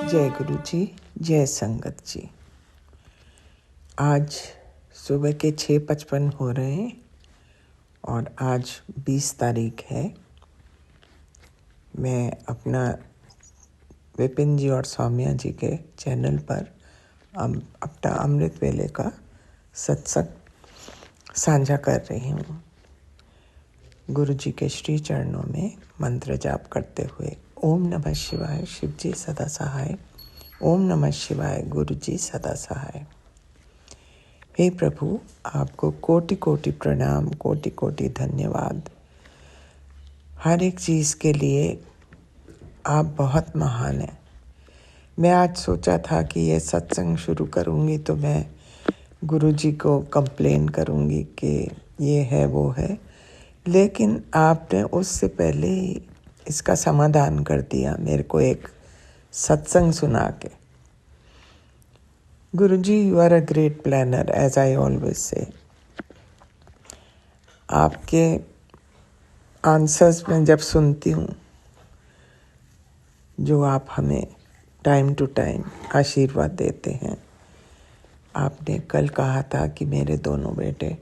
जय गुरु जी, जय संगत जी। आज सुबह के 6:55 हो रहे हैं और आज 20 तारीख है। मैं अपना विपिन जी और सौम्या जी के चैनल पर अपना अमृत वेले का सत्संग साझा कर रही हूँ। गुरु जी के श्री चरणों में मंत्र जाप करते हुए ओम नमः शिवाय, शिव जी सदा सहाय। ओम नमः शिवाय, गुरु जी सदा सहाय। हे प्रभु, आपको कोटि कोटि प्रणाम, कोटि कोटि धन्यवाद। हर एक चीज़ के लिए आप बहुत महान हैं। मैं आज सोचा था कि ये सत्संग शुरू करूँगी तो मैं गुरु जी को कंप्लेन करूँगी कि ये है वो है, लेकिन आपने उससे पहले ही इसका समाधान कर दिया मेरे को एक सत्संग सुना के। गुरुजी, you are a great planner, as I always say. आपके आंसर्स में जब सुनती हूँ, जो आप हमें टाइम टू टाइम आशीर्वाद देते हैं। आपने कल कहा था कि मेरे दोनों बेटे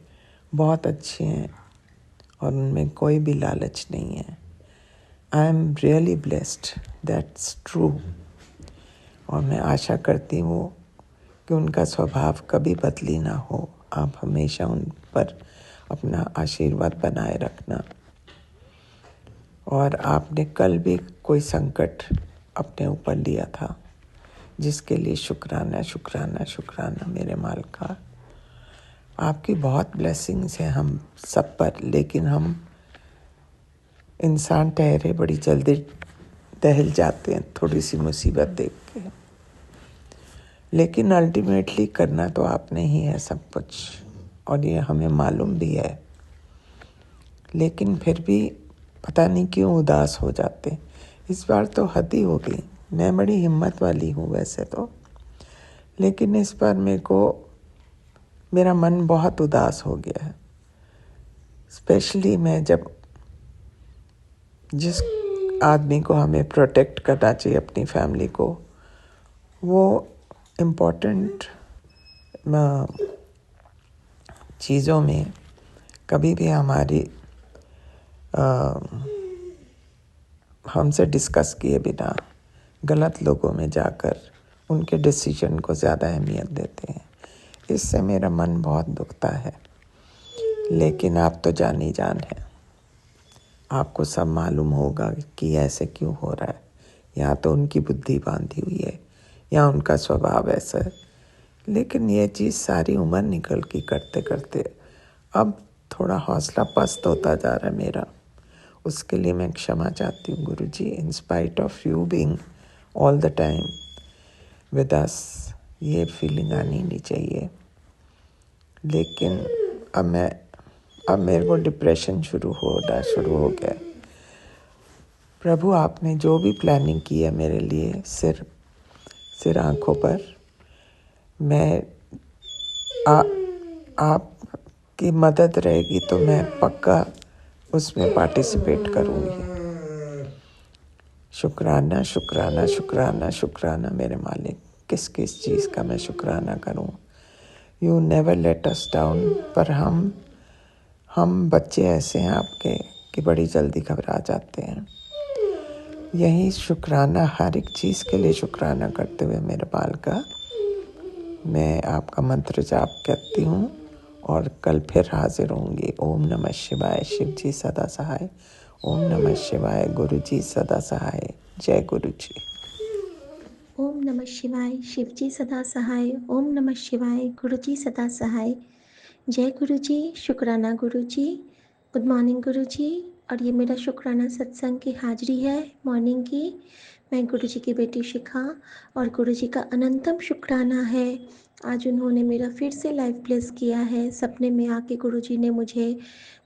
बहुत अच्छे हैं और उनमें कोई भी लालच नहीं है। I am really blessed, that's true. और मैं आशा करती हूँ कि उनका स्वभाव कभी बदली ना हो। आप हमेशा उन पर अपना आशीर्वाद बनाए रखना। और आपने कल भी कोई संकट अपने ऊपर लिया था, जिसके लिए शुक्राना शुक्राना शुक्राना मेरे मालिका। आपकी बहुत ब्लेसिंग्स हैं हम सब पर, लेकिन हम इंसान ठहरे बड़ी जल्दी दहल जाते हैं थोड़ी सी मुसीबत देख के। लेकिन अल्टीमेटली करना तो आपने ही है सब कुछ, और ये हमें मालूम भी है। लेकिन फिर भी पता नहीं क्यों उदास हो जाते। इस बार तो हद ही हो गई। मैं बड़ी हिम्मत वाली हूँ वैसे तो, लेकिन इस बार मेरा मन बहुत उदास हो गया है। स्पेशली मैं जब जिस आदमी को हमें प्रोटेक्ट करना चाहिए, अपनी फैमिली को, वो इम्पोर्टेंट चीज़ों में कभी भी हमसे डिस्कस किए बिना गलत लोगों में जाकर उनके डिसीजन को ज़्यादा अहमियत देते हैं। इससे मेरा मन बहुत दुखता है। लेकिन आप तो जान ही जान हैं, आपको सब मालूम होगा कि ऐसे क्यों हो रहा है। या तो उनकी बुद्धि बांधी हुई है या उनका स्वभाव ऐसा है। लेकिन ये चीज़ सारी उम्र निकल की करते करते अब थोड़ा हौसला पस्त होता जा रहा है मेरा। उसके लिए मैं क्षमा चाहती हूँ गुरु जी। In spite of you being all the time with us, ये फीलिंग आनी नहीं चाहिए। लेकिन अब मेरे को डिप्रेशन शुरू हो गया। प्रभु, आपने जो भी प्लानिंग की है मेरे लिए सिर आंखों पर, मैं आपकी मदद रहेगी तो मैं पक्का उसमें पार्टिसिपेट करूँगी। शुक्राना शुक्राना शुक्राना शुक्राना मेरे मालिक। किस किस चीज़ का मैं शुक्राना करूँ। You never let us down. पर हम बच्चे ऐसे हैं आपके कि बड़ी जल्दी घबरा जाते हैं। यही शुक्राना, हर एक चीज़ के लिए शुक्राना करते हुए मेरे बाल का मैं आपका मंत्र जाप करती हूँ और कल फिर हाजिर होंगी। ओम नमः शिवाय, शिव जी सदा सहाय। ओम नमः शिवाय, गुरु जी सदा सहाय। जय गुरु जी। ओम नमः शिवाय, शिव जी सदा सहाय। ओम नमः शिवाय, गुरु जी सदा सहाय। जय गुरु जी, शुक्राना गुरु जी। गुड मॉर्निंग गुरु जी। और ये मेरा शुक्राना सत्संग की हाजिरी है मॉर्निंग की। मैं गुरु जी की बेटी शिखा, और गुरु जी का अनंतम शुक्राना है। आज उन्होंने मेरा फिर से लाइफ ब्लेस किया है। सपने में आके गुरु जी ने मुझे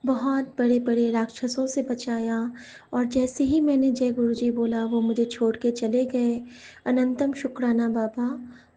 बहुत बड़े बड़े राक्षसों से बचाया, और जैसे ही मैंने जय गुरु जी बोला वो मुझे छोड़ के चले गए। अनंतम शुक्राना बाबा।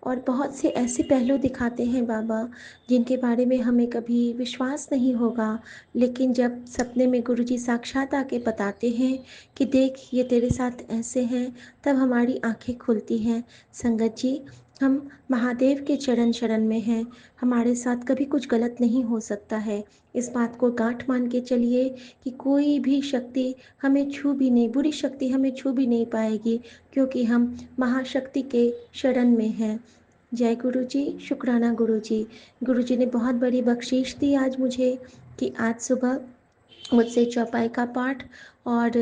और बहुत से ऐसे पहलू दिखाते हैं बाबा जिनके बारे में हमें कभी विश्वास नहीं होगा, लेकिन जब सपने में गुरुजी साक्षात आके बताते हैं कि देख ये तेरे साथ ऐसे हैं, तब हमारी आंखें खुलती हैं। संगत जी, हम महादेव के चरण शरण में हैं, हमारे साथ कभी कुछ गलत नहीं हो सकता है। इस बात को गांठ मान के चलिए कि कोई भी शक्ति हमें छू भी नहीं, बुरी शक्ति हमें छू भी नहीं पाएगी, क्योंकि हम महाशक्ति के शरण में हैं। जय गुरु जी, शुक्राना गुरु जी। गुरु जी ने बहुत बड़ी बख्शीश दी आज मुझे कि आज सुबह मुझसे चौपाई का पाठ और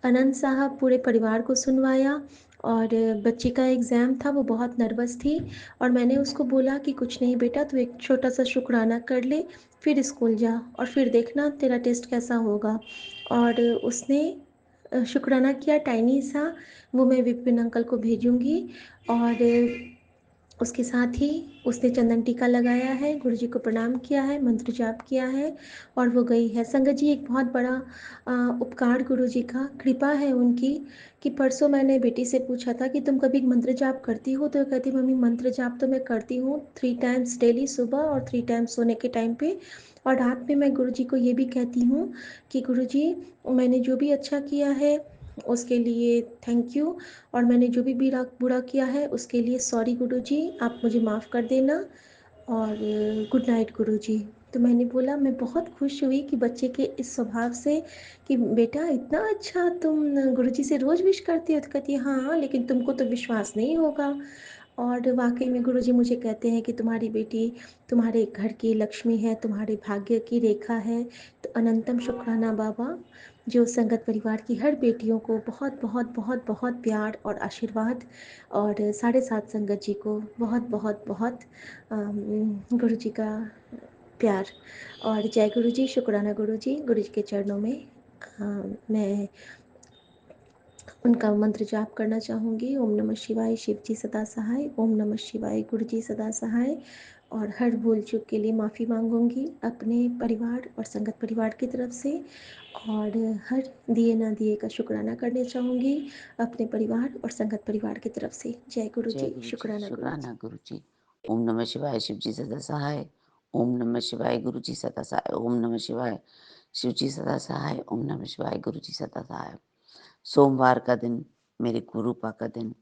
अनंत साहब पूरे परिवार को सुनवाया। और बच्ची का एग्ज़ाम था, वो बहुत नर्वस थी और मैंने उसको बोला कि कुछ नहीं बेटा, तू एक छोटा सा शुक्राना कर ले, फिर स्कूल जा और फिर देखना तेरा टेस्ट कैसा होगा। और उसने शुक्राना किया टाइनी सा, वो मैं विपिन अंकल को भेजूँगी। और उसके साथ ही उसने चंदन टीका लगाया है, गुरु जी को प्रणाम किया है, मंत्र जाप किया है और वो गई है। संगत जी, एक बहुत बड़ा उपकार गुरु जी का, कृपा है उनकी कि परसों मैंने बेटी से पूछा था कि तुम कभी मंत्र जाप करती हो, तो कहती मम्मी मंत्र जाप तो मैं करती हूँ 3 टाइम्स डेली, सुबह और 3 टाइम्स सोने के टाइम पे। और रात में मैं गुरु जी को ये भी कहती हूँ कि गुरु जी, मैंने जो भी अच्छा किया है उसके लिए थैंक यू, और मैंने जो भी बुरा बुरा किया है उसके लिए सॉरी गुरुजी, आप मुझे माफ़ कर देना और गुड नाइट गुरुजी। तो मैंने बोला, मैं बहुत खुश हुई कि बच्चे के इस स्वभाव से कि बेटा इतना अच्छा तुम गुरुजी से रोज़ विश करती हो। तो कहती है हाँ, लेकिन तुमको तो विश्वास नहीं होगा। और वाकई में गुरुजी मुझे कहते हैं कि तुम्हारी बेटी तुम्हारे घर की लक्ष्मी है, तुम्हारे भाग्य की रेखा है। तो अनंतम शुक्राना बाबा, जो संगत परिवार की हर बेटियों को बहुत बहुत बहुत बहुत प्यार और आशीर्वाद, और 7.5 संगत जी को बहुत बहुत बहुत गुरु जी का प्यार। और जय गुरु जी, शुक्राना गुरु जी के चरणों में मैं उनका मंत्र जाप करना चाहूँगी। ओम नमः शिवाय, शिव जी सदा सहाय। ओम नमः शिवाय, गुरु जी सदा सहाय। और हर भूल चूक के लिए माफ़ी मांगूंगी अपने परिवार और संगत परिवार की तरफ से। और हर दिए ना दिए का शुक्राना करना चाहूँगी अपने परिवार और संगत परिवार की तरफ से। जय गुरु जय जी, गुरु जी, शुक्राना गुरु जी। शुक्राना गुरु जी। ओम नमः शिवाय, शिव जी सदा सहाय। ओम नमः शिवाय, गुरु जी सदा सहाय। ओम नमः शिवाय, शिव जी सदा सहाय। ओम नमः शिवाय, गुरु जी सदा सहाय। सोमवार का दिन, मेरे गुरुपा का दिन,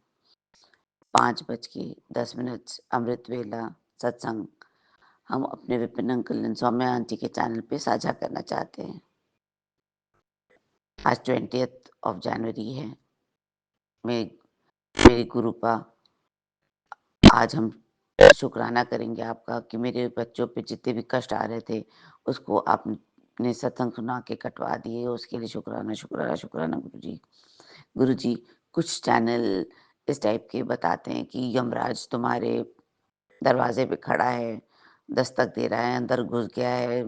5:10 अमृत वेला सत्संग हम अपने Vipin uncle and Saumya aunty के चैनल पे साझा करना चाहते हैं। आज 20 जनवरी है। मेरी गुरुपा, आज हम शुक्राना करेंगे आपका कि मेरे बच्चों पे जितने भी कष्ट आ रहे थे उसको आपने सत्संग सुना के कटवा दिए, उसके लिए शुक्राना शुक्राना शुक्राना गुरु जी। गुरु जी, कुछ चैनल इस टाइप के बताते हैं कि यमराज तुम्हारे दरवाजे पे खड़ा है, दस्तक दे रहा है, अंदर घुस गया है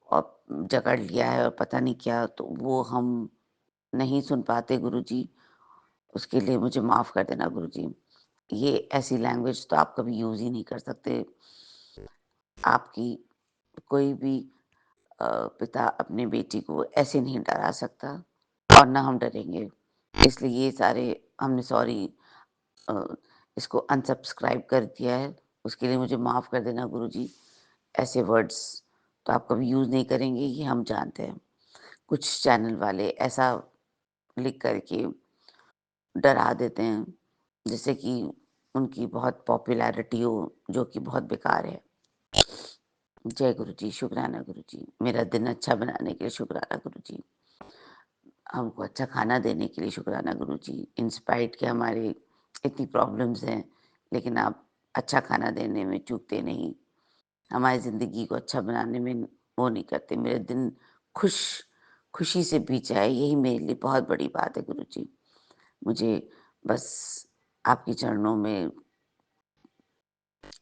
और जकड़ लिया है और पता नहीं क्या, तो वो हम नहीं सुन पाते गुरु जी, उसके लिए मुझे माफ़ कर देना गुरु जी। ये ऐसी लैंग्वेज तो आप कभी यूज़ ही नहीं कर सकते। आपकी कोई भी पिता अपनी बेटी को ऐसे नहीं डरा सकता और ना हम डरेंगे। इसलिए ये सारे हमने सॉरी अ, इसको अनसब्सक्राइब कर दिया है, उसके लिए मुझे माफ़ कर देना गुरुजी। ऐसे वर्ड्स तो आप कभी यूज़ नहीं करेंगे, ये हम जानते हैं। कुछ चैनल वाले ऐसा लिख कर के डरा देते हैं, जिससे कि उनकी बहुत पॉपुलैरिटी हो, जो कि बहुत बेकार है। जय गुरु जी, शुक्राना गुरु जी। मेरा दिन अच्छा बनाने के लिए शुक्राना गुरु जी। हमको अच्छा खाना देने के लिए शुक्राना गुरु जी। इन स्पाइट के हमारे इतनी प्रॉब्लम्स हैं, लेकिन आप अच्छा खाना देने में चूकते नहीं। हमारी ज़िंदगी को अच्छा बनाने में वो नहीं करते। मेरे दिन खुशी से बीत जाए, यही मेरे लिए बहुत बड़ी बात है गुरु जी। मुझे बस आपके चरणों में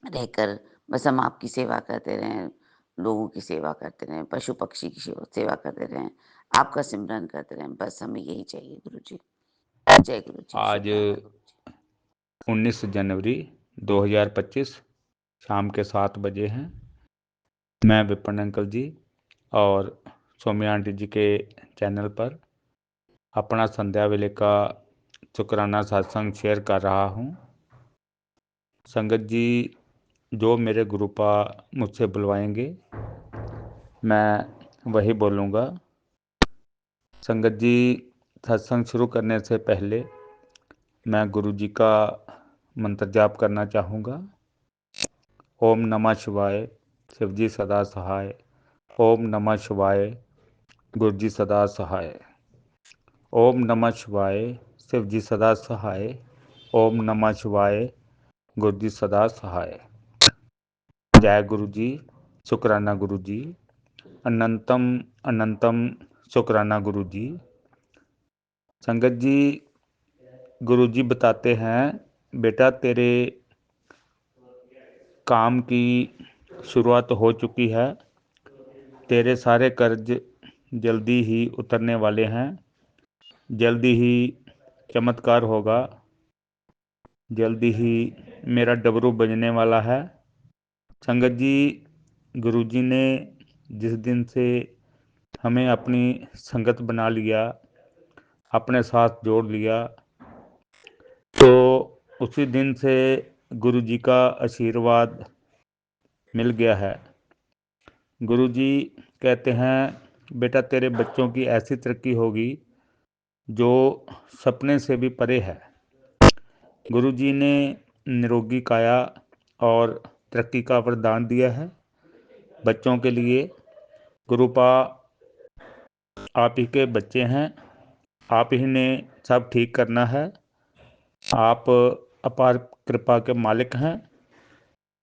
रहकर बस हम आपकी सेवा करते रहें, लोगों की सेवा करते रहें, पशु-पक्षी की सेवा करते रहें, आपका सिमरन करते रहें, बस हमें यही चाहिए गुरुजी। जय गुरुजी, आज शुक्राना गुरुजी। 19 जनवरी 2025 शाम के 7 बजे हैं। मैं विपिन अंकल जी और सौम्या आंटी जी के चैनल पर अपना संध्या वेले का शुक्राना सत्संग शेयर कर रहा हूँ। संगत जी जो मेरे गुरुपा मुझसे बुलवाएंगे मैं वही बोलूँगा। संगत जी सत्संग शुरू करने से पहले मैं गुरु जी का मंत्र जाप करना चाहूँगा। ओम नमः शिवाय, शिव जी सदा सहाय। ओम नमः शिवाय, गुरु जी सदा सहाय। ओम नमः शिवाय, शिव जी सदा सहाय। ओम नमः शिवाय, गुरु जी सदा सहाय। जय गुरु जी, शुक्राना गुरु जी, अनंतम अनंतम शुक्राना गुरु जी। संगत जी गुरु जी बताते हैं बेटा तेरे काम की शुरुआत हो चुकी है, तेरे सारे कर्ज जल्दी ही उतरने वाले हैं, जल्दी ही चमत्कार होगा, जल्दी ही मेरा डबरू बजने वाला है। संगत जी गुरु जी ने जिस दिन से हमें अपनी संगत बना लिया, अपने साथ जोड़ लिया, तो उसी दिन से गुरु जी का आशीर्वाद मिल गया है। गुरु जी कहते हैं बेटा तेरे बच्चों की ऐसी तरक्की होगी जो सपने से भी परे है। गुरु जी ने निरोगी काया और तरक्की का वरदान दिया है बच्चों के लिए। गुरुपा आप ही के बच्चे हैं, आप ही ने सब ठीक करना है। आप अपार कृपा के मालिक हैं,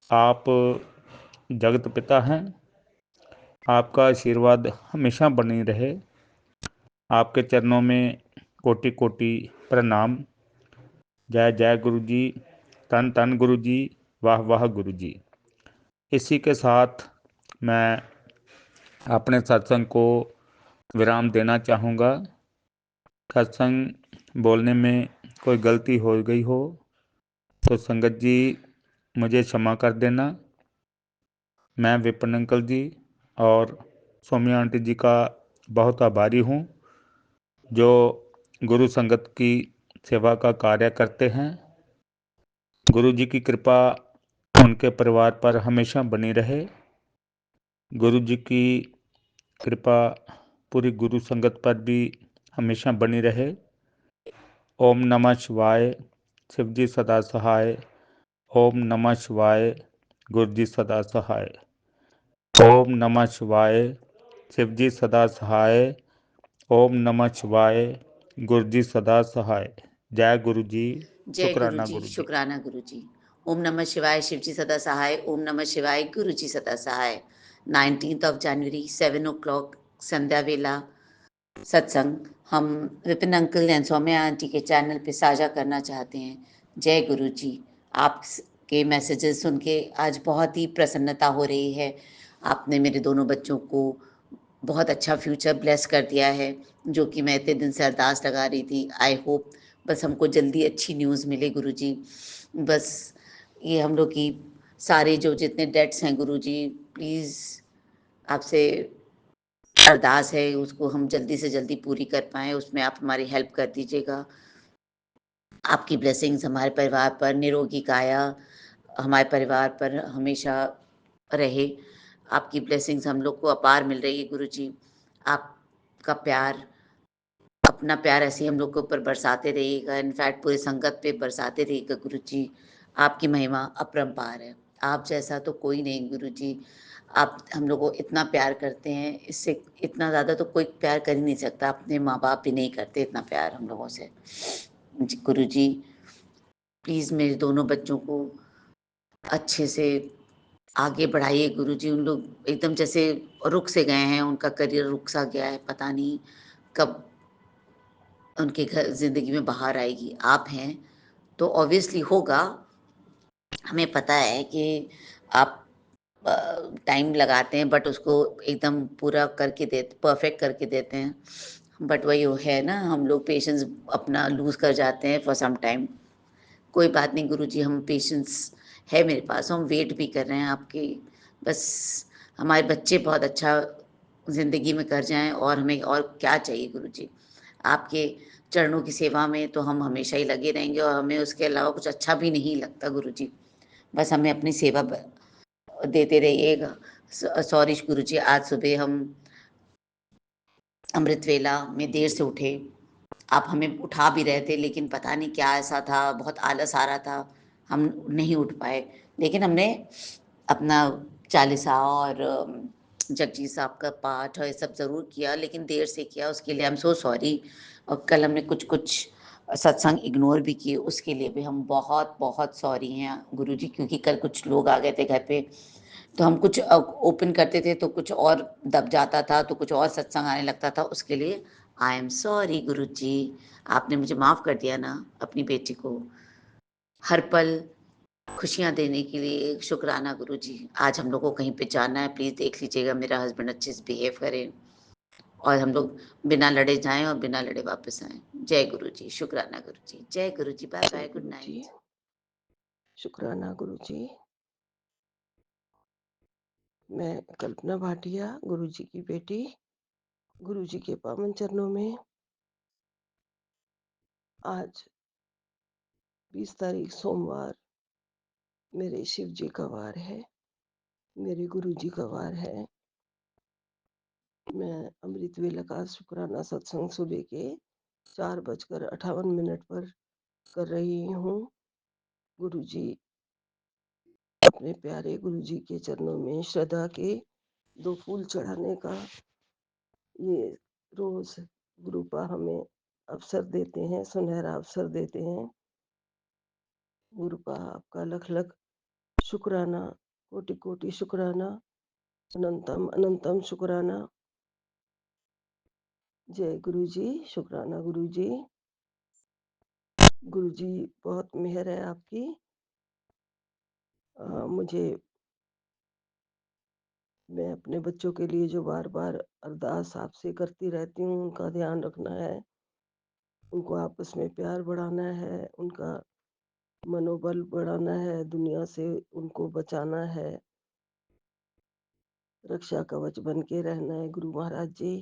आप जगत पिता हैं। आपका आशीर्वाद हमेशा बनी रहे। आपके चरणों में कोटि कोटि प्रणाम। जय जय गुरु जी, तन तन गुरु जी, वाह वाह गुरु जी। इसी के साथ मैं अपने सत्संग को विराम देना चाहूँगा। सत्संग बोलने में कोई गलती हो गई हो तो संगत जी मुझे क्षमा कर देना। मैं विपिन अंकल जी और सौम्या आंटी जी का बहुत आभारी हूँ जो गुरु संगत की सेवा का कार्य करते हैं। गुरु जी की कृपा उनके परिवार पर हमेशा बनी रहे। गुरु जी की कृपा पूरी गुरु संगत पर भी हमेशा बनी रहे। ओम नमः शिवाय, शिव जी सदा सहाय। ओम नमः शिवाय, गुरु जी सदा सहाय। ओम नमः शिवाय, शिव जी सदा सहाय। ओम नमः शिवाय, गुरु जी सदा सहाय। जय गुरु जी, जय गुरु शुक्राना जी, गुरु जी। शुक्राना गुरु जी। ओम नमः शिवाय, शिव जी सदा सहाय। ओम नमः शिवाय, गुरु जी सदा सहाय। 19th of January 7 o'clock संध्या वेला सत्संग हम Vipin uncle and Saumya aunty के चैनल पे साझा करना चाहते हैं। जय गुरु जी। आपके मैसेजेस सुन के आज बहुत ही प्रसन्नता हो रही है। आपने मेरे दोनों बच्चों को बहुत अच्छा फ्यूचर ब्लेस कर दिया है, जो कि मैं इतने दिन से अरदास लगा रही थी। आई होप बस हमको जल्दी अच्छी न्यूज़ मिले गुरु जी। बस ये हम लोग की सारे जो जितने डेट्स हैं गुरु जी, प्लीज़ आपसे अरदास है उसको हम जल्दी से जल्दी पूरी कर पाएँ, उसमें आप हमारी हेल्प कर दीजिएगा। आपकी ब्लेसिंग्स हमारे परिवार पर, निरोगी काया हमारे परिवार पर हमेशा रहे। आपकी ब्लेसिंग्स हम लोग को अपार मिल रही है गुरु जी। आपका प्यार, अपना प्यार ऐसे ही हम लोग के ऊपर बरसाते रहिएगा, इनफैक्ट पूरे संगत पे बरसाते रहिएगा गुरु जी। आपकी महिमा अपरंपार है। आप जैसा तो कोई नहीं गुरु जी। आप हम लोग को इतना प्यार करते हैं, इससे इतना ज़्यादा तो कोई प्यार कर ही नहीं सकता। अपने माँ-बाप भी नहीं करते इतना प्यार हम लोगों से। जी गुरु जी, प्लीज़ मेरे दोनों बच्चों को अच्छे से आगे बढ़ाइए गुरु जी। उन लोग एकदम जैसे रुक से गए हैं, उनका करियर रुक सा गया है, पता नहीं कब उनके घर ज़िंदगी में बाहर आएगी। आप हैं तो ऑब्वियसली होगा। हमें पता है कि आप टाइम लगाते हैं बट उसको एकदम पूरा करके देते, परफेक्ट करके देते हैं। बट वही वो है ना, हम लोग पेशेंस अपना लूज़ कर जाते हैं फॉर सम टाइम। कोई बात नहीं गुरुजी, हम पेशेंस है मेरे पास, हम वेट भी कर रहे हैं आपकी। बस हमारे बच्चे बहुत अच्छा ज़िंदगी में कर जाएँ और हमें और क्या चाहिए गुरुजी। आपके चरणों की सेवा में तो हम हमेशा ही लगे रहेंगे और हमें उसके अलावा कुछ अच्छा भी नहीं लगता गुरुजी। बस हमें अपनी सेवा देते रहिएगा। सॉरी गुरुजी, आज सुबह हम अमृत वेला में देर से उठे। आप हमें उठा भी रहे थे, लेकिन पता नहीं क्या ऐसा था, बहुत आलस आ रहा था, हम नहीं उठ पाए। लेकिन हमने अपना चालीसा और जगजीत साहब का पाठ और ये सब ज़रूर किया, लेकिन देर से किया, उसके लिए आई एम सो सॉरी। और कल हमने कुछ सत्संग इग्नोर भी किए, उसके लिए भी हम बहुत बहुत सॉरी हैं गुरुजी, क्योंकि कल कुछ लोग आ गए थे घर पे, तो हम कुछ ओपन करते थे तो कुछ और दब जाता था, तो कुछ और सत्संग आने लगता था, उसके लिए आई एम सॉरी गुरुजी। आपने मुझे माफ़ कर दिया ना अपनी बेटी को। हर पल खुशियाँ देने के लिए शुक्राना गुरुजी। आज हम लोग को कहीं पे जाना है, प्लीज़ देख लीजिएगा मेरा हस्बैंड अच्छे से बिहेव करे और हम लोग बिना लड़े जाएँ और बिना लड़े वापस आएँ। जय गुरुजी, शुक्राना गुरुजी। जय गुरुजी, बाय जय बाय, गुड गुरु जी। नाइट। शुक्राना गुरु जी। मैं कल्पना भाटिया, गुरु जी की बेटी, गुरु जी के पावन चरणों में आज 20 तारीख सोमवार मेरे शिव जी का वार है, मेरे गुरु जी का वार है। मैं अमृत वेला का शुक्राना सत्संग सुबह के 4:58 पर कर रही हूँ। गुरु जी, अपने प्यारे गुरु जी के चरणों में श्रद्धा के 2 फूल चढ़ाने का ये रोज गुरुपा हमें अवसर देते हैं, सुनहरा अवसर देते हैं। गुरुपा आपका लख लख शुक्राना, कोटि कोटि शुक्राना, अनंतम अनंतम शुक्राना। जय गुरु जी, शुक्राना गुरु जी। गुरु जी, बहुत मेहर है आपकी। मुझे, मैं अपने बच्चों के लिए जो बार बार अरदास आपसे करती रहती हूँ, उनका ध्यान रखना है, उनको आपस में प्यार बढ़ाना है, उनका मनोबल बढ़ाना है, दुनिया से उनको बचाना है, रक्षा कवच बन के रहना है। गुरु महाराज जी,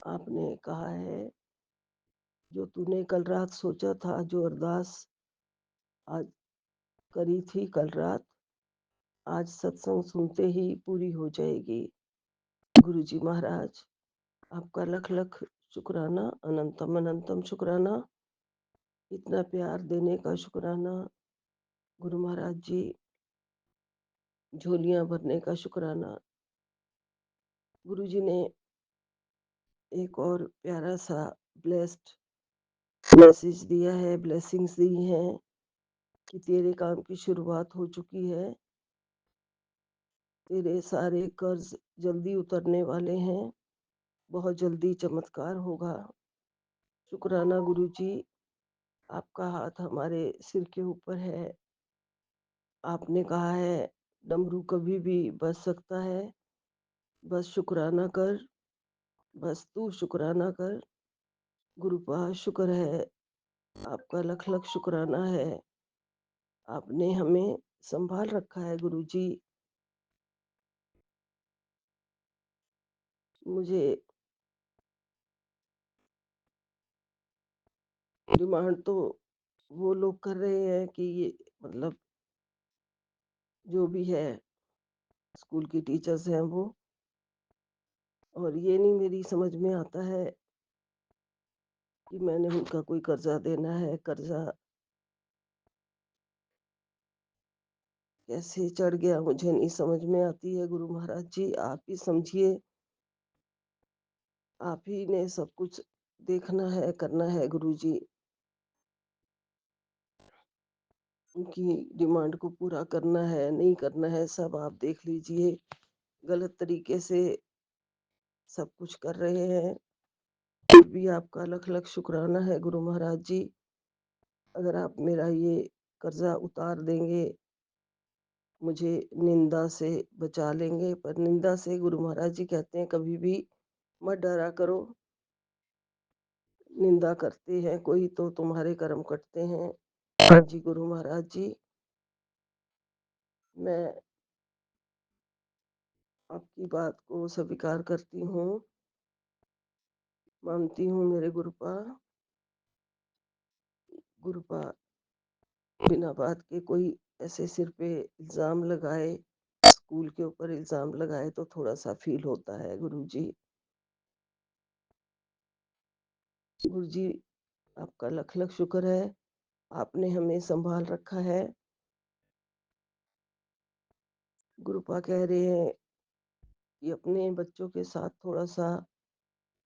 आपने कहा है, जो तूने कल रात सोचा था, जो अरदास आज करी थी कल रात, आज सत्संग सुनते ही पूरी हो जाएगी। गुरु जी महाराज, आपका लख लख शुक्राना, अनंतम अनंतम शुक्राना, इतना प्यार देने का शुक्राना। गुरु महाराज जी, झोलियां भरने का शुक्राना। गुरु जी ने एक और प्यारा सा ब्लेस्ड मैसेज दिया है, ब्लेसिंग्स दी हैं कि तेरे काम की शुरुआत हो चुकी है, तेरे सारे कर्ज जल्दी उतरने वाले हैं, बहुत जल्दी चमत्कार होगा। शुक्राना गुरु जी, आपका हाथ हमारे सिर के ऊपर है। आपने कहा है, डमरू कभी भी बज सकता है, बस शुक्राना कर, बस तू शुक्राना कर। गुरुपा शुक्र है, आपका लख लख शुक्राना है। आपने हमें संभाल रखा है गुरु जी। मुझे डिमांड तो वो लोग कर रहे हैं कि ये, मतलब जो भी है, स्कूल की टीचर्स हैं वो, और ये नहीं मेरी समझ में आता है कि मैंने उनका कोई कर्जा देना है। कर्जा कैसे चढ़ गया मुझे नहीं समझ में आती है। गुरु महाराज जी, आप ही समझिए, आप ही ने सब कुछ देखना है, करना है। गुरु जी, उनकी डिमांड को पूरा करना है, नहीं करना है, सब आप देख लीजिए। गलत तरीके से सब कुछ कर रहे हैं, फिर भी आपका लख लख शुक्राना है गुरु महाराज जी। अगर आप मेरा ये कर्जा उतार देंगे, मुझे निंदा से बचा लेंगे। पर निंदा से गुरु महाराज जी कहते हैं कभी भी मत डरा करो, निंदा करते हैं कोई तो तुम्हारे कर्म कटते हैं। हाँ जी गुरु महाराज जी, मैं आपकी बात को स्वीकार करती हूँ, मानती हूँ मेरे गुरुपा। गुरुपा बिना बात के कोई ऐसे सिर पे इल्ज़ाम लगाए, स्कूल के ऊपर इल्ज़ाम लगाए तो थोड़ा-सा फ़ील होता है गुरुजी। गुरुजी आपका लख-लख शुक्र है, आपने हमें सँभाल रखा है। गुरुपा कह रहे हैं कि अपने बच्चों के साथ थोड़ा-सा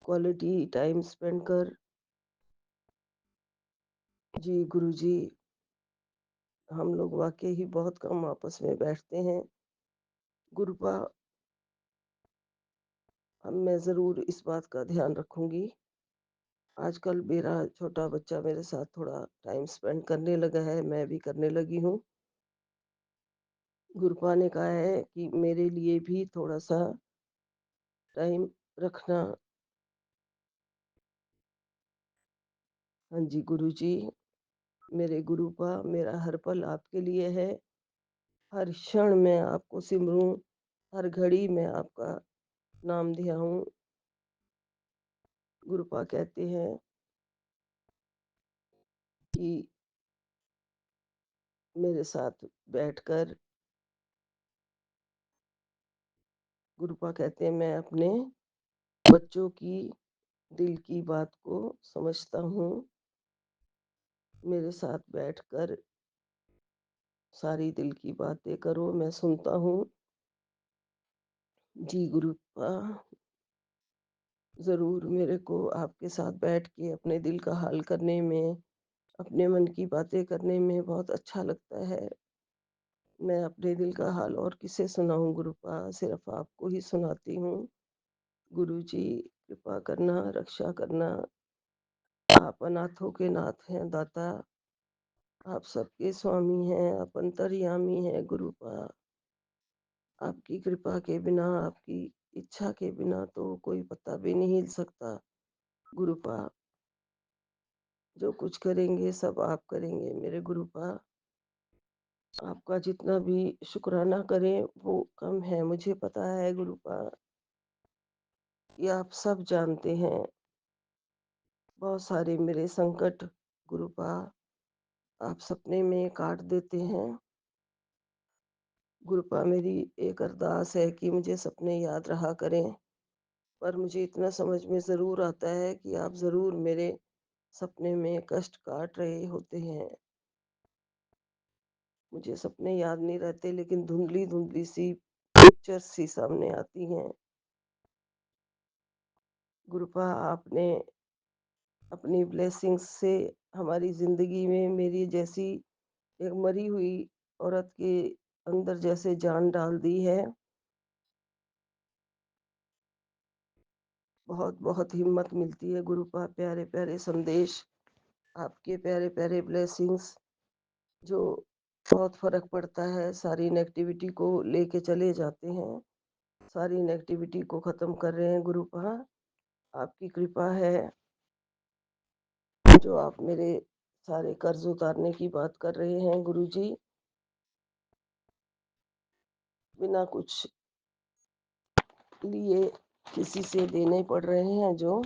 क्वालिटी टाइम स्पेंड कर। जी गुरुजी, हम लोग वाक़ई ही बहुत कम आपस में बैठते हैं। गुरुपा अब मैं ज़रूर इस बात का ध्यान रखूँगी। आजकल मेरा छोटा बच्चा मेरे साथ थोड़ा टाइम स्पेंड करने लगा है, मैं भी करने लगी हूँ। गुरुपा ने कहा है कि मेरे लिए भी थोड़ा-सा टाइम रखना। हाँ जी गुरुजी, मेरे गुरुपा मेरा हर पल आपके लिए है। हर क्षण मैं आपको सिमरूँ, हर घड़ी मैं आपका नाम धियाऊँ। गुरुपा कहते हैं कि मेरे साथ बैठकर गुरुपा कहते हैं मैं अपने बच्चों की दिल की बात को समझता हूँ। मेरे साथ बैठकर सारी दिल की बातें करो, मैं सुनता हूँ। जी गुरुपा, ज़रूर मेरे को आपके साथ बैठ के अपने दिल का हाल करने में, अपने मन की बातें करने में बहुत अच्छा लगता है। मैं अपने दिल का हाल और किसे सुनाऊँ गुरुपा, सिर्फ़ आपको ही सुनाती हूँ। गुरुजी कृपा करना, रक्षा करना। आप अनाथों के नाथ हैं दाता, आप सबके स्वामी हैं, आप अंतर्यामी हैं गुरुपा। आपकी कृपा के बिना, आपकी इच्छा के बिना तो कोई पत्ता भी नहीं हिल सकता गुरुपा। जो कुछ करेंगे सब आप करेंगे मेरे गुरुपा। आपका जितना भी शुक्राना करें वो कम है, मुझे पता है गुरुपा कि आप सब जानते हैं। बहुत सारे मेरे संकट गुरुपा आप सपने में काट देते हैं। गुरुपा मेरी एक अरदास है कि मुझे सपने याद रहा करें, पर मुझे इतना समझ में ज़रूर आता है कि आप ज़रूर मेरे सपने में कष्ट काट रहे होते हैं। मुझे सपने याद नहीं रहते लेकिन धुंधली-धुंधली सी पिक्चर्स सी सामने आती हैं। गुरुपा आपने अपनी ब्लेसिंग्स से हमारी ज़िंदगी में मेरी जैसी एक मरी हुई औरत के अंदर जैसे जान डाल दी है। बहुत-बहुत हिम्मत मिलती है गुरुपा, प्यारे-प्यारे संदेश, आपके प्यारे-प्यारे ब्लेसिंग्स जो बहुत फ़र्क पड़ता है, सारी नेगेटिविटी को लेके चले जाते हैं। सारी नेगेटिविटी को ख़त्म कर रहे हैं गुरुपा। आपकी कृपा है जो आप मेरे सारे कर्ज़ उतारने की बात कर रहे हैं गुरुजी। बिना कुछ लिए किसी से देने पड़ रहे हैं जो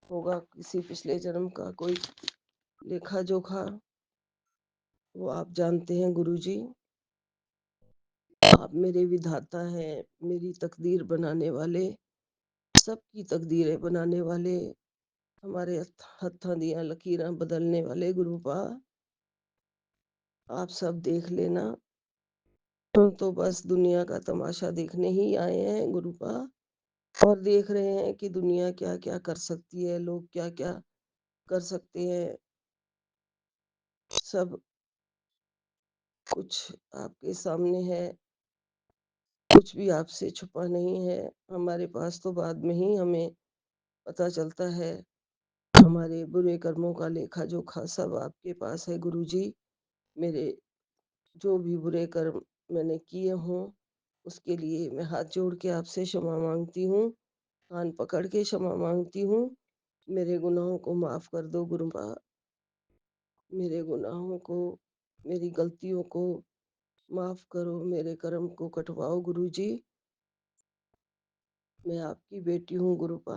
होगा किसी पिछले जन्म का कोई लेखा-जोखा, वो आप जानते हैं गुरुजी। आप मेरे विधाता हैं, मेरी तकदीर बनाने वाले, सबकी तकदीरें बनाने वाले, हमारे हत्थां दियां लकीरां बदलने वाले गुरुपा, आप सब देख लेना। हम तो बस दुनिया का तमाशा देखने ही आए हैं गुरुपा, और देख रहे हैं कि दुनिया क्या-क्या कर सकती है, लोग क्या-क्या कर सकते हैं। सब कुछ आपके सामने है, कुछ भी आपसे छुपा नहीं है। हमारे पास तो बाद में ही हमें पता चलता है। हमारे बुरे कर्मों का लेखा-जोखा सब आपके पास है गुरुजी। मेरे जो भी बुरे कर्म मैंने किए हों, उसके लिए मैं हाथ जोड़ के आपसे क्षमा माँगती हूँ, कान पकड़ के क्षमा माँगती हूँ। मेरे गुनाहों को माफ़ कर दो गुरुपा, मेरे गुनाहों को, मेरी गलतियों को माफ़ करो, मेरे कर्म को कटवाओ गुरुजी। मैं आपकी बेटी हूँ गुरुपा।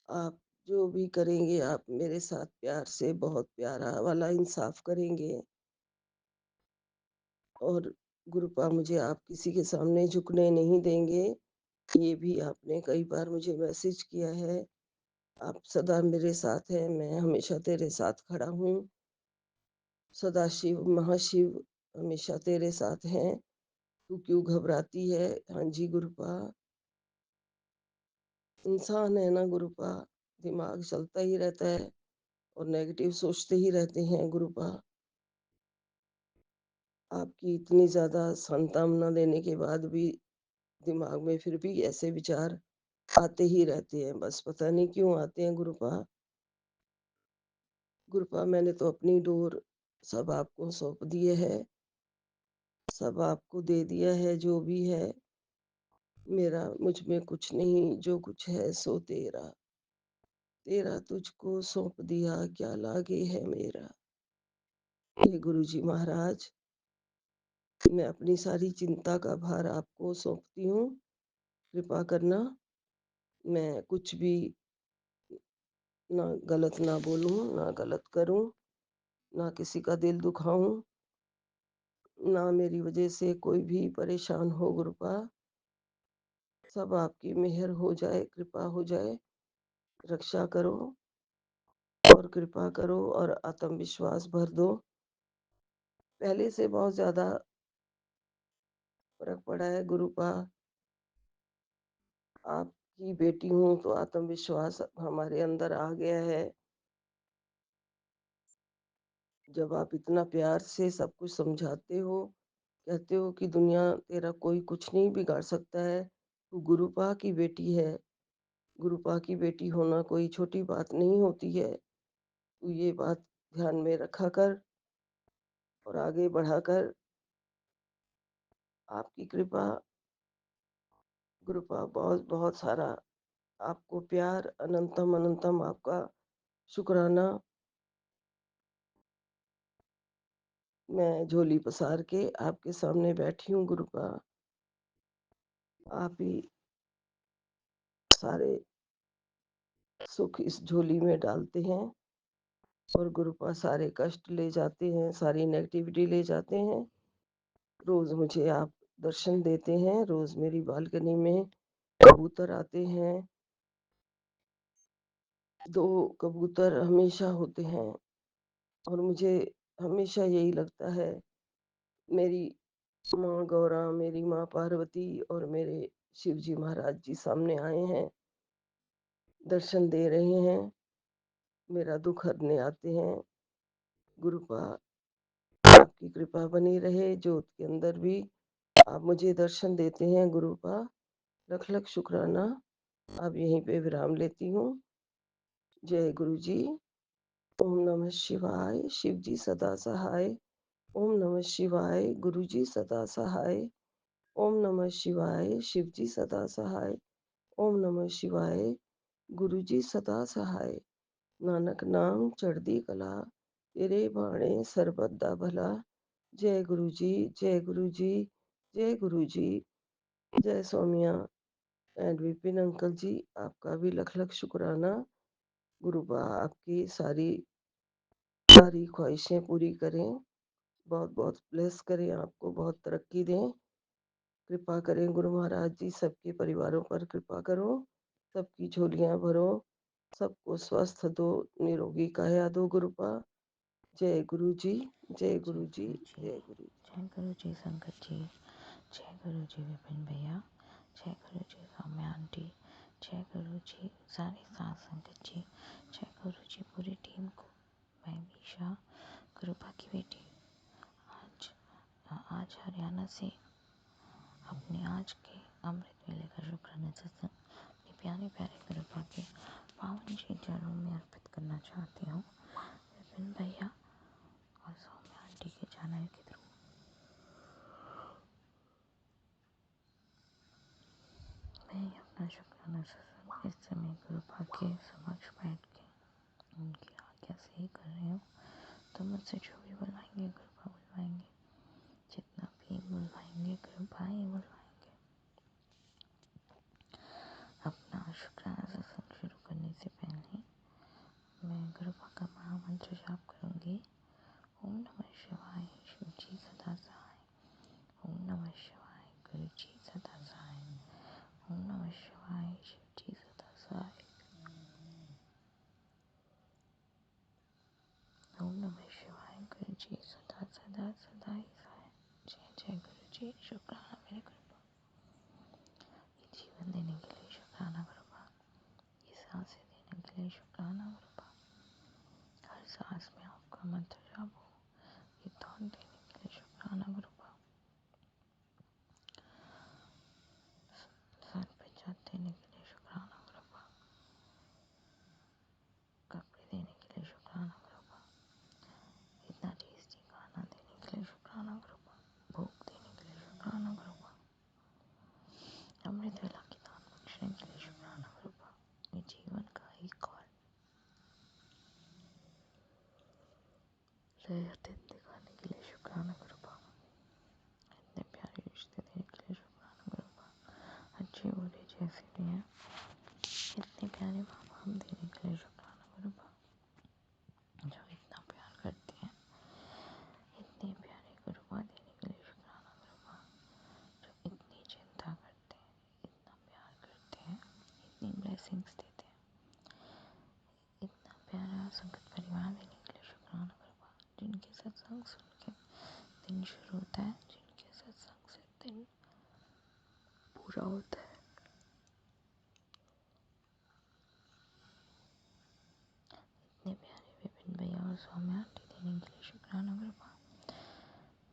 आप जो भी करेंगे आप मेरे साथ प्यार से, बहुत प्यारा वाला इंसाफ करेंगे। और गुरुपा मुझे आप किसी के सामने झुकने नहीं देंगे। ये भी आपने कई बार मुझे मैसेज किया है। आप सदा मेरे साथ हैं, मैं हमेशा तेरे साथ खड़ा हूँ। सदाशिव, महाशिव हमेशा तेरे साथ हैं। तू क्यों घबराती है? हाँ जी गुरुपा। इंसान है ना गुरुपा, दिमाग चलता ही रहता है और नेगेटिव सोचते ही रहते हैं गुरुपा। आपकी इतनी ज़्यादा सांत्वना देने के बाद भी दिमाग में फिर भी ऐसे विचार आते ही रहते हैं, बस पता नहीं क्यों आते हैं गुरुपा। गुरुपा मैंने तो अपनी डोर सब आपको सौंप दिए है, सब आपको दे दिया है जो भी है। मेरा मुझ में कुछ नहीं, जो कुछ है सो तेरा। तेरा तुझको सौंप दिया, क्या लागे है मेरा। हे गुरुजी महाराज, मैं अपनी सारी चिंता का भार आपको सौंपती हूँ। कृपा करना, मैं कुछ भी ना गलत ना बोलूँ, ना गलत करूँ, ना किसी का दिल दुखाऊँ, ना मेरी वजह से कोई भी परेशान हो गुरुपा। सब आपकी मेहर हो जाए, कृपा हो जाए। रक्षा करो और कृपा करो और आत्मविश्वास भर दो। पहले से बहुत ज़्यादा फ़र्क पड़ा है गुरुपा। आपकी बेटी हूँ तो आत्मविश्वास हमारे अंदर आ गया है। जब आप इतना प्यार से सब कुछ समझाते हो, कहते हो कि दुनिया तेरा कोई कुछ नहीं बिगाड़ सकता है, तू गुरुपा की बेटी है। गुरुपा की बेटी होना कोई छोटी बात नहीं होती है। तू ये बात ध्यान में रखा कर और आगे बढ़ा कर। आपकी कृपा गुरुपा, बहुत बहुत सारा आपको प्यार, अनंतम अनंतम आपका शुक्राना। मैं झोली पसार के आपके सामने बैठी हूँ गुरुपा। आप ही सारे सुख इस झोली में डालते हैं और गुरुपा सारे कष्ट ले जाते हैं, सारी नेगेटिविटी ले जाते हैं। रोज मुझे आप दर्शन देते हैं, रोज मेरी बालकनी में कबूतर आते हैं। 2 कबूतर हमेशा होते हैं और मुझे हमेशा यही लगता है, मेरी माँ गौरा, मेरी माँ पार्वती और मेरे शिवजी महाराज जी सामने आए हैं, दर्शन दे रहे हैं, मेरा दुख हरने आते हैं। गुरुपा, आपकी कृपा बनी रहे, जोत के अंदर भी आप मुझे दर्शन देते हैं गुरुपा। लख लख शुक्राना। अब यहीं पे विराम लेती हूँ। जय गुरु जी। ओम नमः शिवाय, शिव जी सदा सहाय। ओम नमः शिवाय, गुरु जी सदा सहाय। ओम नमः शिवाय, शिव जी सदा सहाय। ओम नमः शिवाय, गुरु जी सदा सहाय। नानक नाम चढ़दी कला, तेरे बाणे सरबत दा भला। जय गुरु जी, जय गुरु जी, जय गुरु जी। जय सौम्या एंड विपिन अंकल जी, आपका भी लख लख शुक्राना। गुरुबा आपकी सारी सारी ख्वाहिशें पूरी करें, बहुत बहुत ब्लेस करें, आपको बहुत तरक्की दें। कृपा करें गुरु महाराज जी, सबके परिवारों पर कृपा करो, सबकी झोलियां भरो, सबको स्वस्थ दो, निरोगी काया दो गुरुपा। जय गुरु जी, जय गुरु जी, जय गुरु जी। जय गुरु जी संगत जी, जय गुरु जी विपिन भैया, जय गुरु जी सौम्या आंटी, जय गुरु जी सारी साथ संगत जी, जय गुरु जी पूरी टीम को। मैं मीशा, गुरुपा की बेटी, आज आज हरियाणा से अपने आज के अमृत वेले का शुक्राना सत्संग अपने प्यारे प्यारे गुरुपा के पावन जी चरणों में अर्पित करना चाहती हूँ। विपिन भैया और सौम्या आंटी के चैनल के थ्रू मैं अपना शुक्राना सत्संग इस समय गुरुपा के समक्ष बैठ के उनकी आज्ञा से ही कर रही हूँ। तो मुझसे जो भी बुलवाएंगे गुरुपा बुलवाएंगे, जितना भी बुलवाएंगे गुरुपा ही बुलवाएंगे। अपना शुक्राना सत्संग शुरू करने से पहले मंत्र जाप हो, ये थॉट देने के लिए शुक्राना कृपा, सर पे छत देने के लिए शुक्राना कृपा, कपड़े देने के लिए शुक्राना कृपा, इतना टेस्टी खाना देने के लिए शुक्राना कृपा, भोग देने के लिए शुक्राना कृपा, अमृत वेला की दान बख्शने के लिए शुक्राना कृपा, ये जीवन का एक और नया दिन दिखाने के लिए शुक्राना कृपा, इतने प्यारे रिश्ते देने के लिए शुक्राना कृपा, अच्छे बुरे जैसे भी हैं इतने प्यारे माँ बाप देने के लिए शुक्राना कृपा, जो इतना प्यार करते हैं, इतने प्यारे कृपा देने के लिए शुक्राना कृपा, जो इतनी चिंता करते हैं, इतना प्यार करते हैं, इतनी ब्लेसिंग्स देते हैं, इतना प्यारा संगत परिवार देने के लिए शुक्राना कृपा, जिनके सत्संग सुन के दिन शुरू होता है, जिनके सत्संग से दिन पूरा होता है। इतने प्यारे विपिन भैया और सौम्या आंटी देने के लिए शुक्राना कृपा,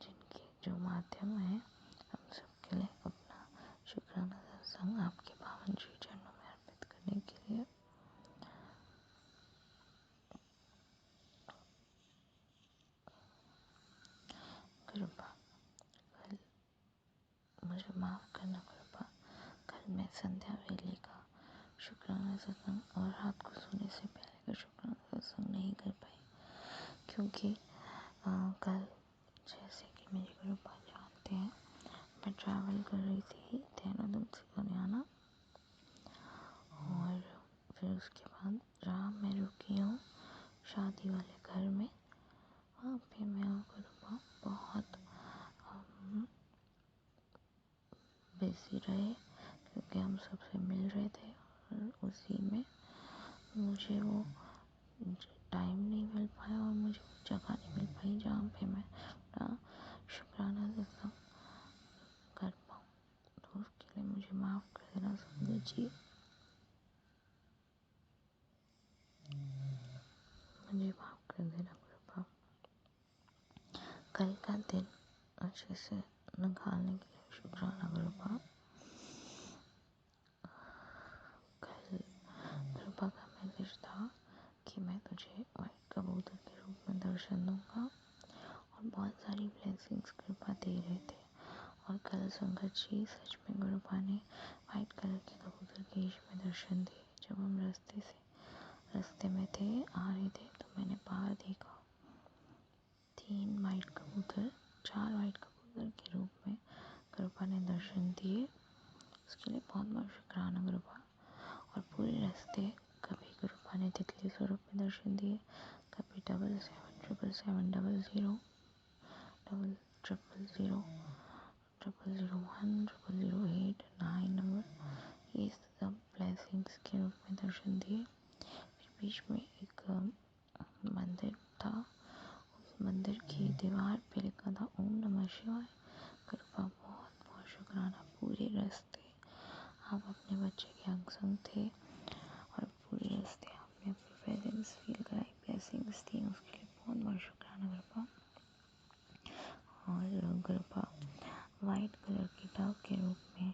जिनके जो माध्यम है हम सबके लिए अपना शुक्राना सत्संग आपके पावन श्री चरणों में अर्पित करने के लिए। कृपा कल मुझे माफ़ करना कृपा, कल मैं संध्या वेले का शुक्राना सत्संग और रात को सोने से पहले का शुक्राना सत्संग नहीं कर पाई, क्योंकि कल जैसे कि मेरी कृपा जानते हैं मैं ट्रैवल कर रही थी देहरादून से हरियाणा, और फिर उसके बाद जहाँ मैं रुकी हूँ शादी वाले घर में, वहाँ पे मैं और कृपा बहुत बिजी रहे, क्योंकि हम सबसे मिल रहे थे और उसी में मुझे वो टाइम नहीं मिल पाया और मुझे वो जगह नहीं मिल पाई जहाँ पे मैं अपना शुक्राना सत्संग कर पाऊँ, तो उसके लिए मुझे माफ़ कर देना संगत जी, मुझे माफ़ कर देना कृपा। कल का दिन अच्छे से निकालने के लिए शुक्राना कृपा। कल कृपा का मैसेज था कि मैं तुझे व्हाइट कबूतर के रूप में दर्शन दूंगा, और बहुत सारी ब्लेसिंग्स कृपा दे रहे थे, और कल संगत जी सच में कृपा ने व्हाइट कलर के कबूतर के वेश में दर्शन दिए। जब हम रास्ते में थे आ रहे थे तो मैंने बाहर देखा 4 वाइट कबूतर के रूप में कृपा ने दर्शन दिए, उसके लिए बहुत बहुत शुक्राना कृपा। और पूरे रास्ते कभी कृपा ने तितली स्वरूप में दर्शन दिए, कभी 77770000, 0001, 0008, 9 नंबर, ये सब ब्लेसिंग्स के रूप में दर्शन दिए। फिर बीच में एक मंदिर था, उस मंदिर की दीवार पे लिखा था ओम नमः शिवाय। कृपा बहुत बहुत शुक्राना, पूरे रास्ते आप अपने बच्चे के अंग संग थे और पूरे रास्ते आपने अपनी प्रेजेंस फील कराई, ब्लेसिंग्स दी, उसके लिए बहुत बहुत शुक्राना कृपा। और कृपा वाइट कलर की डव के रूप में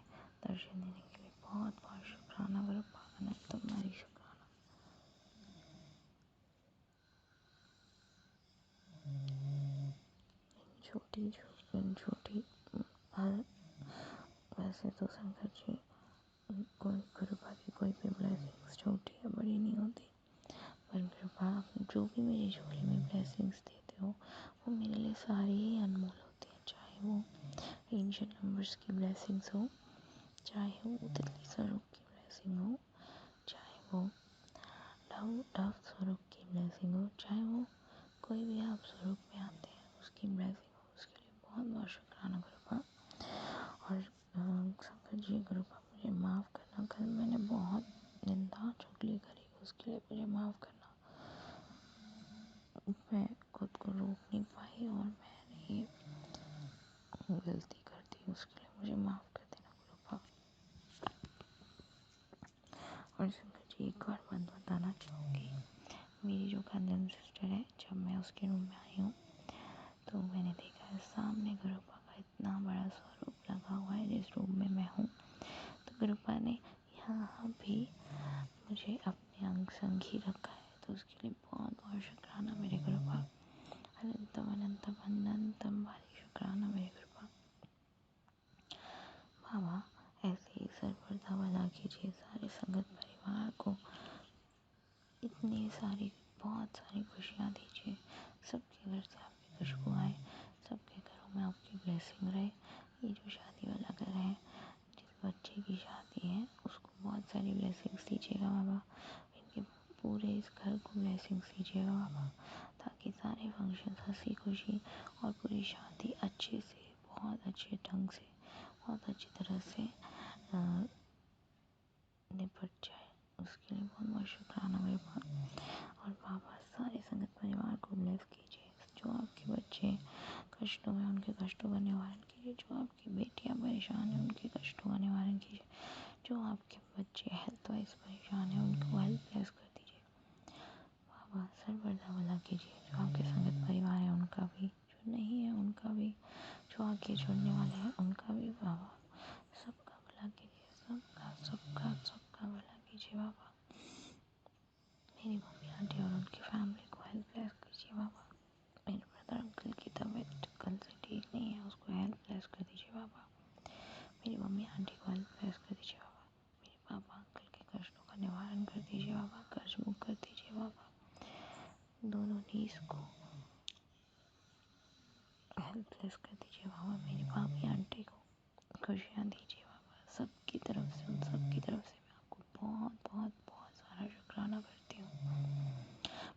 दर्शन देने के लिए बहुत बहुत शुक्राना कृपा, अनंत तुम्हारी शुक्राना। छोटी हर वैसे तो शंकर जी कोई कृपा की कोई भी ब्लेसिंग्स छोटी या बड़ी नहीं होती, पर कृपा आप जो भी मेरी झोली में ब्लेसिंग्स देते हो वो मेरे लिए सारी ही अनमोल होती है, चाहे वो एंशिएंट नंबर्स की ब्लेसिंग्स हो, चाहे वो तितली स्वरूप की ब्लेसिंग हो, चाहे वो डव स्वरूप की ब्लेसिंग हो, चाहे वो कोई भी आप स्वरूप में आते हैं उसकी ब्लेसिंग हो, उसके लिए बहुत बहुत शुक्राना कृपा। और शंकर जी कृपा मुझे माफ़ करना, कल मैंने बहुत निंदा चुगली करी, उसके लिए मुझे माफ़ करना, मैं खुद को रोक नहीं पाई और मैंने ये गलती कर दी, उसके लिए मुझे माफ़ कर देना कृपा। और शंकर जी एक और बात बताना चाहूँगी, मेरी जो कज़न सिस्टर है, जब मैं उसके रूम में आई हूँ तो मैंने देखा है सामने गुरुपा का इतना बड़ा स्वरूप लगा हुआ है जिस रूम में मैं हूँ। तो गुरुपा ने यहाँ भी मुझे अपने अंग संग ही रखा है, तो उसके लिए बहुत बहुत शुक्राना मेरे गुरुपा। अनंतम अनंतम अनंतम भारी शुक्राना मेरे गुरुपा। बाबा ऐसे ही सर्वदा भला कीजिए सारे संगत परिवार को, इतनी सारी बहुत सारी खुशियाँ दीजिए, सबके घर से आपकी खुशबू आए, सबके घरों में आपकी ब्लेसिंग रहे। ये जो शादी वाला घर है, जिस बच्चे की शादी है, उसको बहुत सारी ब्लेसिंग्स दीजिएगा बाबा। इनके पूरे इस घर को ब्लेसिंग्स दीजिएगा बाबा, ताकि सारे फंक्शन हंसी खुशी और पूरी शादी अच्छे से, बहुत अच्छे ढंग से, बहुत अच्छी तरह से निपट जाए। उसके लिए बहुत बहुत शुक्राना मेरे पास। और बाबा सारे संगत परिवार को ब्लेस कीजिए, जो आपके बच्चे कष्टों में, उनके कष्टों का निवारण कीजिए, जो आपकी बेटियां परेशान हैं उनके कष्टों का निवारण कीजिए, जो आपके बच्चे हेल्थ वाइज परेशान हैं उनको हेल्थ ब्लेस कर दीजिए बाबा। सर्वदा भला कीजिए, जो आपके संगत परिवार है उनका भी, जो नहीं है उनका भी, जो आगे जुड़ने वाले हैं उनका भी बाबा। सबका भला कीजिए, सबका सबका सबका भला कीजिए बाबा। मेरी मम्मी आंटी और उनकी फैमिली को हेल्प ब्लेस कीजिए बाबा। मेरे ब्रदर अंकल की तबीयत कल से ठीक नहीं है, उसको हेल्प ब्लेस कर दीजिए बाबा। मेरी मम्मी आंटी को हेल्प ब्लेस कर दीजिए बाबा। मेरे पापा अंकल के कष्टों का निवारण कर दीजिए बाबा, कर्ज मुक्त कर दीजिए बाबा। दोनों नीस को हेल्प ब्लेस कर दीजिए बाबा। मेरी भाभी आंटी को खुशियाँ दीजिए बाबा। सबकी तरफ से, उन सबकी तरफ से मैं आपको बहुत बहुत बहुत सारा शुक्राना करती हूँ।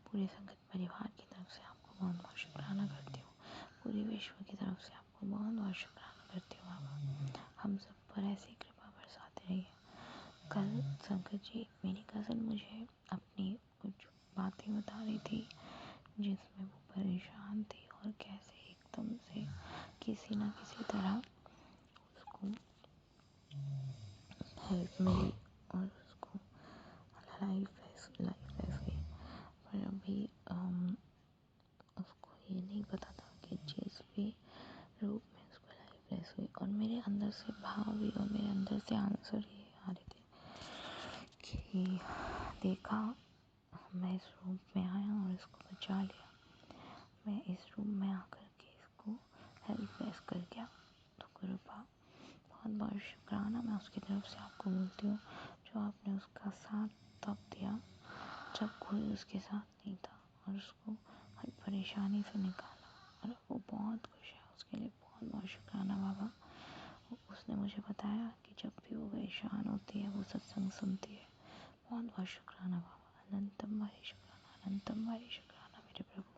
पूरे संगत परिवार की तरफ से आपको बहुत बहुत शुक्राना करती हूँ। पूरे विश्व की तरफ से आपको बहुत बहुत शुक्राना करती हूँ बाबा। हम सब पर ऐसी कृपा बरसाते रहिए। कल संगत जी, मेरी कज़न मुझे अपनी कुछ बातें बता रही थी जिसमें वो परेशान थी और कैसे एकदम से किसी ना किसी तरह उसको हेल्प मिली और उसको लाइफ ऐस गई। पर अभी उसको ये नहीं पता था कि जिस भी रूप में उसको लाइफ ऐस हुई। और मेरे अंदर से भाव भी और मेरे अंदर से आंसर ये आ रहे थे कि देखा, मैं इस रूप में आया और इसको बचा लिया, मैं इस रूम में आकर के इसको हेल्प ऐस कर गया। तो कृपा बहुत बहुत शुक्राना मैं उसकी तरफ से आपको बोलती हूँ, जो आपने उसका साथ तब दिया जब कोई उसके साथ नहीं था और उसको हर परेशानी से निकाला, और वो बहुत खुश है। उसके लिए बहुत बहुत शुक्राना बाबा। उसने मुझे बताया कि जब भी वो परेशान होती है वो सत्संग सुनती है। बहुत बहुत शुक्राना बाबा। अनंतम भारी शुक्राना, अनंतम भारी शुक्राना मेरे प्रभु।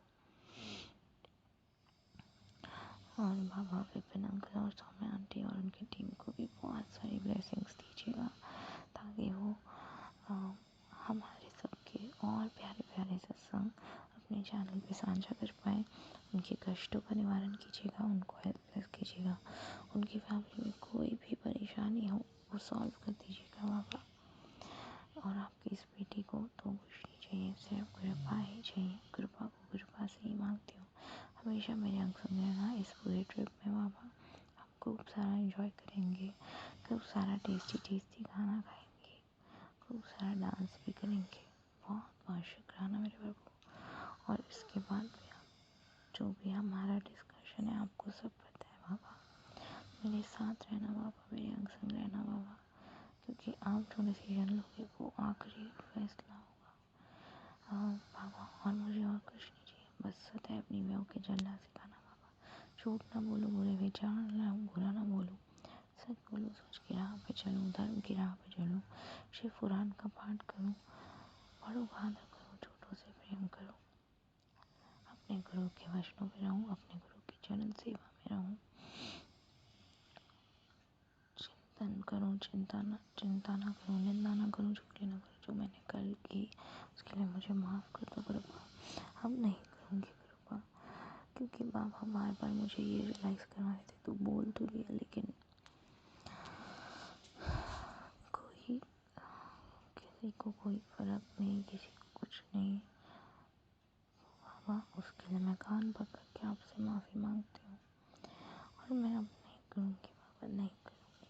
और बाबा विपिन अंकल और सौम्या आंटी और उनकी टीम को भी बहुत सारी ब्लेसिंग्स दीजिएगा, ताकि वो हमारे सबके और प्यारे प्यारे सत्संग अपने चैनल पे साझा कर पाएँ। उनके कष्टों का निवारण कीजिएगा, उनको हेल्प कीजिएगा, उनकी फैमिली में कोई भी परेशानी हो वो सॉल्व कर दीजिएगा बाबा। और आपकी इस बेटी को तो कुछ नहीं चाहिए, सिर्फ कृपा ही चाहिए। कृपा को कृपा से ही मांगती हूँ। हमेशा मेरे अंग संग रहना इस पूरे ट्रिप में बाबा। हम खूब सारा एंजॉय करेंगे, खूब सारा टेस्टी टेस्टी खाना खाएंगे, खूब सारा डांस भी करेंगे। बहुत बहुत शुक्राना मेरे प्रभु। और इसके बाद भी आप जो भी हमारा डिस्कशन है आपको सब पता है बाबा। मेरे साथ रहना बाबा, मेरे अंग संग रहना बाबा, क्योंकि आप जो डिसीजन लोगे वो आखिरी फैसला होगा बाबा। और मुझे और कुछ नहीं चाहिए, बस सदैव नीवे होके चलना सिखाना बाबा। झूठ ना बोलूँ, बुरे विचार ना, बुरा ना बोलूँ, सच बोलूँ, सच की राह पे चलूँ, धर्म की राह पे चलूँ, शिव पुराण का पाठ करूँ, बड़ों का आदर करूँ, छोटों से प्रेम करूँ, अपने गुरु के वचनों में रहूँ, अपने गुरु की चरण सेवा में रहूँ, चिंतन करूँ, चिंता ना करूँ, निंदा ना करूँ, चुगली ना करूँ। जो मैंने कल की उसके लिए मुझे माफ़ कर दो कृपा। अब नहीं करूँगी कृपा, क्योंकि बाबा बार बार मुझे ये रियलाइज़ करवा रहे थे, तू बोल तो लिया लेकिन कोई किसी को कोई फ़र्क नहीं, किसी को कुछ नहीं। हुआ उसके लिए मैं कान पकड़ के आपसे माफ़ी मांगती हूँ और मैं अब नहीं करूँगी बाबा, नहीं करूँगी।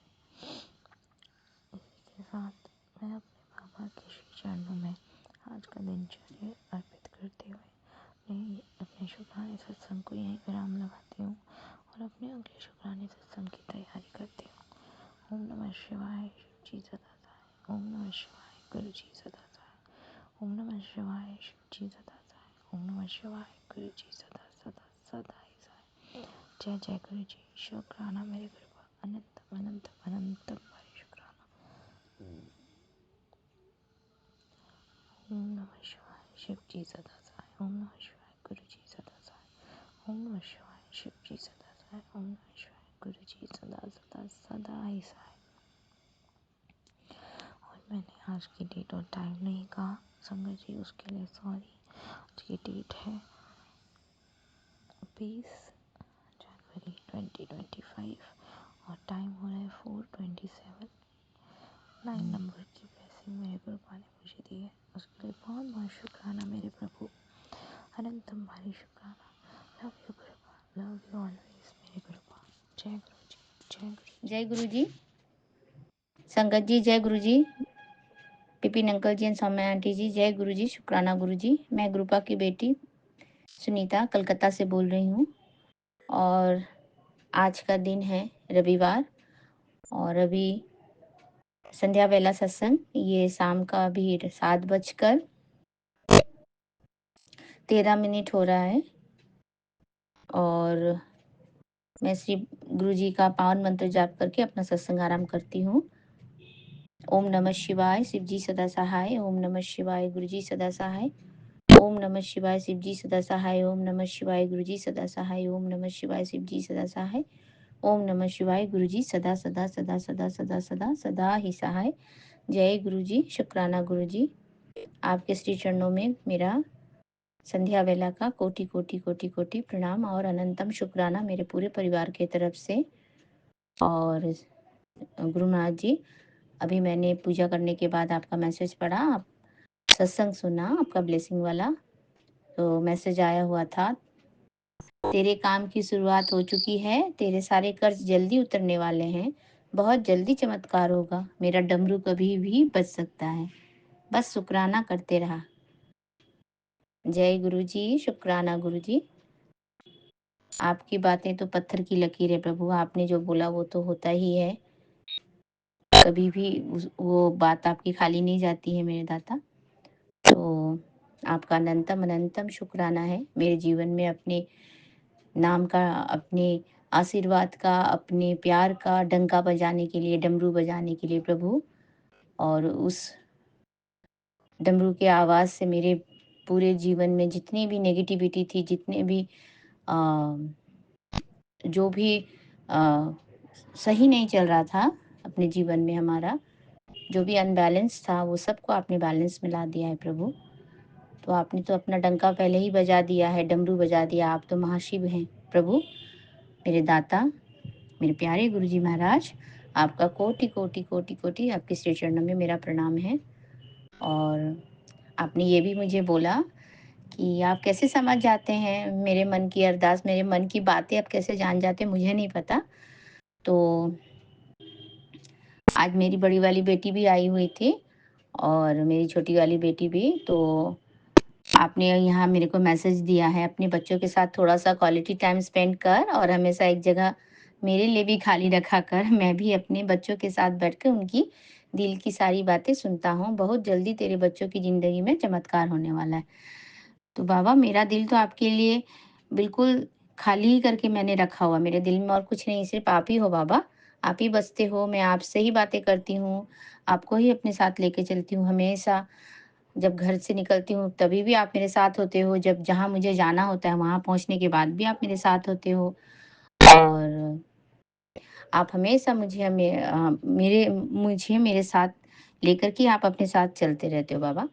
इसी के साथ मैं अपने बाबा के श्री चरणों में आज का दिनचर्या अर्पित करते हुए अपने शुक्राने सत्संग को यहीं विराम लगाती हूँ और अपने अगले शुक्राने सत्संग की तैयारी करती हूँ। ओम नमः शिवाय, शिव जी सदा सहाय। ओम नमः शिवाय, गुरु जी सदा सहाय। ओम नमः शिवाय, शिव जी सदा सहाय। ओम नमः शिवाय, गुरु जी सदा सदा सदा ही सहाय। जय जय गुरु जी, शुक्राना मेरे गुरुवा, अनंत अनंत अनंत भारी शुक्राना। ओम नमः शिवाय, शिव जी सदा सहाय। ओम नमः शिवाय, गुरु जी सदा सहाय। ओम नमः शिवाय, शिव जी सदा सहाय। ओम नमः शिवाय, गुरु जी सदा सदा सदा ही सहाय। और मैंने आज की डेट और टाइम नहीं कहा संगत जी, उसके लिए सॉरी। आज की डेट है 20 जनवरी 2025 और टाइम हो रहा है 4:27। 9 नंबर की ब्लेसिंग मेरे गुरुपा ने मुझे दी है, उसके लिए बहुत बहुत शुक्राना मेरे प्रभु, अनंतम भारी शुक्राना। Love you गुरुपा, love you always मेरे गुरुपा। जय गुरु जी, जय गुरु जी। जय गुरु जी। संगत जी जय गुरु जी। Pipin uncle ji and Saumya aunty ji जय गुरु जी, शुक्राना गुरु जी। मैं गुरुपा की बेटी सुनीता कलकत्ता से बोल रही हूँ और आज का दिन है रविवार और अभी संध्या वेला सत्संग, ये शाम का अभी 7:13 हो रहा है और मैं श्री गुरु जी का पावन मंत्र जाप करके अपना सत्संग आरंभ करती हूँ। ओम नमः शिवाय, शिव जी सदा सहाय। ओम नमः शिवाय, गुरु जी सदा सहाय। ओम नमः शिवाय, शिव जी सदा सहाय। ओम नमः शिवाय, गुरु जी सदा सहाय। ओम नमः शिवाय, शिव जी सदा सहाय। ओम नमः शिवाय, गुरु जी सदा सदा सदा सदा सदा सदा सदा ही सहाय। जय गुरु जी, शुक्राना गुरु जी। आपके श्री चरणों में मेरा संध्या वेला का कोटि कोटि कोटि कोटि प्रणाम और अनंतम शुक्राना मेरे पूरे परिवार के तरफ से। और गुरुनाथ जी, अभी मैंने पूजा करने के बाद आपका मैसेज पढ़ा, आप सत्संग सुना आपका ब्लेसिंग वाला, तो मैसेज आया हुआ था, तेरे काम की शुरुआत हो चुकी है, तेरे सारे कर्ज जल्दी उतरने वाले हैं, बहुत जल्दी चमत्कार होगा, मेरा डमरू कभी भी बच सकता है, बस शुक्राना करते रहा। जय गुरु जी, शुक्राना गुरु जी। आपकी बातें तो पत्थर की लकीर है प्रभु, आपने जो बोला वो तो होता ही है, कभी भी वो बात आपकी खाली नहीं जाती है मेरे दाता। तो आपका अनंतम अनंतम शुक्राना है मेरे जीवन में, अपने नाम का, अपने आशीर्वाद का, अपने प्यार का डंका बजाने के लिए, डमरू बजाने के लिए प्रभु। और उस डमरू के आवाज़ से मेरे पूरे जीवन में जितनी भी नेगेटिविटी थी, जितने भी आ, जो भी सही नहीं चल रहा था अपने जीवन में, हमारा जो भी अनबैलेंस था वो सबको आपने बैलेंस में ला दिया है प्रभु। तो आपने तो अपना डंका पहले ही बजा दिया है, डमरू बजा दिया, आप तो महाशिव हैं प्रभु, मेरे दाता, मेरे प्यारे गुरुजी महाराज। आपका कोटि कोटि कोटि कोटि आपके श्री चरणों में मेरा प्रणाम है। और आपने ये भी मुझे बोला कि आप कैसे समझ जाते हैं मेरे मन की अरदास, मेरे मन की बातें आप कैसे जान जाते हैं, मुझे नहीं पता। तो आज मेरी बड़ी वाली बेटी भी आई हुई थी और मेरी छोटी वाली बेटी भी, तो आपने यहाँ मेरे को मैसेज दिया है, अपने बच्चों के साथ थोड़ा सा क्वालिटी टाइम स्पेंड कर और हमेशा एक जगह मेरे लिए भी खाली रखा कर, मैं भी अपने बच्चों के साथ बैठकर उनकी दिल की सारी बातें सुनता हूँ, बहुत जल्दी तेरे बच्चों की ज़िंदगी में चमत्कार होने वाला है। तो बाबा, मेरा दिल तो आपके लिए बिल्कुल खाली ही करके मैंने रखा हुआ, मेरे दिल में और कुछ नहीं, सिर्फ आप ही हो बाबा, आप ही बसते हो, मैं आपसे ही बातें करती हूँ, आपको ही अपने साथ लेके चलती हूँ हमेशा। जब घर से निकलती हूँ तभी भी आप मेरे साथ होते हो, जब जहाँ मुझे जाना होता है वहाँ पहुँचने के बाद भी आप मेरे साथ होते हो। और आप हमेशा मुझे मेरे साथ लेकर के आप अपने साथ चलते रहते हो बाबा।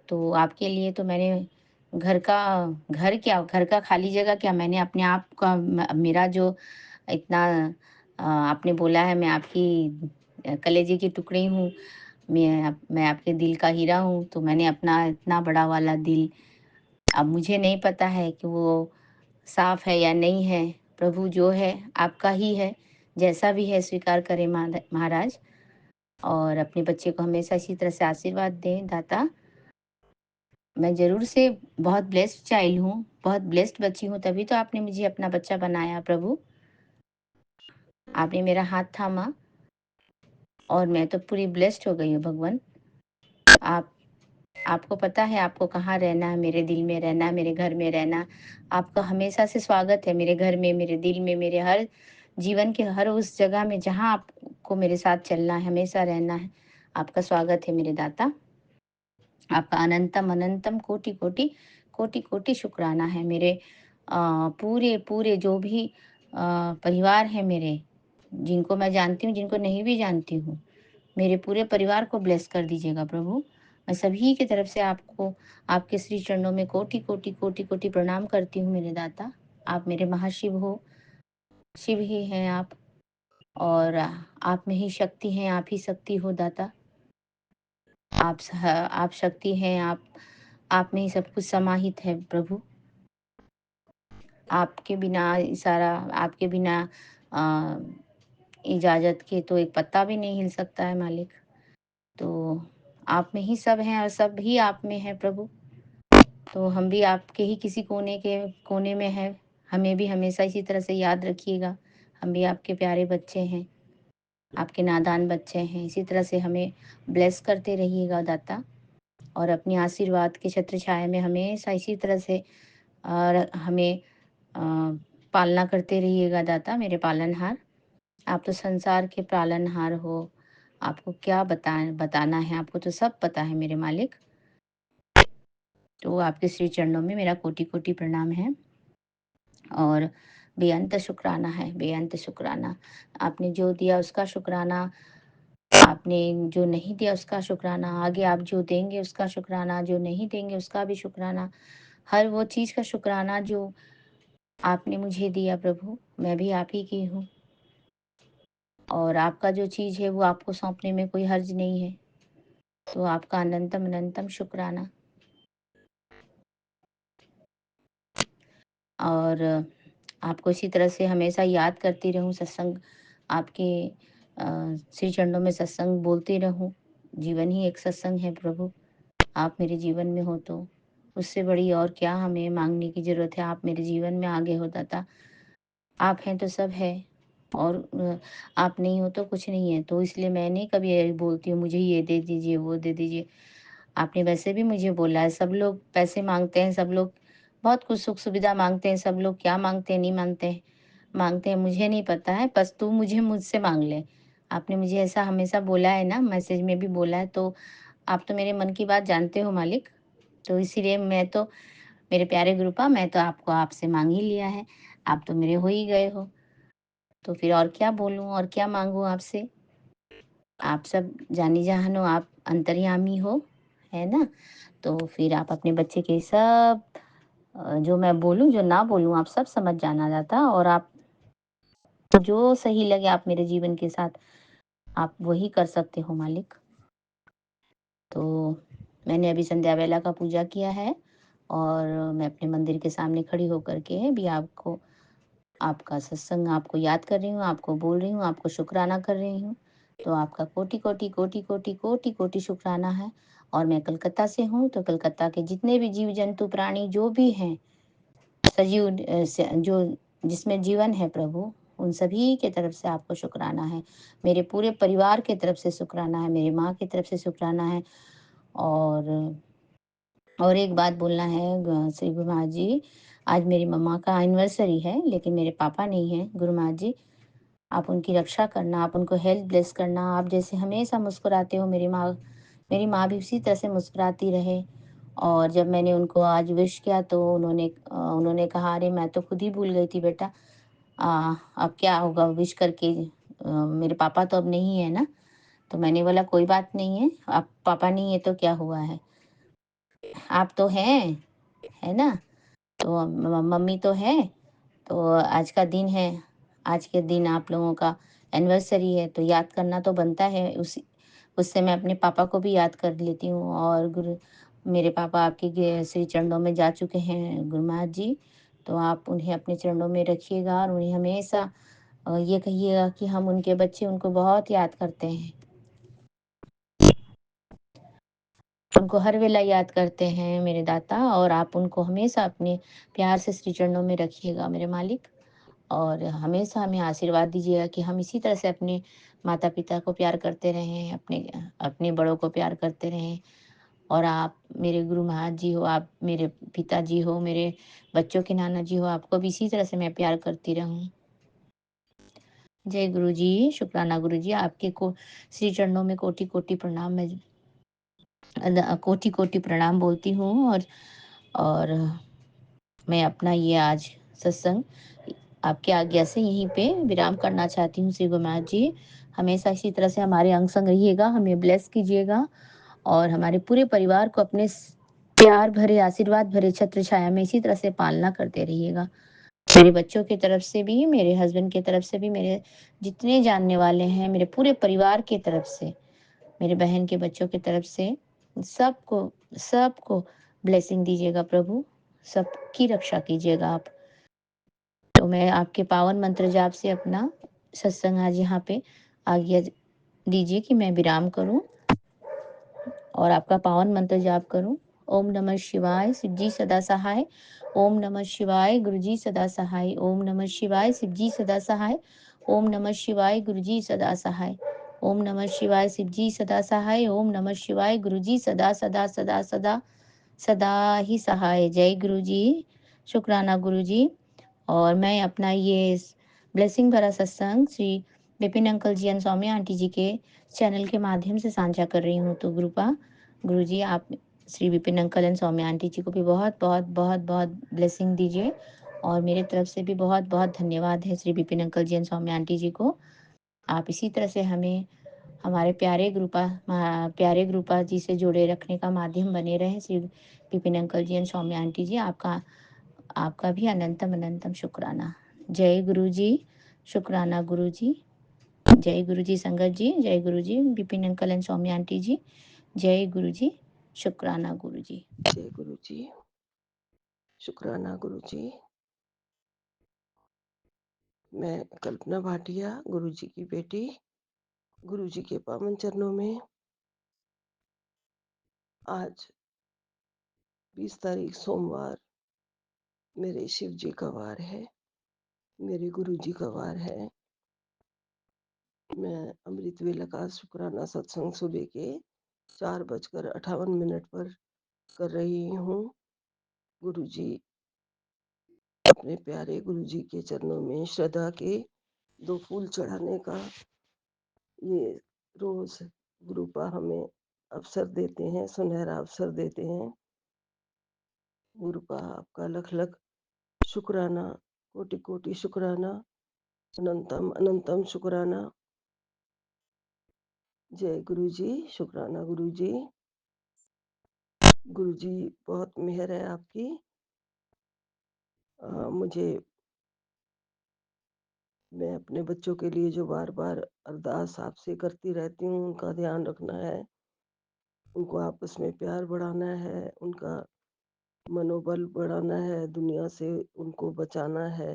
तो आपके लिए तो मैंने घर का खाली जगह क्या, मैंने अपने आप का मेरा जो इतना आपने बोला है मैं आपकी कलेजे की टुकड़ी हूँ, मैं आपके दिल का हीरा हूँ, तो मैंने अपना इतना बड़ा वाला दिल अब मुझे नहीं पता है कि वो साफ है या नहीं है। प्रभु जो है आपका ही है, जैसा भी है स्वीकार करें महाराज, और अपने बच्चे को हमेशा इसी तरह से आशीर्वाद दें दाता। मैं ज़रूर से बहुत ब्लेस्ड चाइल्ड हूँ, बहुत ब्लेस्ड बच्ची हूँ, तभी तो आपने मुझे अपना बच्चा बनाया प्रभु। आपने मेरा हाथ थामा और मैं तो पूरी ब्लेस्ड हो गई हूँ भगवान। आपको पता है आपको कहाँ रहना है, मेरे दिल में रहना है, मेरे घर में रहना। आपका हमेशा से स्वागत है मेरे घर में, मेरे दिल में, मेरे हर जीवन के हर उस जगह में जहाँ आपको मेरे साथ चलना है, हमेशा रहना है। आपका स्वागत है मेरे दाता। आपका अनंतम अनंतम कोटि कोटि कोटि कोटि शुक्राना है। मेरे पूरे पूरे जो भी परिवार है मेरे, जिनको मैं जानती हूँ, जिनको नहीं भी जानती हूँ, मेरे पूरे परिवार को ब्लेस कर दीजिएगा प्रभु। मैं सभी की तरफ से आपको आपके श्री चरणों में कोटि कोटि कोटि कोटि प्रणाम करती हूँ मेरे दाता। आप मेरे महाशिव हो, शिव ही हैं आप, और आप में ही शक्ति हैं, आप ही शक्ति हो दाता। आप शक्ति हैं, आप में ही सब कुछ समाहित है प्रभु। आपके बिना इशारा, आपके बिना अ, इजाज़त के तो एक पत्ता भी नहीं हिल सकता है मालिक। तो आप में ही सब हैं और सब भी आप में है प्रभु। तो हम भी आपके ही किसी कोने में हैं। हमें भी हमेशा इसी तरह से याद रखिएगा। हम भी आपके प्यारे बच्चे हैं, आपके नादान बच्चे हैं। इसी तरह से हमें ब्लेस करते रहिएगा दाता, और अपनी आशीर्वाद के छत्र छाया में हमेशा इसी तरह से और हमें अ, पालना करते रहिएगा दाता, मेरे पालनहार। आप तो संसार के पालनहार हो। आपको क्या बताना है, आपको तो सब पता है मेरे मालिक। तो आपके श्री चरणों में मेरा कोटि कोटि प्रणाम है, और बेअंत शुक्राना है, बेअंत शुक्राना। आपने जो दिया उसका शुक्राना, आपने जो नहीं दिया उसका शुक्राना, आगे आप जो देंगे उसका शुक्राना, जो नहीं देंगे उसका भी शुक्राना। हर वो चीज़ का शुक्राना जो आपने मुझे दिया प्रभु, मैं भी आप ही की हूँ, और आपका जो चीज़ है वो आपको सौंपने में कोई हर्ज नहीं है। तो आपका अनंतम अनंतम शुक्राना। और आपको इसी तरह से हमेशा याद करती रहूँ, सत्संग आपके श्री चरणों में सत्संग बोलती रहूँ। जीवन ही एक सत्संग है प्रभु। आप मेरे जीवन में हो तो उससे बड़ी और क्या हमें मांगने की ज़रूरत है। आप मेरे जीवन में आगे हो दाता। आप हैं तो सब है, और आप नहीं हो तो कुछ नहीं है। तो इसलिए मैं नहीं कभी ये बोलती हूँ मुझे ये दे दीजिए, वो दे दीजिए। आपने वैसे भी मुझे बोला है, सब लोग पैसे माँगते हैं, सब लोग बहुत कुछ सुख-सुविधा माँगते हैं, सब लोग क्या माँगते हैं, नहीं माँगते हैं, मुझे नहीं पता है, बस तू मुझसे माँग ले। आपने मुझे ऐसा हमेशा बोला है ना, मैसेज में भी बोला है, तो आप तो मेरे मन की बात जानते हो मालिक। तो इसीलिए मैं तो, मेरे प्यारे गुरुपा, मैं तो आपको आपसे माँग ही लिया है, आप तो मेरे हो ही गए हो। तो फिर और क्या बोलूँ और क्या माँगूँ आपसे? आप सब जानी-जहान हो, आप अंतर्यामी हो, है ना? तो फिर आप अपने बच्चे के सब जो मैं बोलूँ, जो ना बोलूँ, आप सब समझ जाना जाता, और आप जो सही लगे आप मेरे जीवन के साथ, आप वही कर सकते हो मालिक। तो मैंने अभी संध्या वेला का पूजा किया है, और मैं अपने मंदिर के सामने खड़ी होकर के भी आपको, आपका सत्संग आपको याद कर रही हूँ, आपको बोल रही हूँ, आपको शुक्राना कर रही हूँ। तो आपका कोटि कोटि कोटि कोटि कोटि कोटि शुक्राना है। और मैं कलकत्ता से हूँ, तो कलकत्ता के जितने भी जीव जंतु प्राणी जो भी हैं, सजीव जो जिसमें जीवन है प्रभु, उन सभी के तरफ से आपको शुक्राना है। मेरे पूरे परिवार के तरफ से शुक्राना है, मेरी माँ की तरफ से शुक्राना है। और एक बात बोलना है श्री गुरु महाराज जी, आज मेरी मम्मा का एनिवर्सरी है, लेकिन मेरे पापा नहीं हैं। गुरु महाराज जी, आप उनकी रक्षा करना, आप उनको हेल्थ ब्लेस करना। आप जैसे हमेशा मुस्कुराते हो, मेरी माँ भी उसी तरह से मुस्कुराती रहे। और जब मैंने उनको आज विश किया, तो उन्होंने कहा, अरे मैं तो खुद ही भूल गई थी बेटा, अब क्या होगा विश करके, मेरे पापा तो अब नहीं है ना। तो मैंने बोला कोई बात नहीं है, अब पापा नहीं है तो क्या हुआ है, आप तो हैं, है ना। तो मम्मी तो है। तो आज का दिन है, आज के दिन आप लोगों का एनिवर्सरी है, तो याद करना तो बनता है। उसी उससे मैं अपने पापा को भी याद कर लेती हूँ, और मेरे पापा आपके श्री चरणों में जा चुके हैं गुरु महाराज जी, तो आप उन्हें अपने चरणों में रखिएगा और उन्हें हमेशा ये कहिएगा कि हम उनके बच्चे उनको बहुत याद करते हैं। उनको हर वेला याद करते हैं मेरे दाता, और आप उनको हमेशा अपने प्यार से श्री चरणों में रखिएगा मेरे मालिक। और हमेशा हमें आशीर्वाद दीजिएगा कि हम इसी तरह से अपने माता-पिता को प्यार करते रहें, अपने अपने बड़ों को प्यार करते रहें। और आप मेरे गुरु महाराज जी हो, आप मेरे पिताजी हो, मेरे बच्चों के नाना जी हो, आपको भी इसी तरह से मैं प्यार करती रहूँ। जय गुरु जी, शुक्राना गुरु जी, आपके को श्री चरणों में कोटि-कोटि प्रणाम। मैं कोटि-कोटि प्रणाम बोलती हूँ। और मैं अपना ये आज सत्संग आपकी आज्ञा से यहीं पे विराम करना चाहती हूँ। श्री गुरु महाराज जी, हमेशा इसी तरह से हमारे अंग संग रहिएगा, हमें ब्लेस कीजिएगा और हमारे पूरे परिवार को अपने प्यार भरे, आशीर्वाद भरे छत्र छाया में इसी तरह से पालना करते रहिएगा। मेरे बच्चों की तरफ से भी, मेरे हस्बैंड की तरफ से भी, मेरे जितने जानने वाले हैं, मेरे पूरे परिवार की तरफ से, मेरे बहन के बच्चों की तरफ से, सबको सबको ब्लेसिंग दीजिएगा प्रभु, सबकी रक्षा कीजिएगा आप। तो मैं आपके पावन मंत्र जाप से अपना सत्संग आज यहाँ पे आज्ञा दीजिए कि मैं विराम करूं और आपका पावन मंत्र जाप करूं। ओम नमः शिवाय, शिव जी सदा सहाय। ओम नमः शिवाय, गुरु जी सदा सहाय। ओम नमः शिवाय, शिव जी सदा सहाय। ओम नमः शिवाय, गुरु जी सदा सहाय। ओम नमः शिवाय, शिव जी सदा सहाय। ओम नमः शिवाय, गुरु जी सदा सदा सदा सदा सदा ही सहाय। जय गुरु जी, शुक्राना गुरु जी। और मैं अपना ये ब्लेसिंग भरा सत्संग Shri Vipin uncle ji and Saumya aunty ji के चैनल के माध्यम से साझा कर रही हूँ। तो गुरु जी आप Shri Vipin uncle and Saumya aunty ji को भी बहुत बहुत बहुत बहुत ब्लेसिंग दीजिए। और मेरे तरफ से भी बहुत बहुत धन्यवाद है Shri Vipin uncle ji and Saumya aunty ji को। आप इसी तरह से हमें हमारे प्यारे ग्रुपा जी से जोड़े रखने का माध्यम बने रहे। Shri Vipin uncle ji and Saumya aunty ji, आपका आपका भी अनंतम अनंतम शुक्राना। जय गुरु जी, शुक्राना गुरु जी। जय गुरु जी संगत जी, जय गुरु जी Vipin uncle and Saumya aunty ji. जय गुरु जी, शुक्राना गुरु जी। जय गुरु जी, शुक्राना गुरु जी। मैं कल्पना भाटिया, गुरु जी की बेटी, गुरु जी के पावन चरणों में आज 20 तारीख सोमवार मेरे शिव जी का वार है, मेरे गुरु जी का वार है। मैं अमृत वेला का शुक्राना सत्संग सुबह के 4:58 पर कर रही हूँ। गुरु जी, अपने प्यारे गुरु जी के चरणों में श्रद्धा के 2 फूल चढ़ाने का ये रोज गुरुपा हमें अवसर देते हैं, सुनहरा अवसर देते हैं। गुरुपा आपका लख लख शुक्राना, कोटि कोटि शुक्राना, अनंतम अनंतम शुक्राना। जय गुरु जी, शुक्राना गुरु जी। गुरु जी बहुत मेहर है आपकी। मुझे मैं अपने बच्चों के लिए जो बार बार अरदास आपसे करती रहती हूँ, उनका ध्यान रखना है, उनको आपस में प्यार बढ़ाना है, उनका मनोबल बढ़ाना है, दुनिया से उनको बचाना है,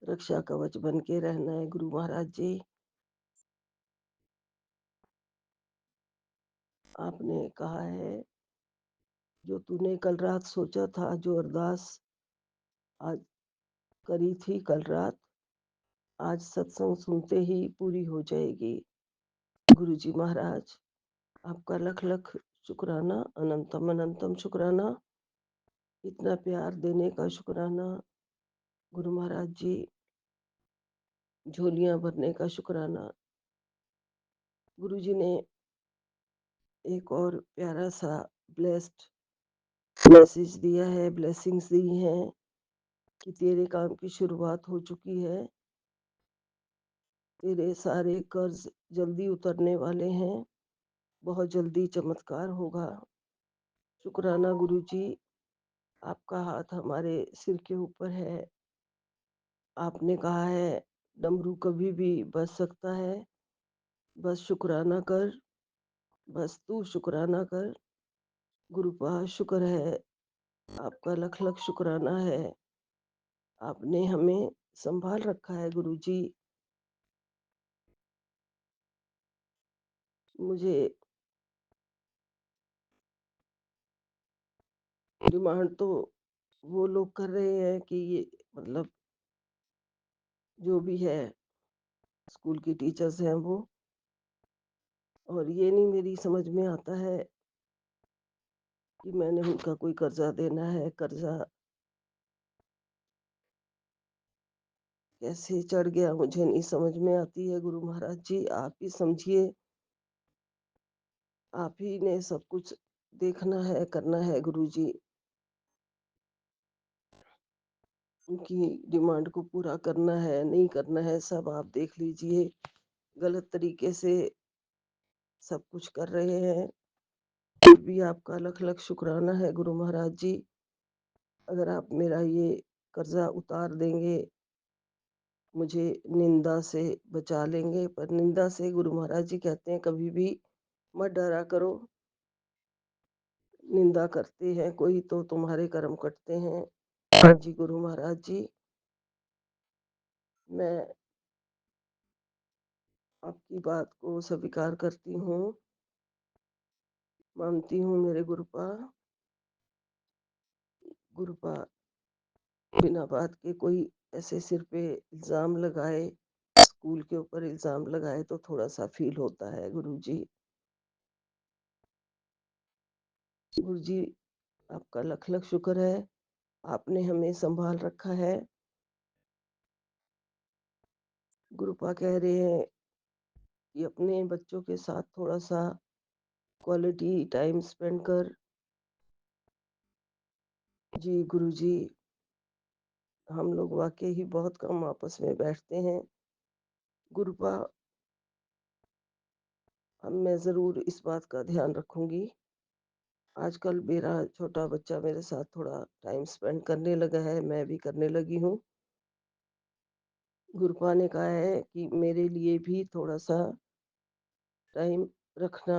रक्षा कवच बन के रहना है। गुरु महाराज जी, आपने कहा है जो तूने कल रात सोचा था, जो अरदास आज करी थी कल रात, आज सत्संग सुनते ही पूरी हो जाएगी। गुरु जी महाराज, आपका लख लख शुक्राना, अनंतम अनंतम शुक्राना, इतना प्यार देने का शुक्राना। गुरु महाराज जी, झोलियां भरने का शुक्राना। गुरु जी ने एक और प्यारा सा ब्लेस्ड मैसेज दिया है, ब्लेसिंग्स दी हैं कि तेरे काम की शुरुआत हो चुकी है, तेरे सारे कर्ज जल्दी उतरने वाले हैं, बहुत जल्दी चमत्कार होगा। शुक्राना गुरु जी, आपका हाथ हमारे सिर के ऊपर है। आपने कहा है डमरू कभी भी बज सकता है, बस शुक्राना कर, बस तू शुक्राना कर। गुरुपा शुक्र है, आपका लख लख शुक्राना है। आपने हमें संभाल रखा है गुरुजी। मुझे डिमांड तो वो लोग कर रहे हैं कि ये मतलब जो भी है स्कूल की टीचर्स हैं वो, और ये नहीं मेरी समझ में आता है कि मैंने उनका कोई कर्जा देना है। कर्जा कैसे चढ़ गया मुझे नहीं समझ में आती है। गुरु महाराज जी आप ही समझिए, आप ही ने सब कुछ देखना है, करना है गुरुजी। उनकी डिमांड को पूरा करना है, नहीं करना है, सब आप देख लीजिए। गलत तरीके से सब कुछ कर रहे हैं, फिर भी आपका लख लख शुक्राना है गुरु महाराज जी। अगर आप मेरा ये कर्जा उतार देंगे, मुझे निंदा से बचा लेंगे। पर निंदा से गुरु महाराज जी कहते हैं कभी भी मत डरा करो। निंदा करते हैं कोई तो तुम्हारे कर्म कटते हैं। हाँ जी गुरु महाराज जी, मैं आपकी बात को स्वीकार करती हूँ, मानती हूँ मेरे गुरुपा। गुरुपा बिना बात के कोई ऐसे सिर पे इल्जाम लगाए, स्कूल के ऊपर इल्जाम लगाए तो थोड़ा सा फील होता है गुरुजी। गुरुजी आपका लख लख शुक्र है, आपने हमें संभाल रखा है। गुरुपा कह रहे हैं कि अपने बच्चों के साथ थोड़ा सा क्वालिटी टाइम स्पेंड कर। जी गुरुजी, हम लोग वाकई ही बहुत कम आपस में बैठते हैं। गुरुपा अब मैं ज़रूर इस बात का ध्यान रखूंगी। आजकल मेरा छोटा बच्चा मेरे साथ थोड़ा टाइम स्पेंड करने लगा है, मैं भी करने लगी हूँ। गुरुपा ने कहा है कि मेरे लिए भी थोड़ा सा टाइम रखना।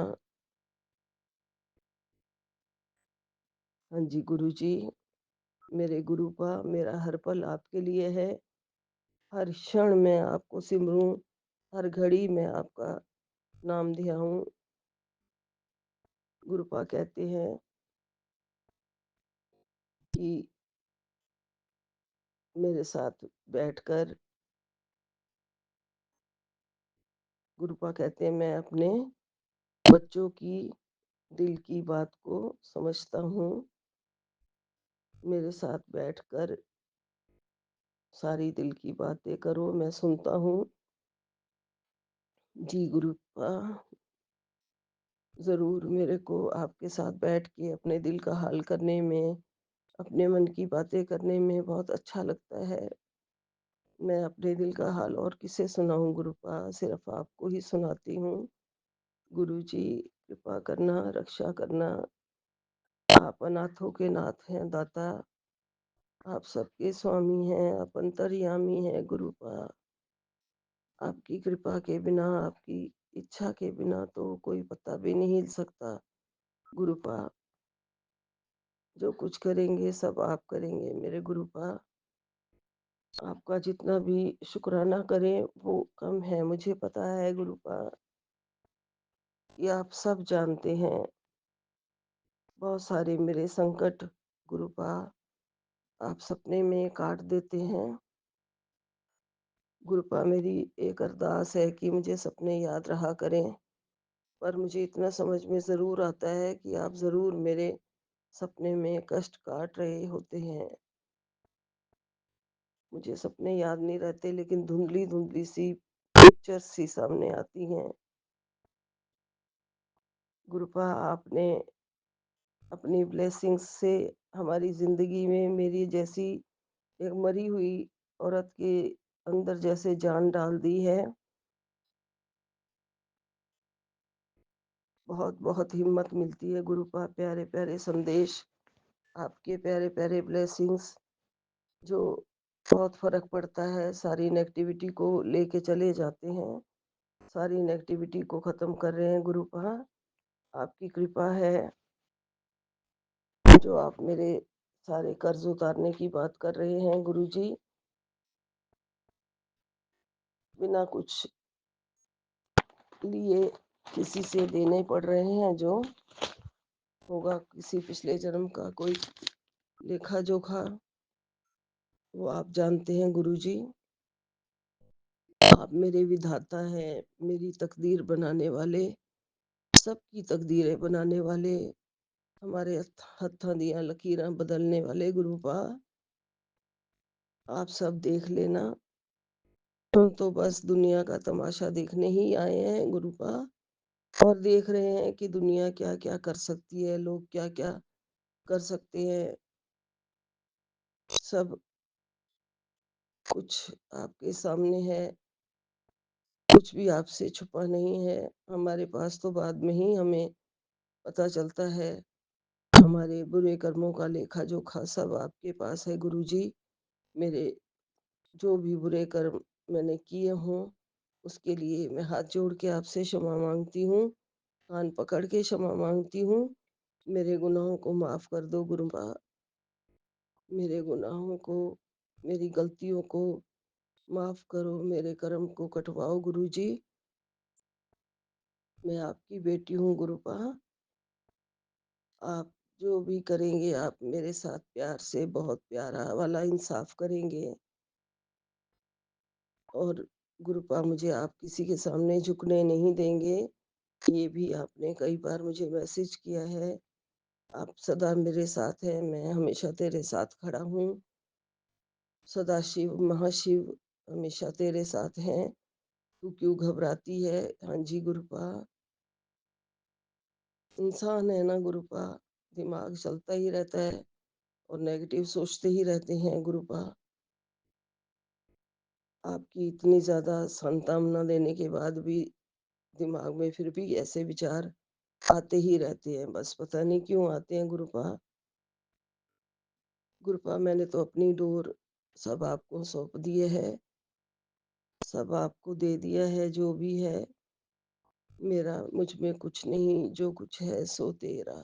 हाँ जी गुरुजी, मेरे गुरुपा मेरा हर पल आपके लिए है। हर क्षण मैं आपको सिमरूं, हर घड़ी मैं आपका नाम ध्याऊं। गुरुपा कहते हैं कि मेरे साथ बैठकर, गुरुपा कहते हैं मैं अपने बच्चों की दिल की बात को समझता हूँ। मेरे साथ बैठकर सारी दिल की बातें करो, मैं सुनता हूँ। जी गुरुपा, ज़रूर मेरे को आपके साथ बैठ के अपने दिल का हाल करने में, अपने मन की बातें करने में बहुत अच्छा लगता है। मैं अपने दिल का हाल और किसे सुनाऊं गुरुपा, सिर्फ आपको ही सुनाती हूँ। गुरुजी कृपा करना, रक्षा करना। आप अनाथों के नाथ हैं दाता, आप सबके स्वामी हैं, आप अंतर्यामी हैं गुरुपा। आपकी कृपा के बिना, आपकी इच्छा के बिना तो कोई पत्ता भी नहीं हिल सकता गुरुपा। जो कुछ करेंगे सब आप करेंगे मेरे गुरुपा। आपका जितना भी शुक्राना करें वो कम है, मुझे पता है गुरुपा। ये आप सब जानते हैं। बहुत सारे मेरे संकट गुरुपा आप सपने में काट देते हैं। गुरुपा मेरी एक अरदास है कि मुझे सपने याद रहा करें, पर मुझे इतना समझ में ज़रूर आता है कि आप ज़रूर मेरे सपने में कष्ट काट रहे होते हैं। मुझे सपने याद नहीं रहते, लेकिन धुंधली धुंधली सी पिक्चर्स सी सामने आती हैं। गुरुपा आपने अपनी ब्लेसिंग्स से हमारी ज़िंदगी में मेरी जैसी एक मरी हुई औरत के अंदर जैसे जान डाल दी है। बहुत बहुत हिम्मत मिलती है गुरुपा। प्यारे प्यारे संदेश, आपके प्यारे प्यारे ब्लेसिंग्स जो बहुत फर्क पड़ता है, सारी नेगेटिविटी को लेके चले जाते हैं, सारी नेगेटिविटी को ख़त्म कर रहे हैं गुरुपा। आपकी कृपा है। जो आप मेरे सारे कर्ज उतारने की बात कर रहे हैं गुरुजी, बिना कुछ लिए किसी से देने पड़ रहे हैं, जो होगा किसी पिछले जन्म का कोई लेखा जोखा, वो आप जानते हैं गुरुजी। आप मेरे विधाता हैं, मेरी तकदीर बनाने वाले, सबकी तकदीरें बनाने वाले, हमारे हत्थां दियां लकीरां बदलने वाले गुरुपा, आप सब देख लेना। हम तो बस दुनिया का तमाशा देखने ही आए हैं गुरुपा, और देख रहे हैं कि दुनिया क्या क्या कर सकती है, लोग क्या क्या कर सकते हैं। सब कुछ आपके सामने है, कुछ भी आपसे छुपा नहीं है। हमारे पास तो बाद में ही हमें पता चलता है। हमारे बुरे कर्मों का लेखा जोखा सब आपके पास है गुरुजी। मेरे जो भी बुरे कर्म मैंने किए हों, उसके लिए मैं हाथ जोड़ के आपसे क्षमा मांगती हूँ, कान पकड़ के क्षमा मांगती हूँ। मेरे गुनाहों को माफ कर दो गुरुपा, मेरे गुनाहों को, मेरी गलतियों को माफ करो, मेरे कर्म को कटवाओ गुरुजी। मैं आपकी बेटी हूँ गुरुपा, आप जो भी करेंगे आप मेरे साथ प्यार से, बहुत प्यारा वाला इंसाफ करेंगे। और गुरुपा, मुझे आप किसी के सामने झुकने नहीं देंगे, ये भी आपने कई बार मुझे मैसेज किया है। आप सदा मेरे साथ हैं, मैं हमेशा तेरे साथ खड़ा हूँ। सदाशिव महाशिव हमेशा तेरे साथ हैं, तू क्यों घबराती है? हाँ जी गुरुपा, इंसान है ना गुरुपा, दिमाग चलता ही रहता है और नेगेटिव सोचते ही रहते हैं गुरुपा। आपकी इतनी ज्यादा सांत्वना देने के बाद भी दिमाग में फिर भी ऐसे विचार आते ही रहते हैं, बस पता नहीं क्यों आते हैं गुरुपा। गुरुपा, मैंने तो अपनी डोर सब आपको सौंप दिए है, सब आपको दे दिया है, जो भी है मेरा, मुझ में कुछ नहीं, जो कुछ है सो तेरा,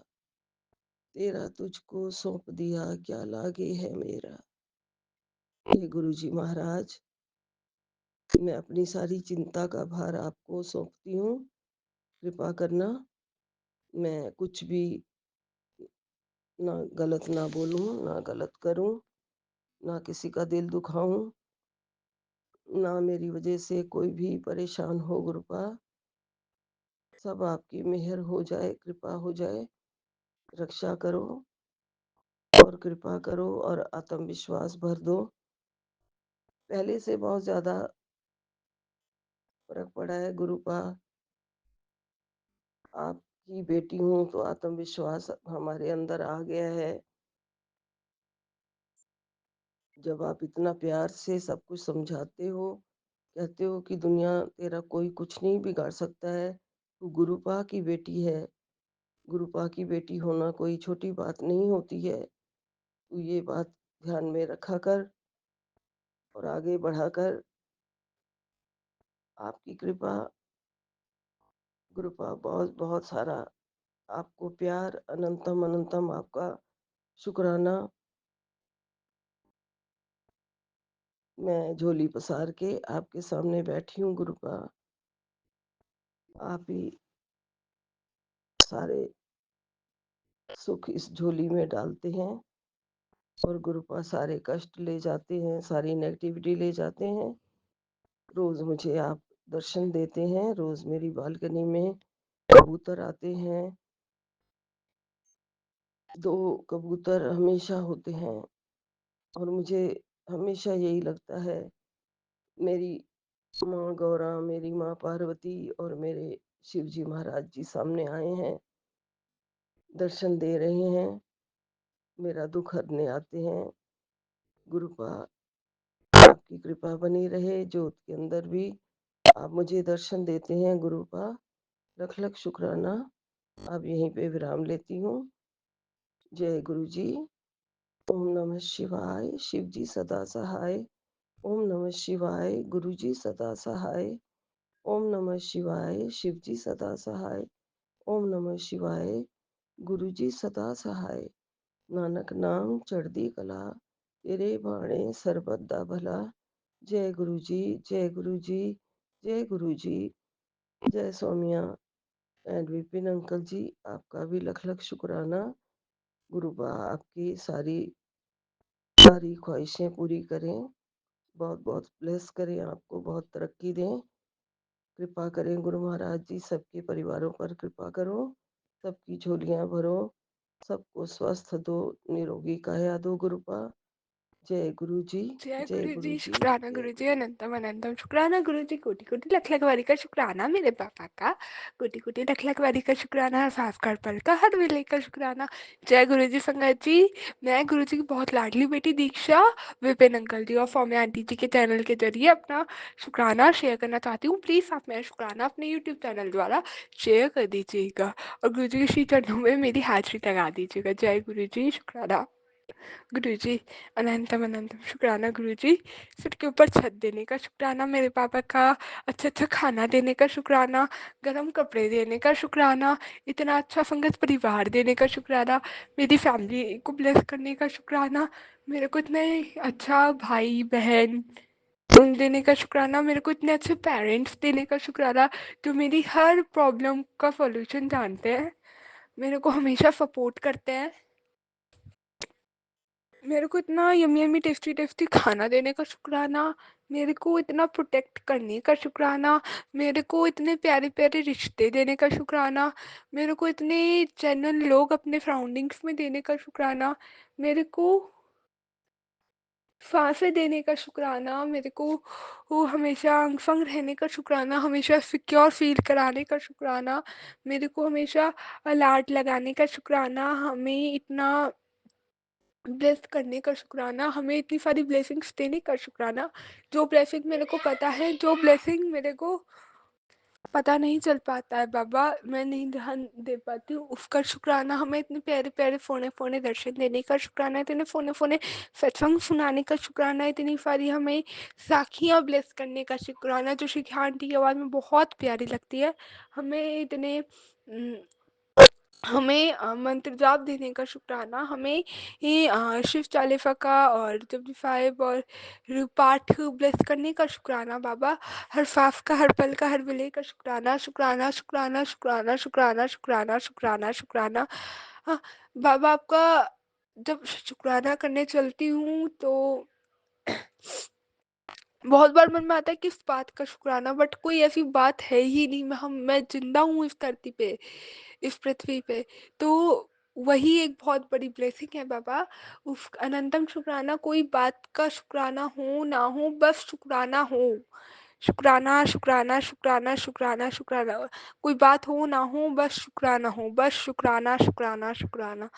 तेरा तुझको सौंप दिया, क्या लागे है मेरा। हे गुरुजी महाराज, मैं अपनी सारी चिंता का भार आपको सौंपती हूँ, कृपा करना। मैं कुछ भी ना गलत ना बोलूं, ना गलत करूं, ना किसी का दिल दुखाऊं, ना मेरी वजह से कोई भी परेशान हो गुरुपा। सब आपकी मेहर हो जाए, कृपा हो जाए, रक्षा करो और कृपा करो और आत्मविश्वास भर दो। पहले से बहुत ज्यादा फर्क पड़ा है गुरुपा, आपकी बेटी हूँ तो आत्मविश्वास हमारे अंदर आ गया है। जब आप इतना प्यार से सब कुछ समझाते हो, कहते हो कि दुनिया तेरा कोई कुछ नहीं बिगाड़ सकता है, तू गुरुपा की बेटी है, गुरुपा की बेटी होना कोई छोटी बात नहीं होती है, तू ये बात ध्यान में रखा कर और आगे बढ़ा कर। आपकी कृपा गुरुपा, बहुत बहुत सारा आपको प्यार, अनंतम अनंतम आपका शुक्राना। मैं झोली पसार के आपके सामने बैठी हूँ गुरुपा, आप ही सारे सुख इस झोली में डालते हैं और गुरुपा सारे कष्ट ले जाते हैं, सारी नेगेटिविटी ले जाते हैं। रोज मुझे आप दर्शन देते हैं, रोज मेरी बालकनी में कबूतर आते हैं, 2 कबूतर हमेशा होते हैं और मुझे हमेशा यही लगता है, मेरी माँ गौरा, मेरी माँ पार्वती और मेरे शिव जी महाराज जी सामने आए हैं, दर्शन दे रहे हैं, मेरा दुख हरने आते हैं। गुरुपा, आपकी कृपा बनी रहे, ज्योत के अंदर भी आप मुझे दर्शन देते हैं गुरुपा, लख लख शुक्राना। अब यहीं पे विराम लेती हूँ। जय गुरु जी। ओम नमः शिवाय, शिव जी सदा सहाय। ओम नमः शिवाय, गुरु जी सदा सहाय। ओम नमः शिवाय, शिव जी सदा सहाय। ओम नमः शिवाय, गुरु जी सदा सहाय। नानक नाम चढ़दी कला, तेरे बाणे सरबत दा भला। जय गुरु जी, जय गुरु जी, जय गुरु जी। जय सोमिया एंड विपिन अंकल जी, आपका भी लख लख शुक्राना। गुरु बा आपकी सारी सारी ख्वाहिशें पूरी करें, बहुत बहुत ब्लेस करें, आपको बहुत तरक्की दें, कृपा करें गुरु महाराज जी, सबके परिवारों पर कृपा करो, सबकी झोलियां भरो, सबको स्वस्थ दो, निरोगी काया दो गुरुपा। जय गुरु जी, जय जय गुरु गुरु जी, जी, शुक्राना जय गुरु जी, गुरु जी। अनंतम अनंतम शुक्राना गुरु जी, कोटि कोटि लख लख बारी का शुक्राना मेरे पापा का, कोटि कोटि लख लख बारी का शुक्राना हर सांस का हर पल का हर वेले का शुक्राना। जय गुरु जी संगत जी, मैं गुरु जी की बहुत लाडली बेटी दीक्षा विपिन अंकल जी और फॉर्मे आंटी जी के चैनल के जरिए अपना शुक्राना शेयर करना चाहती हूँ। प्लीज़ आप मेरा शुक्राना अपने यूट्यूब चैनल द्वारा शेयर कर दीजिएगा और गुरु जी के श्री चरणों में मेरी हाजिरी लगा दीजिएगा। जय गुरु जी, शुक्राना गुरु जी, अनंतम अनंतम शुक्राना गुरु जी। सिर के ऊपर छत देने का शुक्राना मेरे पापा का, अच्छा अच्छा खाना देने का शुक्राना, गर्म कपड़े देने का शुक्राना, इतना अच्छा संगत परिवार देने का शुक्राना, मेरी फैमिली को ब्लेस करने का शुक्राना, मेरे को इतने अच्छा भाई बहन उन देने का शुक्राना, मेरे को इतने अच्छे पेरेंट्स देने का शुक्राना जो मेरी हर प्रॉब्लम का सॉल्यूशन जानते हैं, मेरे को हमेशा सपोर्ट करते हैं, मेरे को इतना यम्मी यम्मी टेस्टी टेस्टी खाना देने का शुक्राना, मेरे को इतना प्रोटेक्ट करने का शुक्राना, मेरे को इतने प्यारे प्यारे रिश्ते देने का शुक्राना, मेरे को इतने जेन्युइन लोग अपने सराउंडिंग्स में देने का शुक्राना, मेरे को सांसें देने का शुक्राना, मेरे को वो हमेशा अंग संग रहने का शुक्राना, हमेशा सिक्योर फील कराने का शुक्राना, मेरे को हमेशा अलर्ट लगाने का शुक्राना, हमें इतना ब्लेस करने का शुक्राना, हमें इतनी सारी ब्लेसिंग्स देने का शुक्राना, जो ब्लेसिंग मेरे को पता है, जो ब्लेसिंग मेरे को पता नहीं चल पाता है बाबा, मैं नहीं ध्यान दे पाती हूँ, उसका शुक्राना, हमें इतने प्यारे प्यारे फोने फोने दर्शन देने का शुक्राना, इतने फोने फोने सत्संग सुनाने का शुक्राना, इतनी सारी हमें साखियाँ ब्लेस करने का शुक्राना, जो शिखा आंटी की आवाज़ में बहुत प्यारी लगती है, हमें इतने हमें मंत्र जाप देने का शुक्राना, हमें ये शिव चालीसा का और जपजी साहिब और पाठ ब्लेस करने का शुक्राना बाबा, हर सांस का हर पल का हर विलय का शुक्राना शुक्राना शुक्राना शुक्राना शुक्राना शुक्राना शुक्राना शुक्राना। हाँ बाबा, आपका जब शुक्राना करने चलती हूँ तो बहुत बार मन में आता है किस बात का शुक्राना, बट कोई ऐसी बात है ही नहीं, मैं जिंदा हूँ इस धरती पे, इस पृथ्वी पे, तो वही एक बहुत बड़ी ब्लेसिंग है बाबा। उस अनंतम शुक्राना, कोई बात का शुक्राना हो ना हो, बस शुक्राना हो, शुक्राना शुक्राना शुक्राना शुक्राना शुक्राना, कोई बात हो ना हो, बस शुक्राना हो, बस शुक्राना शुक्राना शुक्राना,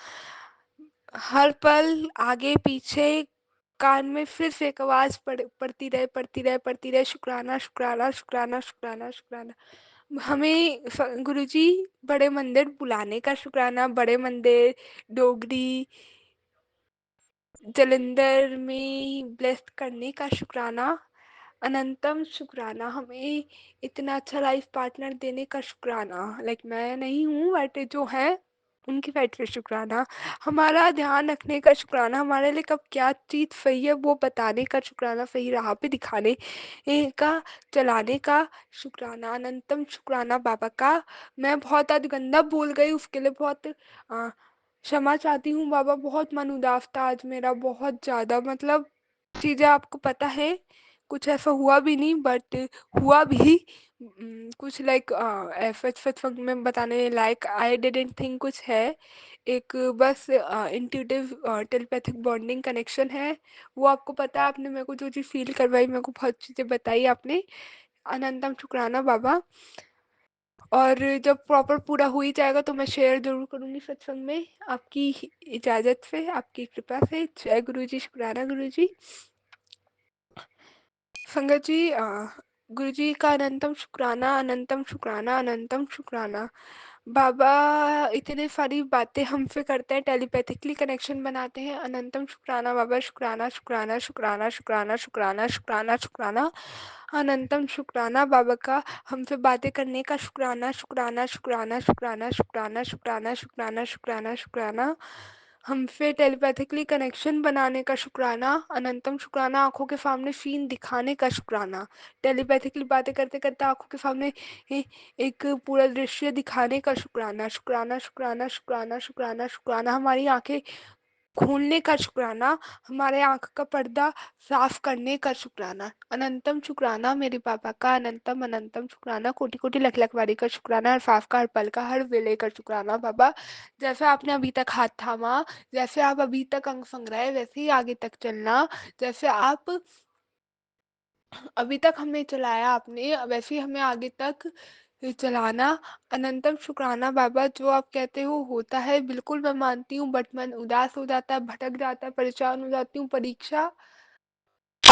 हर पल आगे पीछे कान में फिर से एक आवाज पड़ती रहे पड़ती रहे पड़ती रहे, शुक्राना शुक्राना शुक्राना शुक्राना शुक्राना। हमें गुरुजी बड़े मंदिर बुलाने का शुक्राना, बड़े मंदिर डोगरी जलंधर में ब्लेस करने का शुक्राना, अनंतम शुक्राना, हमें इतना अच्छा लाइफ पार्टनर देने का शुक्राना, लाइक मैं नहीं हूँ बट जो है उनकी फाइट पे शुक्राना, हमारा ध्यान रखने का शुक्राना, हमारे लिए कब क्या चीज़ सही है वो बताने का शुक्राना, सही राह पे दिखाने का चलाने का शुक्राना, अनंतम शुक्राना बाबा का। मैं बहुत आज गंदा बोल गई, उसके लिए बहुत क्षमा चाहती हूँ बाबा, बहुत मन उदास था आज मेरा, बहुत ज़्यादा, मतलब चीज़ें आपको पता है, कुछ ऐसा हुआ भी नहीं बट हुआ भी कुछ लाइक सच में बताने लायक आई डिडंट थिंक कुछ है, एक बस इंट्यूटिव टेलीपैथिक बॉन्डिंग कनेक्शन है, वो आपको पता है, आपने मेरे को जो चीज़ फील करवाई, मेरे को बहुत चीज़ें बताई आपने, अनंतम शुक्राना बाबा। और जब प्रॉपर पूरा हो ही जाएगा तो मैं शेयर ज़रूर करूँगी सत्संग में, आपकी इजाज़त से, आपकी कृपा से। जय गुरु जी, शुक्राना गुरु जी। संगत जी, गुरु जी का अनंतम शुक्राना, अनंतम शुक्राना, अनंतम शुक्राना। बाबा इतने सारी बातें हमसे करते हैं, टेलीपैथिकली कनेक्शन बनाते हैं, अनंतम शुक्राना बाबा, शुक्राना शुक्राना शुक्राना शुक्राना शुक्राना शुक्राना शुक्राना, अनंतम शुक्राना बाबा का, हमसे बातें करने का शुक्राना शुक्राना शुक्राना शुक्राना शुक्राना शुक्राना शुक्राना शुक्राना शुक्राना, हमसे टेलीपैथिकली कनेक्शन बनाने का शुक्राना। अनंतम शुक्राना आँखों के सामने सीन दिखाने का शुक्राना। टेलीपैथिकली बातें करते-करते आँखों के सामने एक पूरा दृश्य दिखाने का शुक्राना। शुक्राना, शुक्राना, शुक्राना, शुक्राना, शुक्राना। हमारी आँखें खोलने का शुक्राना, हमारे आँख का पर्दा साफ करने का शुक्राना। अनंतम शुक्राना मेरे पापा का, अनंतम अनंतम शुक्राना, कोटि-कोटि लख-लख बारी का शुक्राना, हर सांस का, हर पल का, हर वेले का शुक्राना बाबा। जैसे आपने अभी तक हाथ थामा, जैसे आप अभी तक अंग फंग रहे, वैसे ही आगे तक चलना। जैसे आप अभी तक हमें चलाया आपने, वैसे ही हमें आगे तक चलाना। अनंतम शुक्राना बाबा, जो आप कहते हो होता है, बिल्कुल मैं मानती हूँ, बट मन उदास हो जाता है, भटक जाता है, परेशान हो जाती हूँ। परीक्षा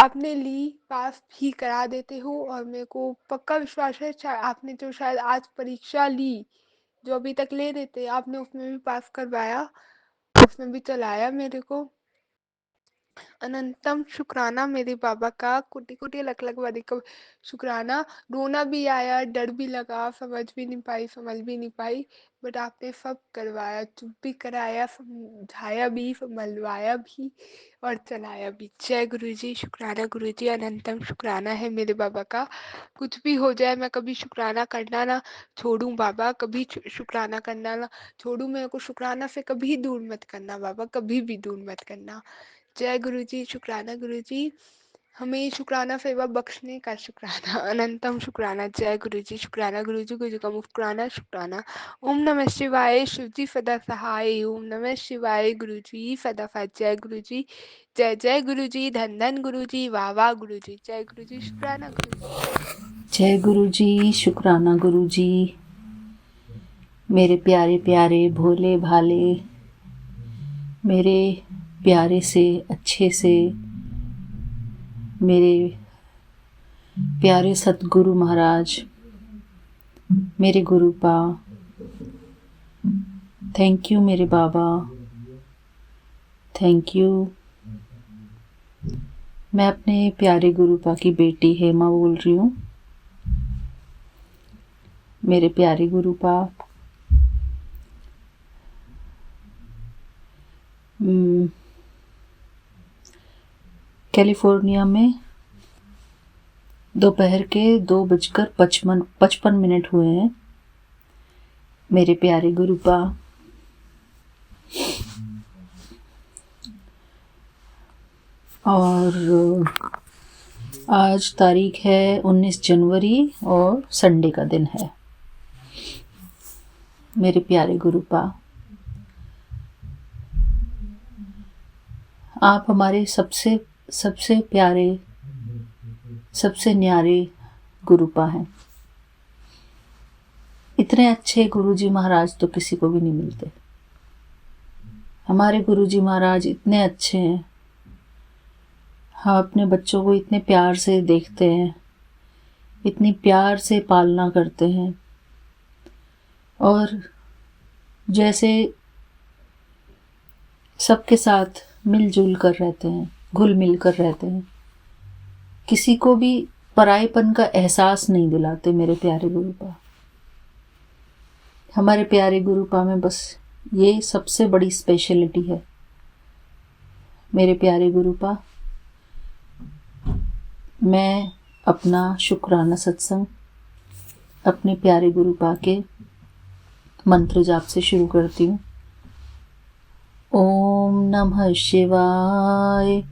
आपने ली, पास भी करा देते हो और मेरे को पक्का विश्वास है आपने जो शायद आज परीक्षा ली, जो अभी तक ले रहे थे, आपने उसमें भी पास करवाया, उसमें भी चलाया मेरे को। अनंतम शुक्राना मेरे बाबा का, कोटि-कोटि लख-लख बारी का शुक्राना। रोना भी आया, डर भी लगा, समझ भी नहीं पाई, समझ भी नहीं पाई, बट आपने सब करवाया, चुप भी कराया, समझाया भी, संभलवाया भी और चलाया भी। जय गुरुजी, शुक्राना गुरुजी, अनंतम शुक्राना है मेरे बाबा का। कुछ भी हो जाए, मैं कभी शुक्राना करना ना छोड़ूँ बाबा, कभी शुक्राना करना ना छोड़ूँ। मेरे को शुक्राना से कभी दूर मत करना बाबा, कभी भी दूर मत करना। जय गुरुजी, शुक्राना गुरुजी, हमें शुक्राना सेवा बख्शने का शुक्राना। अनंतम शुक्राना। जय गुरुजी, शुक्राना गुरुजी, गुरु का मुस्कुराना शुक्राना। ओम नमः शिवाय, शिवजी सदा सहाय। ओम नमः शिवाय, गुरुजी सदा साथ। जय गुरुजी, जय जय गुरुजी, धन धन गुरुजी, वाह वाह गुरुजी। जय गुरुजी, शुक्राना गुरुजी। जय गुरुजी, शुक्राना गुरुजी, मेरे प्यारे प्यारे भोले भाले, मेरे प्यारे से अच्छे से मेरे प्यारे सतगुरु महाराज, मेरे गुरुपा, थैंक यू मेरे बाबा, थैंक यू। मैं अपने प्यारे गुरुपा की बेटी हेमा बोल रही हूँ। मेरे प्यारे गुरुपा, कैलिफोर्निया में दोपहर के 2:55 हुए हैं। मेरे प्यारे गुरुपा, और आज तारीख है 19 जनवरी और संडे का दिन है। मेरे प्यारे गुरुपा, आप हमारे सबसे प्यारे, सबसे न्यारे गुरुपा हैं। इतने अच्छे गुरुजी महाराज तो किसी को भी नहीं मिलते। हमारे गुरुजी महाराज इतने अच्छे हैं। हम अपने बच्चों को इतने प्यार से देखते हैं, इतनी प्यार से पालना करते हैं, और जैसे सबके साथ मिलजुल कर रहते हैं, घुल मिल कर रहते हैं, किसी को भी परायेपन का एहसास नहीं दिलाते। मेरे प्यारे गुरुपा, हमारे प्यारे गुरुपा में बस ये सबसे बड़ी स्पेशलिटी है। मेरे प्यारे गुरुपा, मैं अपना शुक्राना सत्संग अपने प्यारे गुरुपा के मंत्र जाप से शुरू करती हूँ। ओम नमः शिवाय,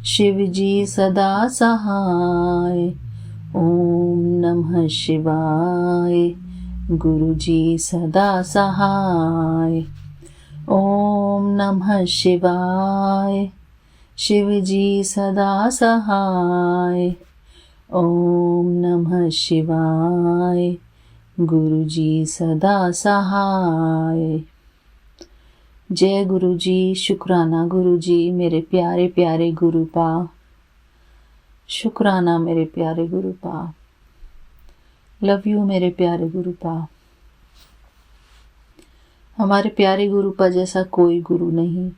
शिवजी सदा सहाय। ओम नमः शिवाय, गुरुजी सदा सहाय। ओम नमः शिवाय, शिवजी सदा सहाय। ओम नमः शिवाय, गुरुजी सदा सहाय। जय गुरुजी, शुक्राना गुरुजी, मेरे प्यारे प्यारे गुरुपा, शुक्राना मेरे प्यारे गुरुपा, लव यू मेरे प्यारे गुरुपा। हमारे प्यारे गुरुपा जैसा कोई गुरु नहीं।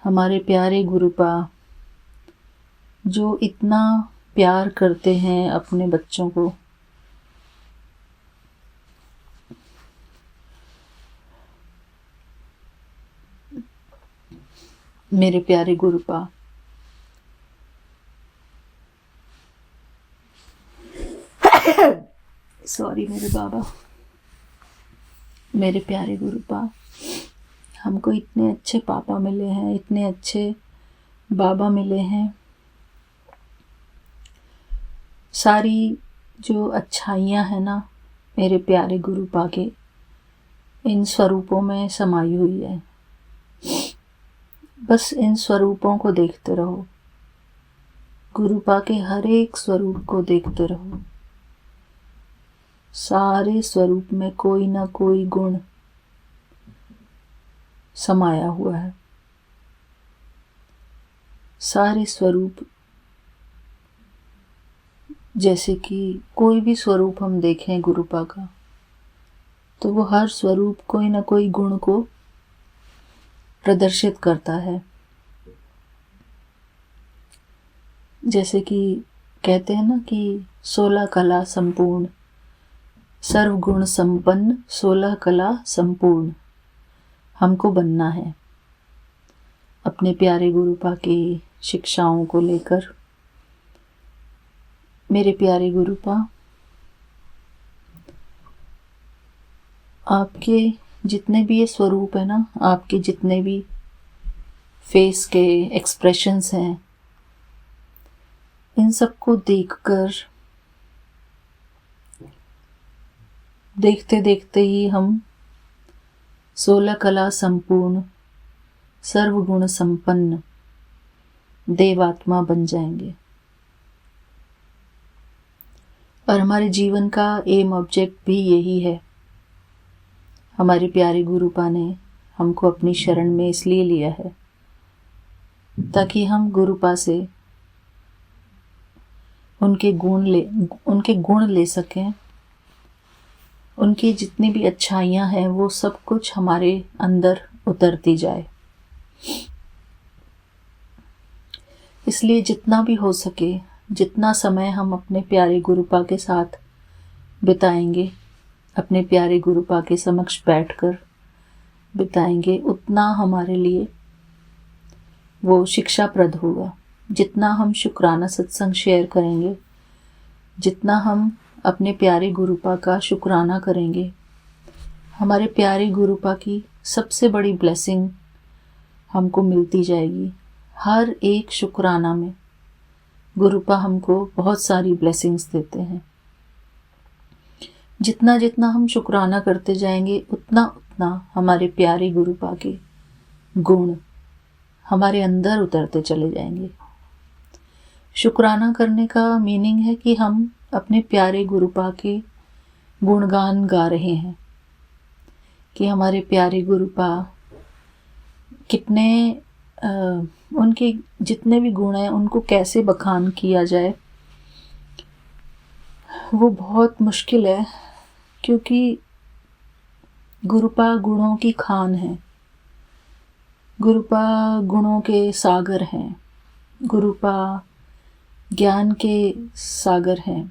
हमारे प्यारे गुरुपा जो इतना प्यार करते हैं अपने बच्चों को, मेरे प्यारे गुरुपा, सॉरी मेरे बाबा, मेरे प्यारे गुरुपा, हमको इतने अच्छे पापा मिले हैं, इतने अच्छे बाबा मिले हैं। सारी जो अच्छाइयाँ हैं ना मेरे प्यारे गुरुपा के, इन स्वरूपों में समाई हुई है। बस इन स्वरूपों को देखते रहो, गुरुपा के हर एक स्वरूप को देखते रहो। सारे स्वरूप में कोई ना कोई गुण समाया हुआ है। सारे स्वरूप, जैसे कि कोई भी स्वरूप हम देखें गुरुपा का, तो वो हर स्वरूप कोई ना कोई गुण को प्रदर्शित करता है। जैसे कि कहते हैं ना कि 16 कला संपूर्ण, सर्वगुण संपन्न, 16 कला संपूर्ण हमको बनना है। अपने प्यारे गुरुपा की शिक्षाओं को लेकर, मेरे प्यारे गुरुपा, आपके जितने भी ये स्वरूप है ना, आपके जितने भी फेस के एक्सप्रेशंस हैं, इन सबको देखकर, देखते देखते ही हम 16 कला संपूर्ण, सर्वगुण संपन्न देवात्मा बन जाएंगे। और हमारे जीवन का एम ऑब्जेक्ट भी यही है। हमारे प्यारे गुरुपा ने हमको अपनी शरण में इसलिए लिया है ताकि हम गुरुपा से उनके गुण ले सकें। उनकी जितनी भी अच्छाइयाँ हैं वो सब कुछ हमारे अंदर उतरती जाए। इसलिए जितना भी हो सके, जितना समय हम अपने प्यारे गुरुपा के साथ बिताएंगे, अपने प्यारे गुरुपा के समक्ष बैठकर बिताएंगे, उतना हमारे लिए वो शिक्षाप्रद होगा। जितना हम शुक्राना सत्संग शेयर करेंगे, जितना हम अपने प्यारे गुरुपा का शुक्राना करेंगे, हमारे प्यारे गुरुपा की सबसे बड़ी ब्लेसिंग हमको मिलती जाएगी। हर एक शुक्राना में गुरुपा हमको बहुत सारी ब्लेसिंग्स देते हैं। जितना जितना हम शुक्राना करते जाएंगे, उतना उतना हमारे प्यारे गुरुपा के गुण हमारे अंदर उतरते चले जाएंगे। शुक्राना करने का मीनिंग है कि हम अपने प्यारे गुरुपा के गुणगान गा रहे हैं कि हमारे प्यारे गुरुपा कितने उनके जितने भी गुण हैं उनको कैसे बखान किया जाए, वो बहुत मुश्किल है, क्योंकि गुरुपा गुणों की खान है। गुरुपा गुणों के सागर हैं, गुरुपा ज्ञान के सागर हैं।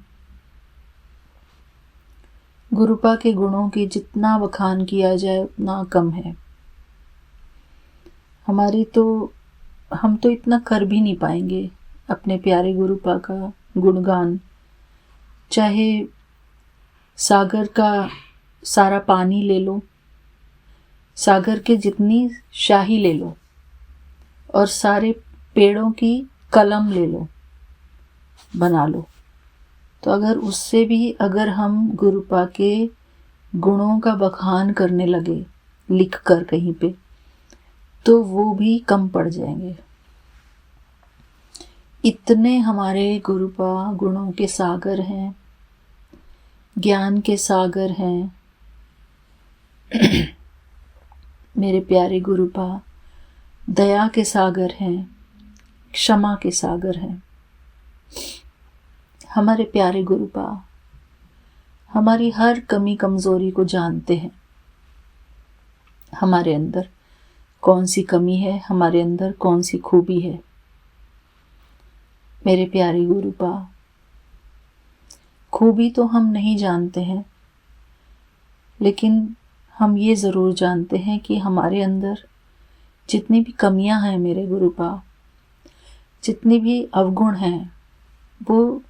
गुरुपा के गुणों की जितना बखान किया जाए उतना कम है। हम तो इतना कर भी नहीं पाएंगे अपने प्यारे गुरुपा का गुणगान। चाहे सागर का सारा पानी ले लो, सागर के जितनी शाही ले लो, और सारे पेड़ों की कलम ले लो, बना लो, तो अगर उससे भी अगर हम गुरुपा के गुणों का बखान करने लगे लिख कर कहीं पे, तो वो भी कम पड़ जाएंगे। इतने हमारे गुरुपा गुणों के सागर हैं, ज्ञान के सागर हैं। मेरे प्यारे गुरुपा दया के सागर हैं, क्षमा के सागर हैं। हमारे प्यारे गुरुपा हमारी हर कमी कमज़ोरी को जानते हैं। हमारे अंदर कौन सी कमी है, हमारे अंदर कौन सी खूबी है। मेरे प्यारे गुरुपा, खूबी तो हम नहीं जानते हैं, लेकिन हम ये ज़रूर जानते हैं कि हमारे अंदर जितनी भी कमियां हैं मेरे गुरुपा, जितनी भी अवगुण हैं, वो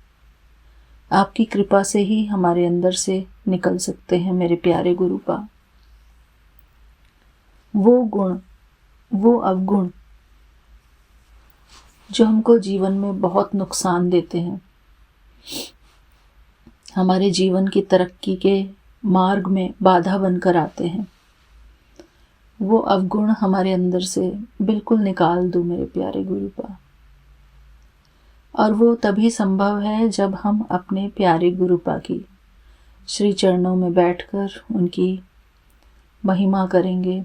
आपकी कृपा से ही हमारे अंदर से निकल सकते हैं मेरे प्यारे गुरुपा। वो गुण, वो अवगुण जो हमको जीवन में बहुत नुकसान देते हैं, हमारे जीवन की तरक्की के मार्ग में बाधा बनकर आते हैं, वो अवगुण हमारे अंदर से बिल्कुल निकाल दो मेरे प्यारे गुरुपा। और वो तभी संभव है जब हम अपने प्यारे गुरुपा की श्री चरणों में बैठकर उनकी महिमा करेंगे,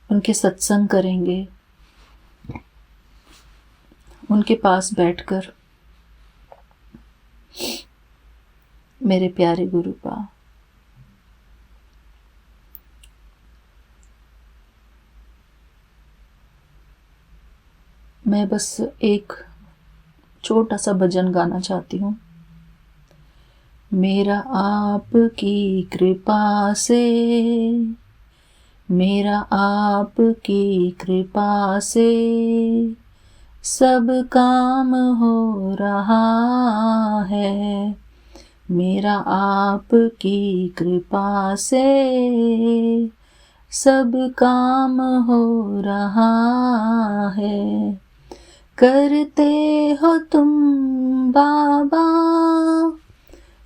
उनके सत्संग करेंगे, उनके पास बैठकर मेरे प्यारे गुरुपा मैं बस एक छोटा सा भजन गाना चाहती हूँ। मेरा आपकी कृपा से, मेरा आपकी कृपा से सब काम हो रहा है। मेरा आपकी कृपा से सब काम हो रहा है। करते हो तुम बाबा,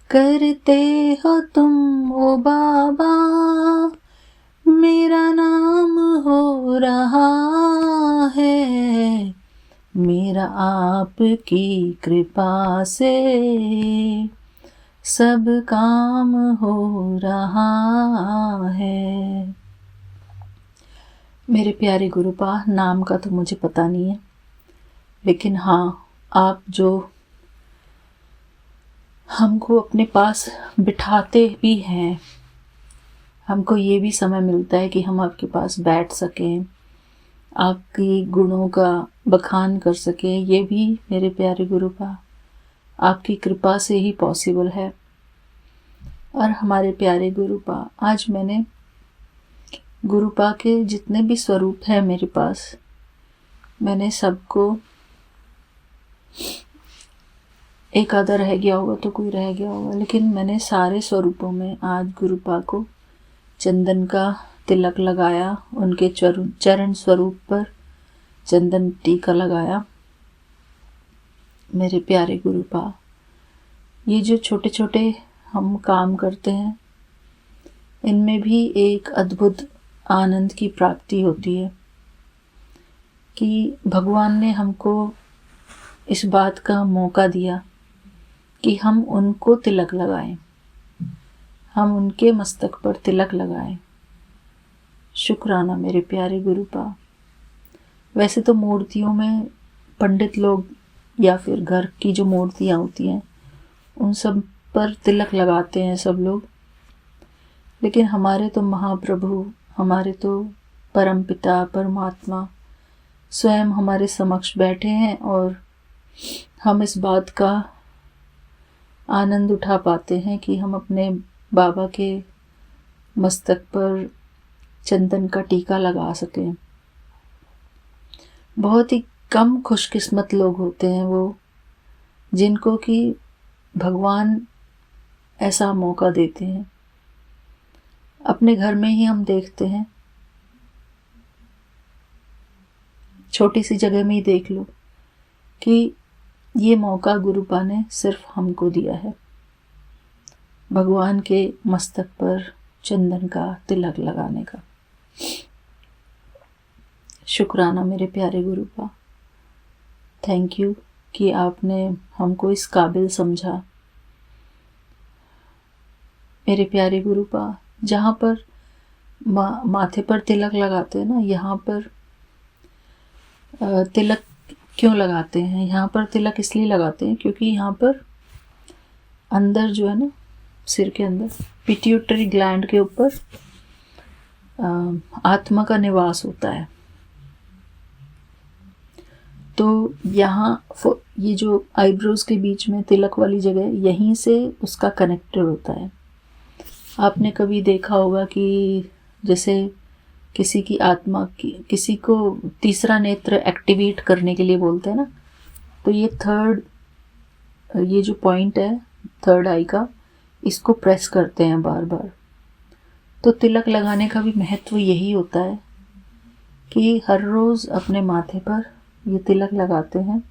करते हो तुम ओ बाबा, मेरा नाम हो रहा है। मेरा आपकी कृपा से सब काम हो रहा है। मेरे प्यारे गुरुपा, नाम का तो मुझे पता नहीं है, लेकिन हाँ, आप जो हमको अपने पास बिठाते भी हैं, हमको ये भी समय मिलता है कि हम आपके पास बैठ सकें, आपकी गुणों का बखान कर सकें, ये भी मेरे प्यारे गुरुपा आपकी कृपा से ही पॉसिबल है। और हमारे प्यारे गुरुपा, आज मैंने गुरुपा के जितने भी स्वरूप हैं मेरे पास, मैंने सबको, एक आधा रह गया होगा तो कोई रह गया होगा, लेकिन मैंने सारे स्वरूपों में आज गुरुपा को चंदन का तिलक लगाया, उनके चरण स्वरूप पर चंदन टीका लगाया। मेरे प्यारे गुरुपा, ये जो छोटे छोटे हम काम करते हैं, इनमें भी एक अद्भुत आनंद की प्राप्ति होती है कि भगवान ने हमको इस बात का मौका दिया कि हम उनको तिलक लगाएं, हम उनके मस्तक पर तिलक लगाएं। शुक्राना मेरे प्यारे गुरुपा। वैसे तो मूर्तियों में पंडित लोग या फिर घर की जो मूर्तियाँ होती हैं उन सब पर तिलक लगाते हैं सब लोग, लेकिन हमारे तो महाप्रभु, हमारे तो परमपिता परमात्मा स्वयं हमारे समक्ष बैठे हैं और हम इस बात का आनंद उठा पाते हैं कि हम अपने बाबा के मस्तक पर चंदन का टीका लगा सकें। बहुत ही कम खुशकिस्मत लोग होते हैं वो, जिनको कि भगवान ऐसा मौका देते हैं। अपने घर में ही हम देखते हैं, छोटी सी जगह में ही देख लो कि ये मौका गुरुपा ने सिर्फ हमको दिया है, भगवान के मस्तक पर चंदन का तिलक लगाने का। शुक्राना मेरे प्यारे गुरुपा, थैंक यू कि आपने हमको इस काबिल समझा। मेरे प्यारे गुरुपा, जहाँ पर माथे पर तिलक लगाते हैं ना, यहाँ पर तिलक क्यों लगाते हैं? यहाँ पर तिलक इसलिए लगाते हैं क्योंकि यहाँ पर अंदर जो है ना, सिर के अंदर पिट्यूटरी ग्लैंड के ऊपर आत्मा का निवास होता है। तो यहाँ ये जो आईब्रोज के बीच में तिलक वाली जगह, यहीं से उसका कनेक्टर होता है। आपने कभी देखा होगा कि जैसे किसी की आत्मा की, किसी को तीसरा नेत्र एक्टिवेट करने के लिए बोलते हैं ना, तो ये ये जो पॉइंट है थर्ड आई का, इसको प्रेस करते हैं बार बार। तो तिलक लगाने का भी महत्व यही होता है कि हर रोज़ अपने माथे पर ये तिलक लगाते हैं,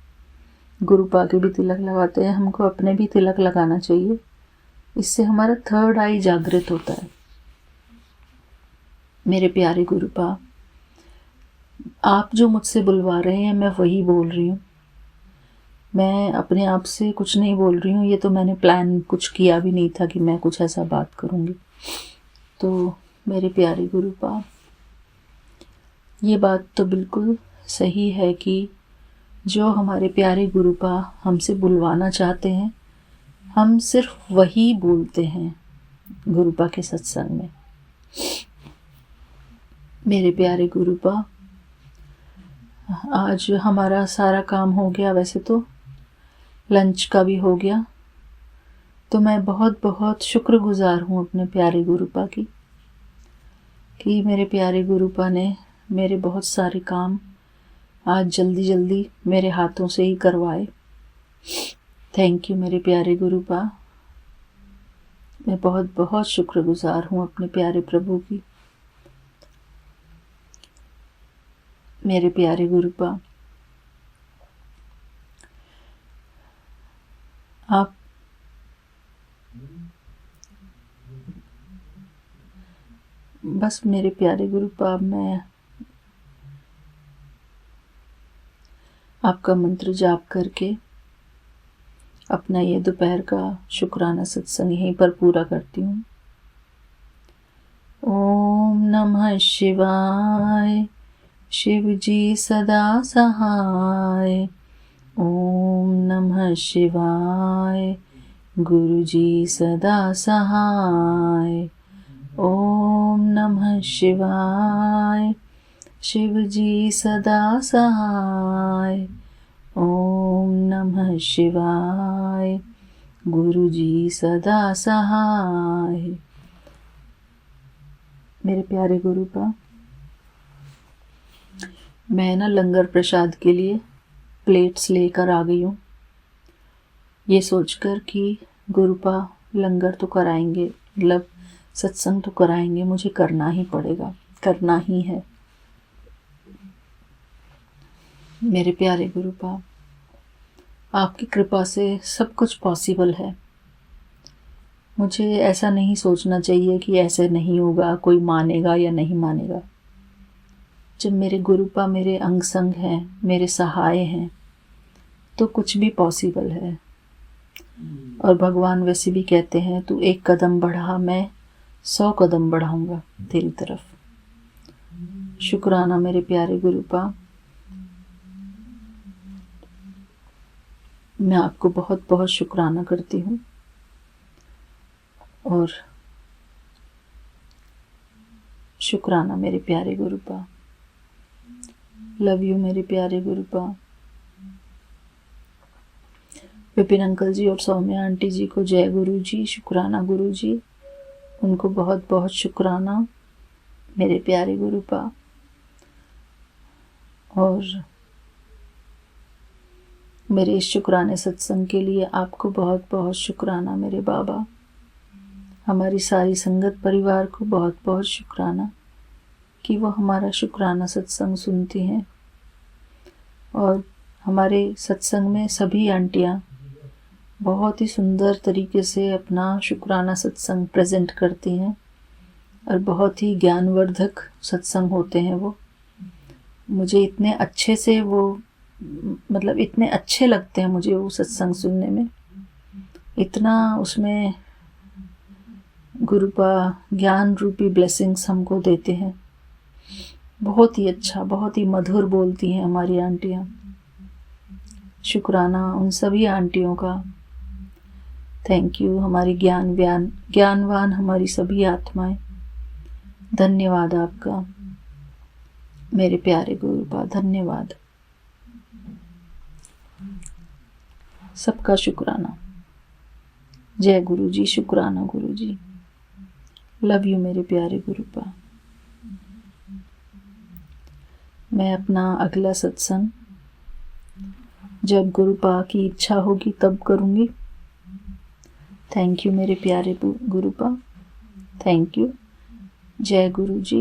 गुरुपा के भी तिलक लगाते हैं, हमको अपने भी तिलक लगाना चाहिए। इससे हमारा थर्ड आई जागृत होता है। मेरे प्यारे गुरुपा, आप जो मुझसे बुलवा रहे हैं मैं वही बोल रही हूँ। मैं अपने आप से कुछ नहीं बोल रही हूँ, ये तो मैंने प्लान कुछ किया भी नहीं था कि मैं कुछ ऐसा बात करूँगी। तो मेरे प्यारे गुरुपा, ये बात तो बिल्कुल सही है कि जो हमारे प्यारे गुरुपा हमसे बुलवाना चाहते हैं, हम सिर्फ वही बोलते हैं गुरुपा के सत्संग में। मेरे प्यारे गुरुपा, आज हमारा सारा काम हो गया, वैसे तो लंच का भी हो गया। तो मैं बहुत बहुत शुक्रगुजार हूँ अपने प्यारे गुरुपा की कि मेरे प्यारे गुरुपा ने मेरे बहुत सारे काम आज जल्दी जल्दी मेरे हाथों से ही करवाए। थैंक यू मेरे प्यारे गुरुपा। मैं बहुत बहुत शुक्रगुजार हूँ अपने प्यारे प्रभु की। मेरे प्यारे गुरुपा, आप बस मेरे प्यारे गुरुपा, मैं आपका मंत्र जाप करके अपना ये दोपहर का शुक्राना सत्संग यहीं पर पूरा करती हूँ। ओम नमः शिवाय, शिव जी सदा सहाय। ओम नमः शिवाय, गुरु जी सदा सहाय। ओम नमः शिवाय, शिव जी सदा सहाय। ओम नमः शिवाय, गुरु जी सदा सहाय। मेरे प्यारे गुरुपा, मैं ना लंगर प्रसाद के लिए प्लेट्स लेकर आ गई हूँ, ये सोचकर कि गुरुपा लंगर तो कराएंगे, मतलब सत्संग तो कराएंगे, मुझे करना ही पड़ेगा, करना ही है। मेरे प्यारे गुरुपा, आपकी कृपा से सब कुछ पॉसिबल है। मुझे ऐसा नहीं सोचना चाहिए कि ऐसे नहीं होगा, कोई मानेगा या नहीं मानेगा। जब मेरे गुरुपा मेरे अंग संग हैं, मेरे सहाय हैं, तो कुछ भी पॉसिबल है। और भगवान वैसे भी कहते हैं, तू एक कदम बढ़ा, मैं 100 कदम बढ़ाऊंगा तेरी तरफ। शुक्राना मेरे प्यारे गुरुपा, मैं आपको बहुत बहुत शुक्राना करती हूँ। और शुक्राना मेरे प्यारे गुरुपा। लव यू मेरे प्यारे गुरुपा। विपिन अंकल जी और सौम्या आंटी जी को जय गुरु जी, शुक्राना गुरु जी, उनको बहुत बहुत शुक्राना मेरे प्यारे गुरुपा। और मेरे इस शुक्राने सत्संग के लिए आपको बहुत बहुत शुक्राना मेरे बाबा। हमारी सारी संगत परिवार को बहुत बहुत शुक्राना कि वो हमारा शुक्राना सत्संग सुनती हैं। और हमारे सत्संग में सभी आंटियाँ बहुत ही सुंदर तरीके से अपना शुक्राना सत्संग प्रेजेंट करती हैं और बहुत ही ज्ञानवर्धक सत्संग होते हैं वो। मुझे इतने अच्छे से वो, मतलब इतने अच्छे लगते हैं मुझे वो सत्संग सुनने में। इतना उसमें गुरुपा ज्ञान रूपी ब्लेसिंग्स हमको देते हैं। बहुत ही अच्छा, बहुत ही मधुर बोलती हैं हमारी आंटियाँ। शुक्राना उन सभी आंटियों का। थैंक यू हमारी ज्ञानवान हमारी सभी आत्माएं। धन्यवाद आपका मेरे प्यारे गुरुपा, धन्यवाद। सबका शुक्राना। जय गुरु जी, शुक्राना गुरु जी। लव यू मेरे प्यारे गुरुपा। मैं अपना अगला सत्संग जब गुरुपा की इच्छा होगी तब करूँगी। थैंक यू मेरे प्यारे गुरुपा, थैंक यू। जय गुरु जी,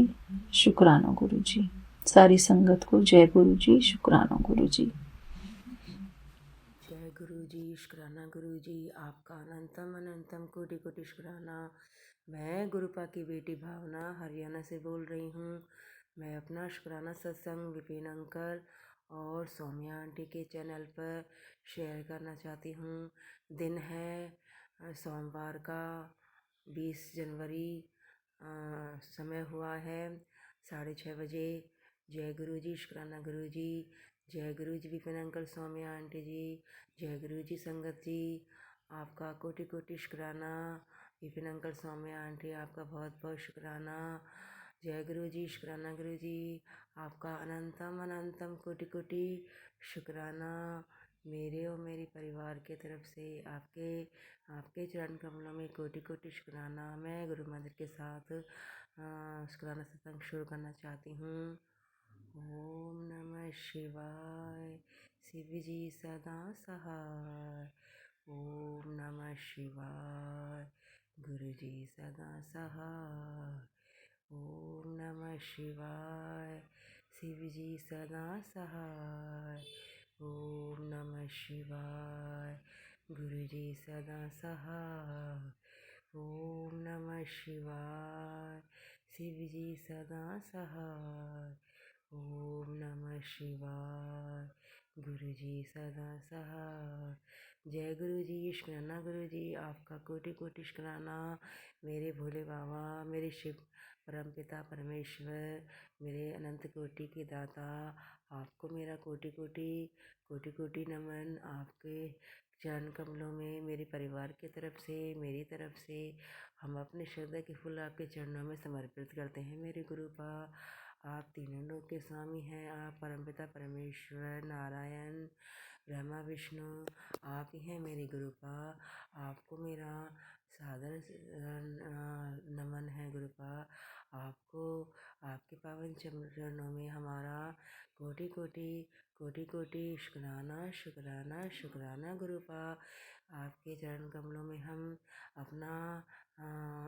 शुक्राना गुरु जी। सारी संगत को जय गुरु जी, शुक्राना गुरु जी। जय गुरु जी, शुक्राना गुरु जी, आपका अनंतम अनंतम कोटि कोटि शुक्राना। मैं गुरुपा की बेटी भावना हरियाणा से बोल रही हूँ। मैं अपना शुक्राना सत्संग विपिन अंकल और सौम्या आंटी के चैनल पर शेयर करना चाहती हूँ। दिन है सोमवार का 20 जनवरी। समय हुआ है 6:30 बजे। जय गुरु जी, शुक्राना गुरु जी। जय गुरु जी विपिन अंकल, सौम्या आंटी जी। जय गुरु जी संगत जी, आपका कोटि कोटि शुक्राना। विपिन अंकल, सौम्या आंटी, आपका बहुत बहुत शुक्राना। जय गुरु जी, शुक्राना गुरु जी, आपका अनंतम अनंतम कोटि कोटि शुक्राना। मेरे और मेरे परिवार के तरफ से आपके आपके चरण कमलों में कोटि कोटि शुक्राना। मैं गुरु मंदिर के साथ शुक्राना सत्संग शुरू करना चाहती हूँ। ओम नमः शिवाय, शिव जी सदा सहाय। ओम नमः शिवाय, गुरु जी सदा सहाय। ओम नमः शिवाय, शिव जी सदा सहाय। ओम नमः शिवाय, गुरु जी सदा सहाय। ओम नमः शिवाय, शिव जी सदा सहाय। ओम नमः शिवाय, गुरु जी सदा सहाय। जय गुरु जी, शुक्राना गुरु जी, आपका कोटि कोटि शुक्राना। मेरे भोले बाबा, मेरे शिव परमपिता परमेश्वर, मेरे अनंत कोटि के दाता, आपको मेरा कोटि कोटि कोटि कोटि नमन। आपके चरण कमलों में मेरे परिवार की तरफ से, मेरी तरफ से हम अपने श्रद्धा के फूल आपके चरणों में समर्पित करते हैं। मेरे गुरुपा, आप तीनों लोक के स्वामी हैं। आप परमपिता परमेश्वर, नारायण, ब्रह्मा विष्णु, आप ही हैं मेरे गुरुपा। आपको मेरा सादर नमन है गुरुपा। आपको आपके पावन चरणों में हमारा कोटि कोटि कोटि कोटि शुक्राना शुक्राना शुक्राना गुरुपा। आपके चरण कमलों में हम अपना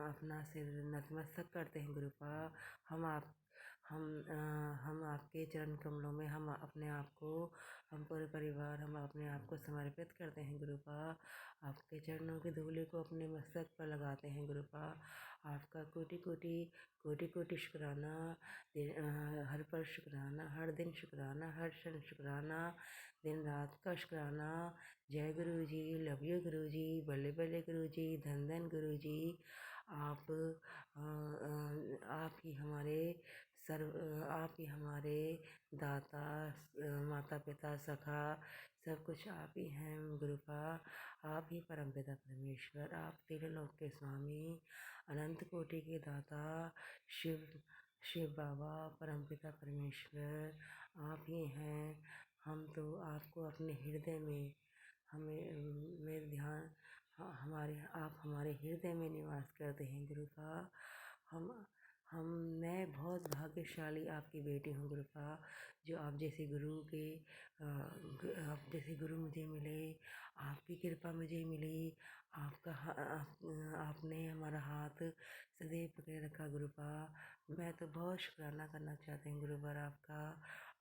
अपना सिर नतमस्तक करते हैं गुरुपा। हम आप हम आपके चरण कमलों में हम अपने आप को, हम पूरे परिवार, हम अपने आप को समर्पित करते हैं गुरुपा। आपके चरणों की धूली को अपने मस्तक पर लगाते हैं गुरुपा। आपका कोटि कोटि कोटि कोटि शुक्राना। हर पल शुक्राना, हर दिन शुक्राना, हर क्षण शुक्राना, दिन रात का शुक्राना। जय गुरु जी, लव यू गुरु जी, बल्ले बल्ले गुरु जी, धन धन गुरु जी। आप ही हमारे आप ही हमारे दाता, माता पिता, सखा, सब कुछ आप ही हैं गुरुपा। आप ही परमपिता परमेश्वर, आप तीनों लोक के स्वामी, अनंत कोटि के दाता, शिव शिव बाबा, परमपिता परमेश्वर, आप ही हैं। हम तो आपको अपने हृदय में, हमें मेरे ध्यान हमारे आप हमारे हृदय में निवास करते हैं गुरुपा। हम मैं बहुत भाग्यशाली आपकी बेटी हूँ गुरुपा, जो आप जैसे गुरु के आप जैसे गुरु मुझे मिले, आपकी कृपा मुझे मिली। आपने हमारा हाथ सदैव पकड़े रखा गुरुपा। मैं तो बहुत शुक्राना करना चाहती हूँ गुरुवर आपका।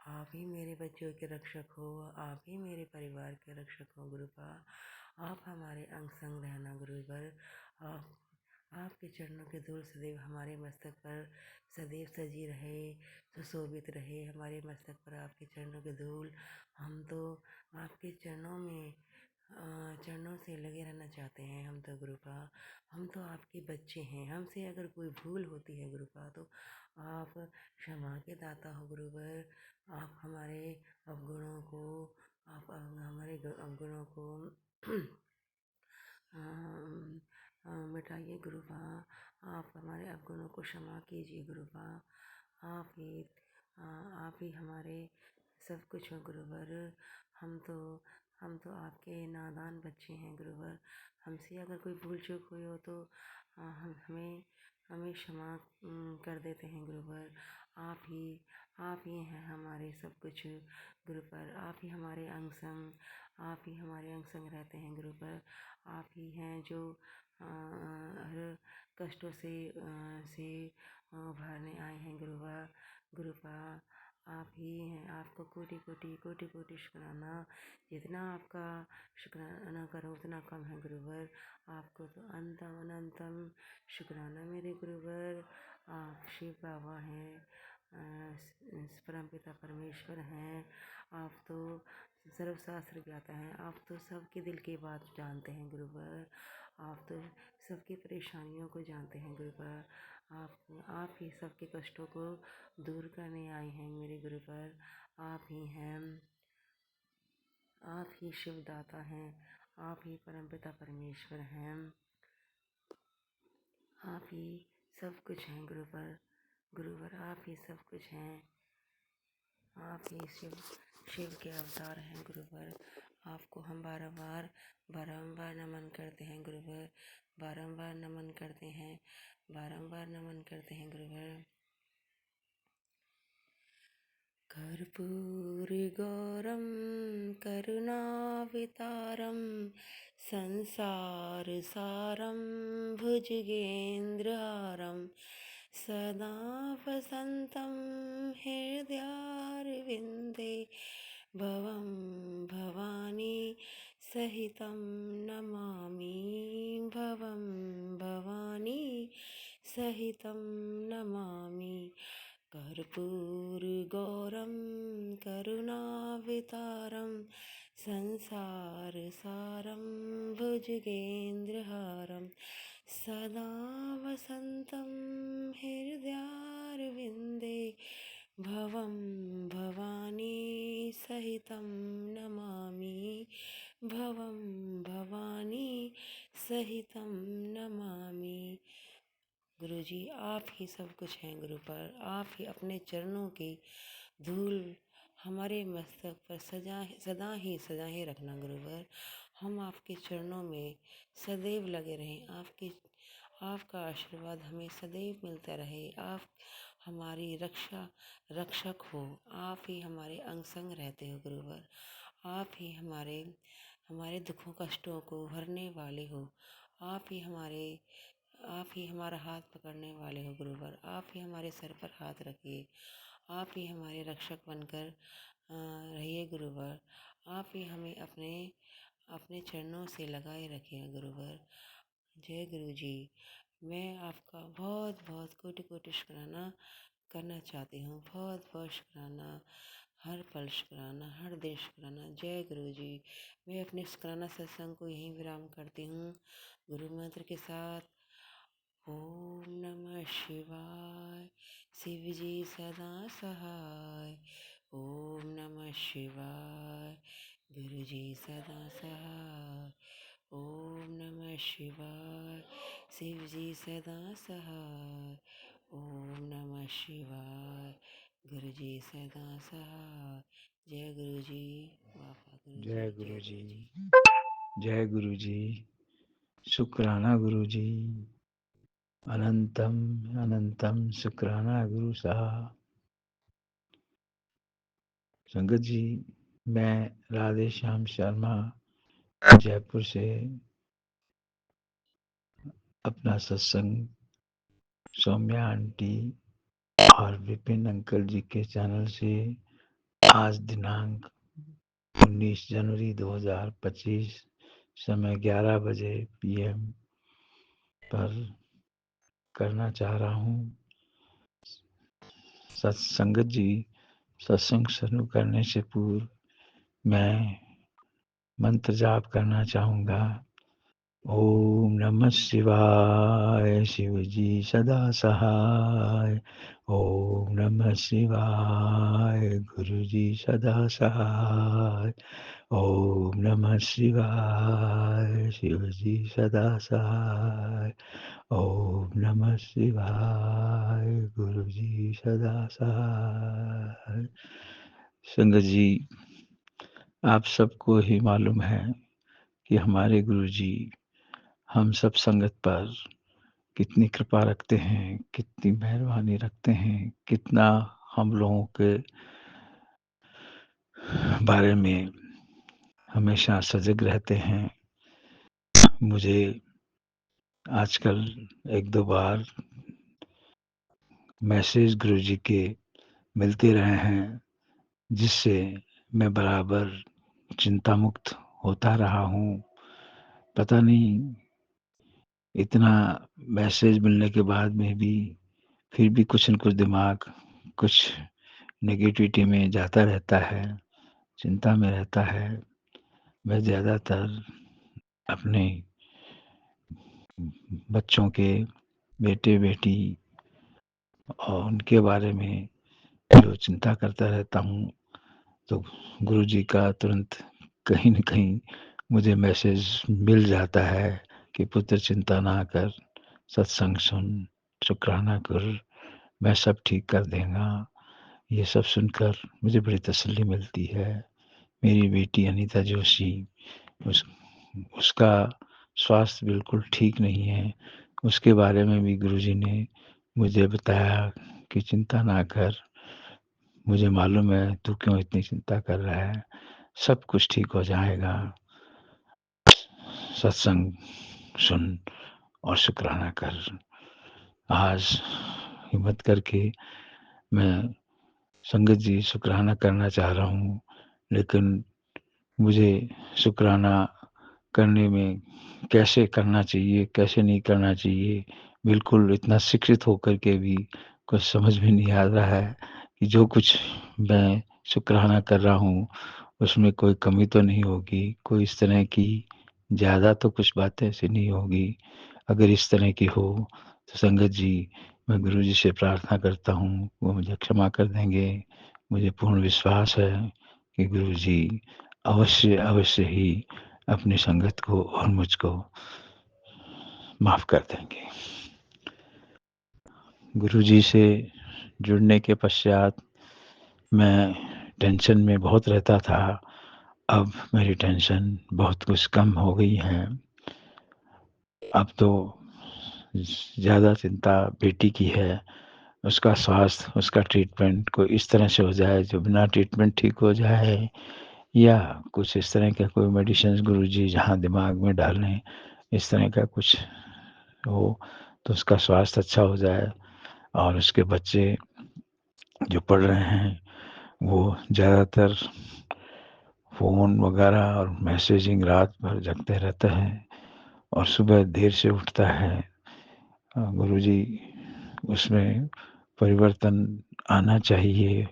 आप ही मेरे बच्चों के रक्षक हो, आप ही मेरे परिवार के रक्षक हो गुरुपा। आप हमारे अंग संग रहना गुरुवर। आप आपके चरणों की धूल सदैव हमारे मस्तक पर सदैव सजी रहे, सुशोभित रहे हमारे मस्तक पर आपके चरणों की धूल। हम तो आपके चरणों में चरणों से लगे रहना चाहते हैं। हम तो गुरुपा, हम तो आपके बच्चे हैं। हमसे अगर कोई भूल होती है गुरुपा, तो आप क्षमा के दाता हो गुरुवर। आप हमारे अवगुणों को, आप हमारे अवगुणों को मिटाइए गुरुपा। आप हमारे अवगुणों को क्षमा कीजिए गुरुपा। आप ही हमारे सब कुछ हो गुरुवर। हम तो आपके नादान बच्चे हैं गुरुवर। हमसे अगर कोई भूल चूक हुई हो तो हमें हमें क्षमा कर देते हैं गुरुवर। आप ही हैं हमारे सब कुछ गुरु पर। आप ही हमारे अंग संग, आप ही हमारे अंग संग रहते हैं गुरु पर। आप ही हैं जो हर कष्टों से उभारने आए हैं गुरु पर। आप ही हैं। आपको कोटि कोटि कोटि कोटि शुक्राना। जितना आपका शुक्राना करो उतना कम है गुरुवर। आपको तो अनंतम अनंतम शुक्राना मेरे गुरुवर। आप शिव बाबा हैं, परमपिता परमेश्वर हैं। आप तो सर्वशास्त्र ज्ञाता हैं। आप तो सबके दिल की बात जानते हैं गुरुवर। आप तो सबकी परेशानियों को जानते हैं गुरुवर। आप ही सबके कष्टों को दूर करने आए हैं मेरे गुरुवर। आप ही हैं। आप ही शिवदाता हैं। आप ही परमपिता परमेश्वर हैं। आप ही सब कुछ हैं गुरुवर। आप ही सब कुछ हैं। आप ही शिव के अवतार हैं गुरुवर। आपको हम बारंबार नमन करते हैं गुरुवर। बारंबार नमन करते हैं गुरुवर। कर्पूरगौरं करुणावतारं संसारसारं भुजगेन्द्रहारं सदा वसन्तं हृदयारविन्दे भवं भवानी सहितं नमामि। भवं भवानी सहितं नमामि। कर्पूरगौरं करुणावतारं संसारसारं भुजगेन्द्रहारं सदा वसन्तं हृदयारविन्दे भवं भवानी सहितं नमामि। भवं भवानी सहितं नमामि। गुरुजी आप ही सब कुछ हैं गुरु पर। आप ही अपने चरणों की धूल हमारे मस्तक पर सदा ही रखना गुरुवर। हम आपके चरणों में सदैव लगे रहें। आपका आशीर्वाद हमें सदैव मिलता रहे। आप हमारी रक्षक हो। आप ही हमारे अंग संग रहते हो गुरुवर। आप ही हमारे दुखों कष्टों को हरने वाले हो। आप ही हमारा हाथ पकड़ने वाले हो गुरुवर। आप ही हमारे सर पर हाथ रखिए। आप ही हमारे रक्षक बनकर रहिए गुरुवर। आप ही हमें अपने चरणों से लगाए रखिए गुरुवर। जय गुरु जी। मैं आपका बहुत बहुत कोटि कोटि शुक्राना करना चाहती हूँ। बहुत बहुत शुक्राना। हर पल शुक्राना, हर दिन शुक्राना। जय गुरु जी। मैं अपने शुक्राना सत्संग को यहीं विराम करती हूँ गुरु मंत्र के साथ। ओम नमः शिवाय। शिव जी सदा सहाय। ओम नमः शिवाय। गुरु जी सदा सहाय। ओम नमः शिवाय। शिव जी सदा सहाय। ओम नमः शिवाय। गुरु जी सदा सहाय। जय गुरु जी। बाबा गुरु जी। जय गुरु जी। जय गुरु जी। शुक्राना गुरु जी। अनंतम अनंतम शुक्राना गुरु साहब। संगत जी, मैं राधे श्याम शर्मा जयपुर से अपना सत्संग सौम्या आंटी और विपिन अंकल जी के चैनल से आज दिनांक 19 जनवरी 2025 समय 11 बजे PM पर करना चाह रहा हूँ। सत्संगत जी, सत्संग शुरू करने से पूर्व मैं मंत्र जाप करना चाहूँगा। ओम नमः शिवाय। शिव जी सदा सहाय। ओम नमः शिवाय। गुरु जी सदा सहाय। ओम नमः शिवाय। शिव जी सदा सहाय। ओम नमः शिवाय। गुरु जी सदा सहाय। संगत जी, आप सबको ही मालूम है कि हमारे गुरु जी हम सब संगत पर कितनी कृपा रखते हैं, कितनी मेहरबानी रखते हैं, कितना हम लोगों के बारे में हमेशा सजग रहते हैं। मुझे आजकल 1-2 बार मैसेज गुरुजी के मिलते रहे हैं, जिससे मैं बराबर चिंता मुक्त होता रहा हूँ। पता नहीं इतना मैसेज मिलने के बाद में भी फिर भी कुछ न कुछ दिमाग कुछ नेगेटिविटी में जाता रहता है, चिंता में रहता है। मैं ज़्यादातर अपने बच्चों के बेटे-बेटी और उनके बारे में जो चिंता करता रहता हूँ, तो गुरुजी का तुरंत कहीं न कहीं मुझे मैसेज मिल जाता है कि पुत्र चिंता ना कर, सत्संग सुन, शुकराना कर, मैं सब ठीक कर देगा। ये सब सुनकर मुझे बड़ी तसल्ली मिलती है। मेरी बेटी अनीता जोशी उसका स्वास्थ्य बिल्कुल ठीक नहीं है। उसके बारे में भी गुरुजी ने मुझे बताया कि चिंता ना कर, मुझे मालूम है तू क्यों इतनी चिंता कर रहा है, सब कुछ ठीक हो जाएगा। सत्संग सुन और शुकराना कर। आज हिम्मत करके मैं संगत जी शुकराना करना चाह रहा हूँ, लेकिन मुझे शुकराना करने में कैसे करना चाहिए, कैसे नहीं करना चाहिए, बिल्कुल इतना शिक्षित होकर के भी कुछ समझ में नहीं आ रहा है कि जो कुछ मैं शुकराना कर रहा हूँ, उसमें कोई कमी तो नहीं होगी, कोई इस तरह की ज़्यादा तो कुछ बातें ऐसी नहीं होगी। अगर इस तरह की हो, तो संगत जी, मैं गुरुजी से प्रार्थना करता हूँ, वो मुझे क्षमा कर देंगे। मुझे पूर्ण विश्वास है कि गुरुजी अवश्य, अवश्य ही अपनी संगत को और मुझको माफ़ कर देंगे। गुरुजी से जुड़ने के पश्चात मैं टेंशन में बहुत रहता था। अब मेरी टेंशन बहुत कुछ कम हो गई है। अब तो ज़्यादा चिंता बेटी की है। उसका स्वास्थ्य, उसका ट्रीटमेंट कोई इस तरह से हो जाए जो बिना ट्रीटमेंट ठीक हो जाए, या कुछ इस तरह का कोई मेडिसिन्स गुरुजी जहाँ दिमाग में डालें, इस तरह का कुछ हो तो उसका स्वास्थ्य अच्छा हो जाए। और उसके बच्चे जो पढ़ रहे हैं, वो ज़्यादातर फ़ोन वगैरह और मैसेजिंग रात भर जगते रहते हैं और सुबह देर से उठता है। गुरुजी उसमें परिवर्तन आना चाहिए,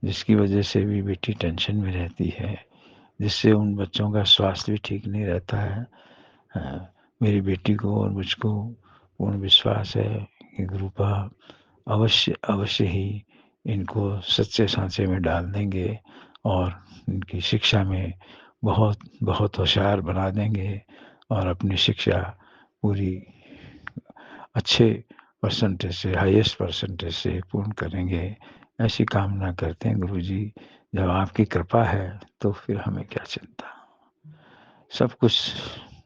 जिसकी वजह से भी बेटी टेंशन में रहती है, जिससे उन बच्चों का स्वास्थ्य भी ठीक नहीं रहता है। मेरी बेटी को और मुझको पूर्ण विश्वास है कि गुरुपा अवश्य, अवश्य ही इनको सच्चे सांचे में डाल देंगे और इनकी शिक्षा में बहुत, बहुत होशियार बना देंगे और अपनी शिक्षा पूरी अच्छे परसेंटेज से, हाईएस्ट परसेंटेज से पूर्ण करेंगे, ऐसी कामना करते हैं गुरुजी। जब आपकी कृपा है, तो फिर हमें क्या चिंता। सब कुछ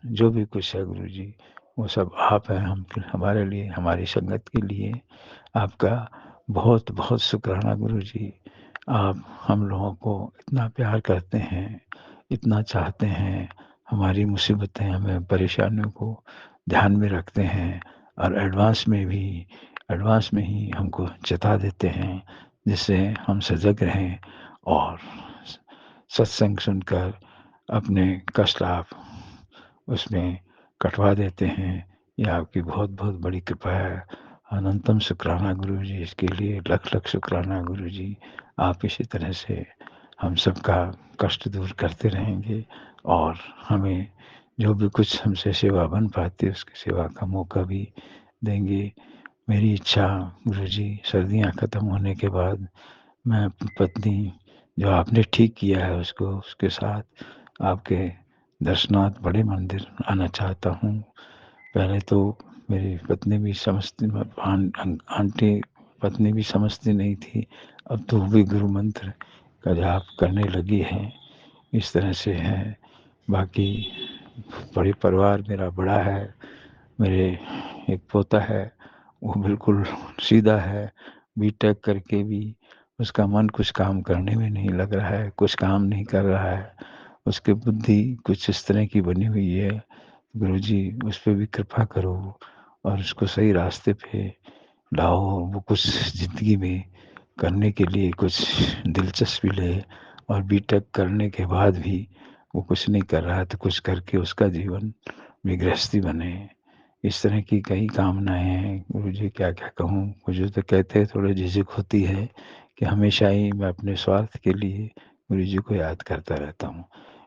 जो भी कुछ है गुरुजी, वो सब आप हैं हमारे लिए, हमारी संगत के लिए। आपका बहुत बहुत शुक्राना गुरुजी। आप हम लोगों को इतना प्यार करते हैं, इतना चाहते हैं, हमारी मुसीबतें, हमें परेशानियों को ध्यान में रखते हैं और एडवांस में ही हमको चेता देते हैं, जिससे हम सजग रहें और सत्संग सुनकर अपने कष्ट आप उसमें कटवा देते हैं। ये आपकी बहुत बहुत बड़ी कृपा है। अनंतम शुक्राना गुरुजी, इसके लिए लख लख शुक्राना गुरुजी। आप इसी तरह से हम सबका कष्ट दूर करते रहेंगे और हमें जो भी कुछ हमसे सेवा बन पाती है, उसकी सेवा का मौका भी देंगे। मेरी इच्छा गुरुजी, सर्दियाँ ख़त्म होने के बाद मैं अपनी पत्नी जो आपने ठीक किया है उसको, उसके साथ आपके दर्शनार्थ बड़े मंदिर आना चाहता हूँ। पहले तो मेरी पत्नी भी समझती, आंटी पत्नी भी समझती नहीं थी, अब तो वो भी गुरु मंत्र का जाप करने लगी है। इस तरह से है। बाकी बड़े परिवार मेरा बड़ा है। मेरे एक पोता है, वो बिल्कुल सीधा है, बीटेक करके भी उसका मन कुछ काम करने में नहीं लग रहा है, कुछ काम नहीं कर रहा है, उसकी बुद्धि कुछ इस तरह की बनी हुई है। गुरुजी उस पे भी कृपा करो और उसको सही रास्ते पे लाओ, वो कुछ ज़िंदगी में करने के लिए कुछ दिलचस्पी ले, और बीटेक करने के बाद भी वो कुछ नहीं कर रहा है, तो कुछ करके उसका जीवन में गृहस्थी बने। इस तरह की कई कामनाएँ हैं। गुरुजी क्या-क्या कहूँ? मुझे तो कहते थोड़ा झिझक होती है कि हमेशा ही मैं अपने स्वार्थ के लिए गुरुजी को याद करता रहता हूँ।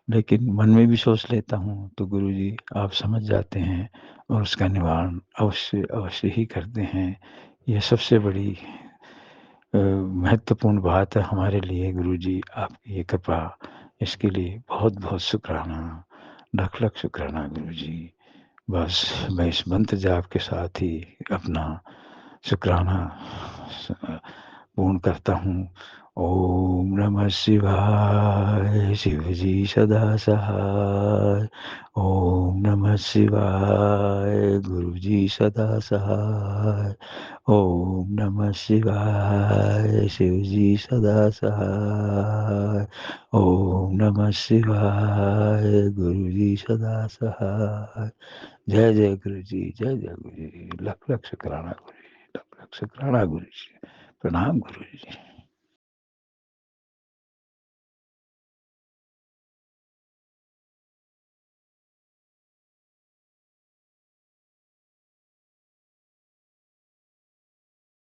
लेकिन मन में भी सोच लेता हूँ तो गुरुजी आप समझ जाते हैं और उसका निवारण अवश्य ही करते हैं। ये सबसे बड़ी महत्वपूर्ण बात है हमारे लिए गुरुजी, आपकी ये कृपा, इसके लिए बहुत-बहुत शुक्राना, लख-लख शुक्राना गुरुजी। बस मैं इस मंत्र जाप के साथ ही अपना शुक्राना पूर्ण करता हूँ। ओम नमः शिवाय, शिव जी सदा सहाय। ओम नमः शिवाय, गुरु जी सदा सहाय। ओम नमः शिवाय, शिव जी सदा सहाय। ओम नमः शिवाय, गुरु जी सदा सहाय। जय जय गुरु जी, जय जय गुरु जी, लख लख शुक्राना गुरु जी, लख लख शुक्राना गुरु जी, प्रणाम गुरु जी।